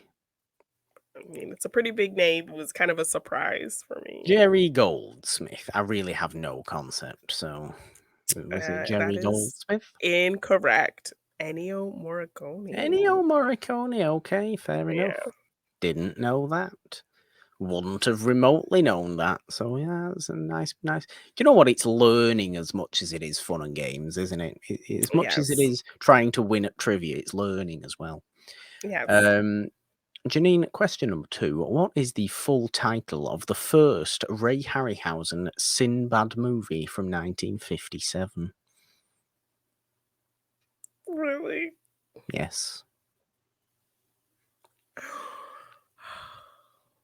I mean, it's a pretty big name. It was kind of a surprise for me. Jerry Goldsmith. I really have no concept, so... Was it Jerry That is Goldsmith? incorrect. Ennio Morricone. Ennio Morricone. Okay, fair enough. Yeah. Didn't know that. Wouldn't have remotely known that. So yeah, it's a nice. Do you know what? It's learning as much as it is fun and games, isn't it? As much as it Yes. is trying to win at trivia, it's learning as well. Yes. Janine, question number 2. What is the full title of the first Ray Harryhausen Sinbad movie from 1957? Really? Yes.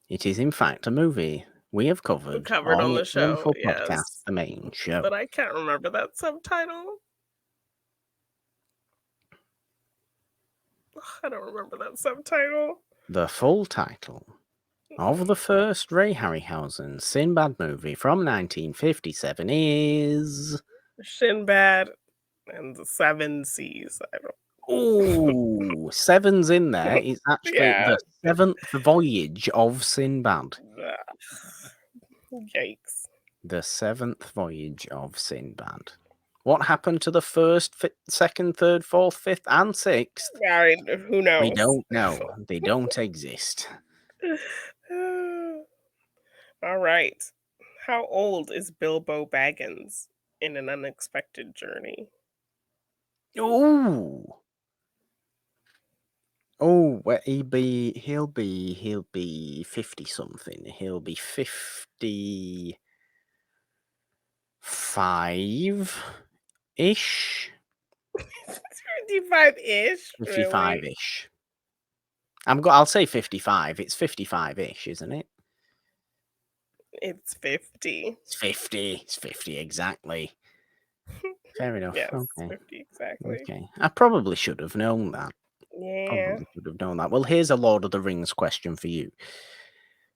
It is, in fact, a movie we have covered On the It's a show, Wonderful Podcast, yes. the main show. But I can't remember that subtitle. I don't remember that subtitle. The full title of the first Ray Harryhausen Sinbad movie from 1957 is... Sinbad and the Seven Seas. I don't. Ooh, 7's in there. It's actually Yeah. the 7th voyage of Sinbad. Yikes. The 7th voyage of Sinbad. What happened to the 1st, 2nd, 3rd, 4th, 5th, and 6th? Who knows? We don't know. They don't exist. All right. How old is Bilbo Baggins in An Unexpected Journey? Oh. Oh, well, he'll be 50 something. He'll be 55-ish. 55-ish, really? 55-ish. I'll say 55. It's 55-ish, isn't it? It's 50. It's 50. It's 50 exactly. Fair enough. Yes, Okay. 50 exactly. Okay. I probably should have known that. Yeah. Probably should have known that. Well, here's a Lord of the Rings question for you.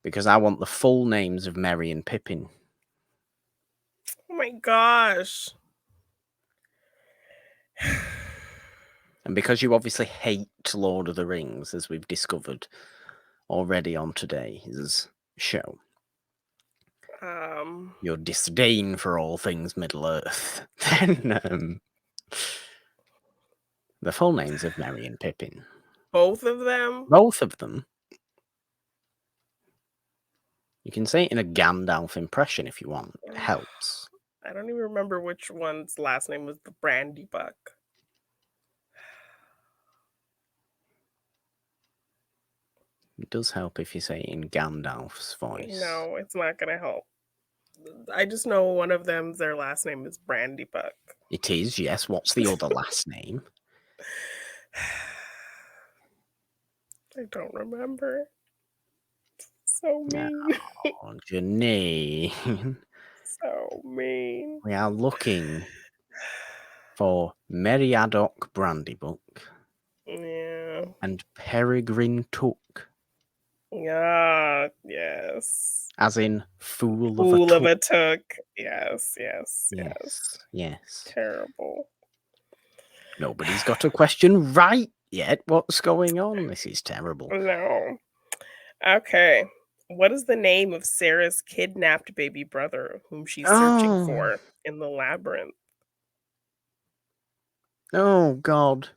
Because I want the full names of Merry and Pippin. Oh my gosh. And because you obviously hate Lord of the Rings, as we've discovered already on today's show, your disdain for all things Middle-earth, then the full names of Merry and Pippin. Both of them? Both of them. You can say it in a Gandalf impression if you want. It helps. I don't even remember which one's last name was the Brandy Buck. It does help if you say it in Gandalf's voice. No, it's not gonna help. I just know one of them, their last name is Brandy Buck. It is, yes. What's the other last name? I don't remember. So mean. Oh, Jeannine. So mean. We are looking for Meriadoc Brandybuck Yeah. and Peregrine Took, Yeah. Yes. as in fool of a Fool of took. a took. Yes. Yes. Yes. Yes, yes. Terrible. Nobody's got a question right yet. What's going on? This is terrible. No. Okay. What is the name of Sarah's kidnapped baby brother whom she's searching for in the labyrinth? Oh, God.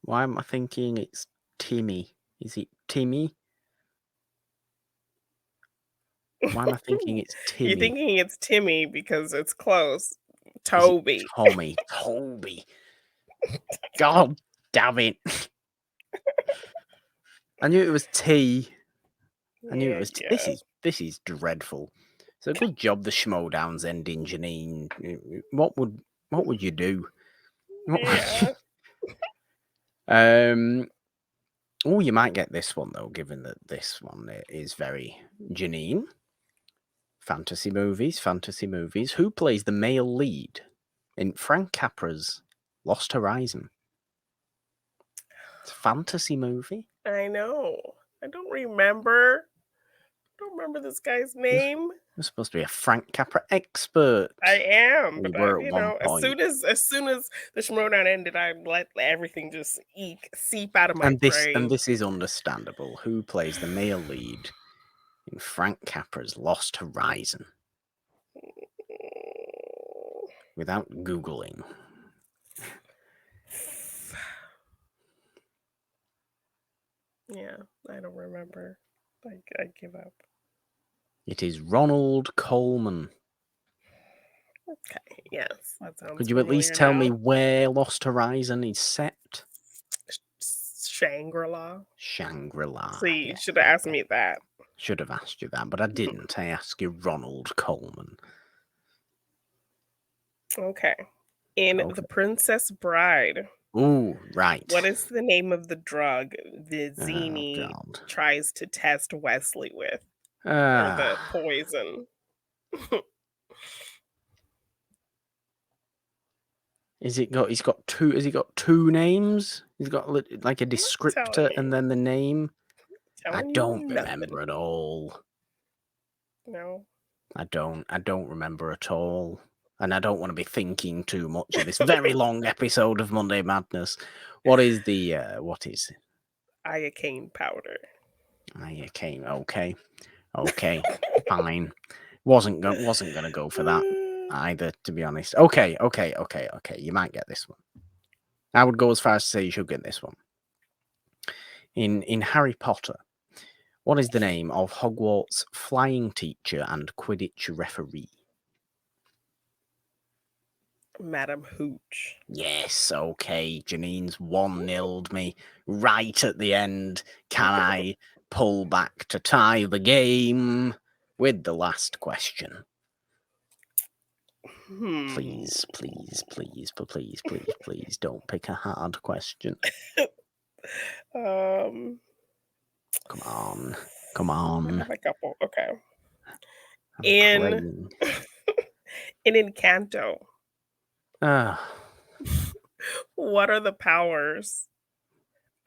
Why am I thinking it's Timmy? Is it Timmy? Why am I thinking it's Timmy? You're thinking it's Timmy because it's close. Toby. Tommy. Toby. God damn it. I knew it was T. I knew it was T. Yeah. This is dreadful. So good job the Schmodown's ending, Jeannine. What would you do? Yeah. Oh, you might get this one though, given that this one is very Jeannine. Fantasy movies. Who plays the male lead in Frank Capra's Lost Horizon? It's a fantasy movie. I know. I don't remember. This guy's name. You're supposed to be a Frank Capra expert. I am, We but were at you one know, point. as soon as the Schmodown ended, I let everything just seep out of my brain. And this is understandable. Who plays the male lead in Frank Capra's Lost Horizon? Without Googling. Yeah, I don't remember. I give up. It is Ronald Coleman. Okay, yes, that sounds. Could you at least tell me where Lost Horizon is set? Shangri-La. Shangri-La. See, you should have asked me that. Should have asked you that, but I didn't. I asked you Ronald Coleman. Okay. In The Princess Bride. Ooh, right. What is the name of the drug Vizzini tries to test Wesley with? Or the poison? Has he got two names? He's got like a descriptor and then the name. I don't remember at all. No. I don't remember at all. And I don't want to be thinking too much of this very long episode of Monday Madness. What is what is it? Iocane powder. Iocane, okay. Fine. Wasn't gonna go for that either, to be honest. Okay. You might get this one. I would go as far as to say you should get this one. In Harry Potter, what is the name of Hogwarts flying teacher and Quidditch referee? Madam Hooch. Yes, okay. Jannine's 1-0'd me right at the end. Can I pull back to tie the game with the last question? Please, please, please, please, please, please don't pick a hard question. Um, Come on. Come I on. have a couple. Okay. I'm In praying. in Encanto, Ah, what are the powers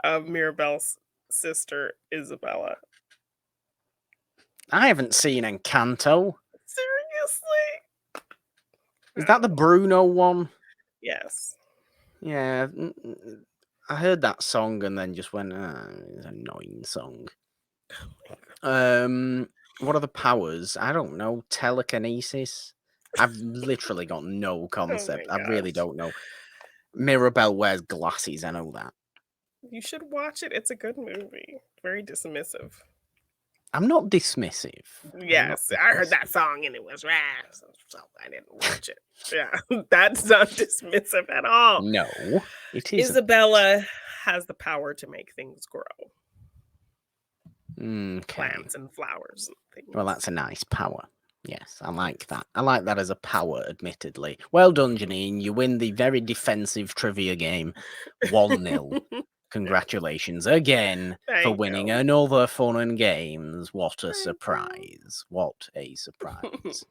of Mirabelle's sister Isabella? I haven't seen Encanto. Seriously? Is that the Bruno one? Yes. Yeah, I heard that song and then just went, it's an annoying song. What are the powers? I don't know. Telekinesis? I've literally got no concept. Oh I my really gosh. don't know. Mirabelle wears glasses. I know that. You should watch it. It's a good movie. Very dismissive. I'm not dismissive. I'm not Yes, I heard that song and it was rah, so I didn't watch it. Yeah, that's not dismissive at all. No, it isn't. Isabella has the power to make things grow, Okay. plants and flowers and things. Well, that's a nice power. Yes, I like that. I like that as a power, admittedly. Well done, Jeannine. You win the very defensive trivia game 1-0. Congratulations again for Thank winning you. another fun and games. What a Thank you. surprise. What a surprise.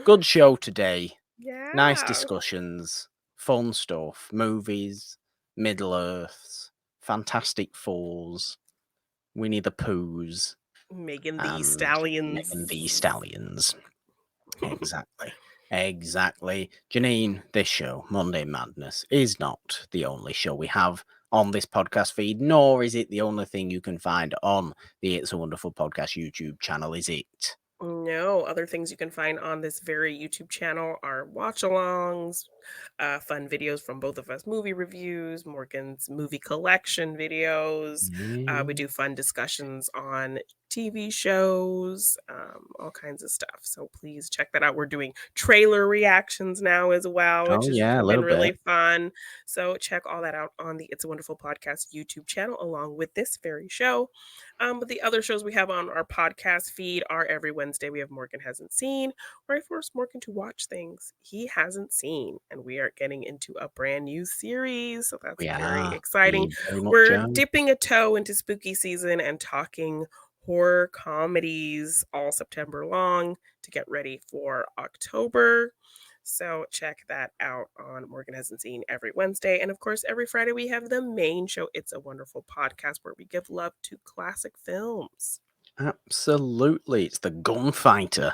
Good show today. Yeah. Nice discussions. Fun stuff. Movies. Middle Earths. Fantastic Fours. Winnie the Poohs. Megan the And Stallions. Megan Thee Stallions. Exactly. Exactly. Jeannine, this show, Monday Madness, is not the only show we have on this podcast feed, nor is it the only thing you can find on the It's a Wonderful Podcast YouTube channel, is it? No, other things you can find on this very YouTube channel are watch alongs, fun videos from both of us, movie reviews, Morgan's movie collection videos. We do fun discussions on TV shows, all kinds of stuff. So please check that out. We're doing trailer reactions now as well, which has a been little really bit. fun. So check all that out on the It's a Wonderful Podcast YouTube channel, along with this very show. But the other shows we have on our podcast feed are every Wednesday. We have Morgan Hasn't Seen, where I force Morgan to watch things he hasn't seen. And we are getting into a brand new series. So that's We very are. exciting. We very much We're are. dipping a toe into spooky season and talking horror comedies all September long to get ready for October. So check that out on Morgan Hasn't Seen every Wednesday. And of course, every Friday we have the main show, It's a Wonderful Podcast, where we give love to classic films. Absolutely. It's The Gunfighter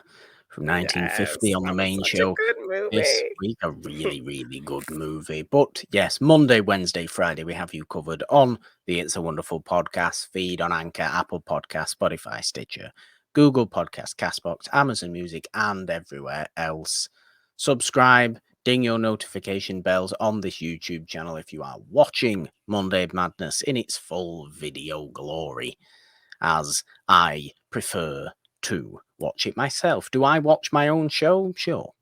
from 1950 Yes, on the that was main such a show good this movie. week. A really, really good movie. But yes, Monday, Wednesday, Friday, we have you covered on the It's a Wonderful Podcast feed on Anchor, Apple Podcast, Spotify, Stitcher, Google Podcast, Castbox, Amazon Music, and everywhere else. Subscribe, ding your notification bells on this YouTube channel if you are watching Monday Madness in its full video glory, as I prefer to watch it myself. Do I watch my own show? Sure.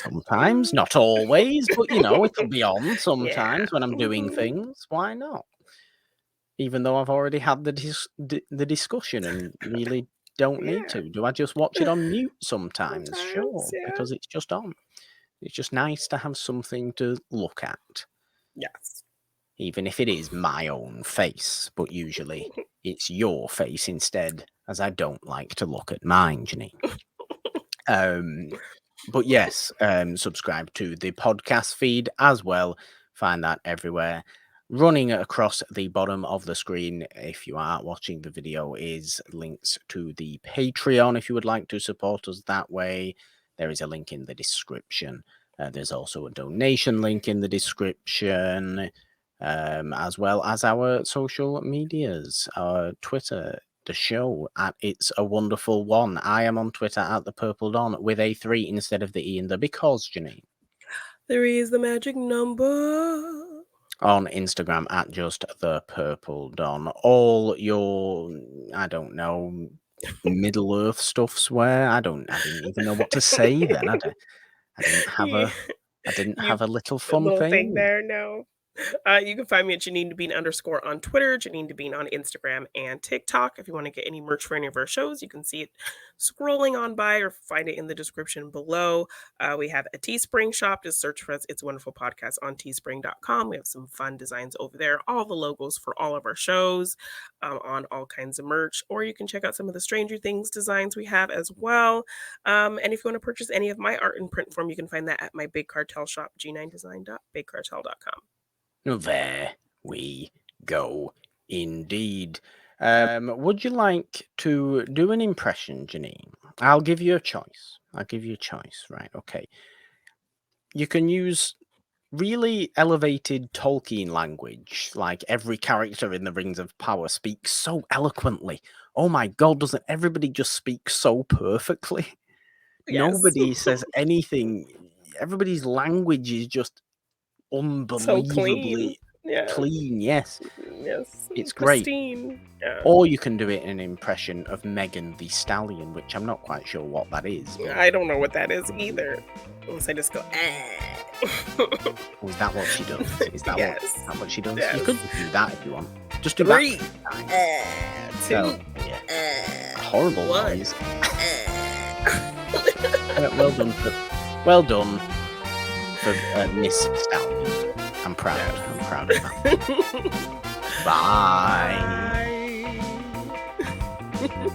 Sometimes, not always, but it'll be on sometimes when I'm doing things. Why not? Even though I've already had the discussion and really don't need to. Do I just watch it on mute sometimes? Sure, Yeah. because it's just on. It's just nice to have something to look at. Yes. Even if it is my own face, but usually it's your face instead, as I don't like to look at mine, Jeannine. But yes, subscribe to the podcast feed as well. Find that everywhere. Running across the bottom of the screen, if you are watching the video, is links to the Patreon if you would like to support us that way. There is a link in the description. There's also a donation link in the description, as well as our social medias, our Twitter, the show at It's a Wonderful One. I am on Twitter at the Purple Dawn with a 3 instead of the E in the because, Jeannine. 3 is the magic number. On Instagram at just the Purple Dawn. All your, I don't know, Middle Earth stuffs where I didn't even know what to say then. I didn't have Yeah. a little A fun little thing thing. there, no. You can find me at Janine Devine _ on Twitter, Janine Devine on Instagram and TikTok. If you want to get any merch for any of our shows, you can see it scrolling on by or find it in the description below. We have a Teespring shop. Just search for us. It's a Wonderful Podcast on teespring.com. We have some fun designs over there. All the logos for all of our shows on all kinds of merch. Or you can check out some of the Stranger Things designs we have as well. And if you want to purchase any of my art in print form, you can find that at my Big Cartel shop, g9design.bigcartel.com. There we go, indeed. Would you like to do an impression, Janine? I'll give you a choice. Right, okay. You can use really elevated Tolkien language, like every character in the Rings of Power speaks so eloquently. Oh my god, doesn't everybody just speak so perfectly? Yes. Nobody says anything. Everybody's language is just So unbelievably clean. clean. Yes, Yes. it's great. Pristine. Yeah. Or you can do it in an impression of Megan the Stallion, which I'm not quite sure what that is. But... I don't know what that is either. Unless I just go, Oh, is that what she does? Is that yes. what she does? Yes. You could do that if you want. Just do 3, that. 2, So, yeah. Horrible 1. noise. Well done for Miss Stallion. I'm proud of that. Bye. Bye.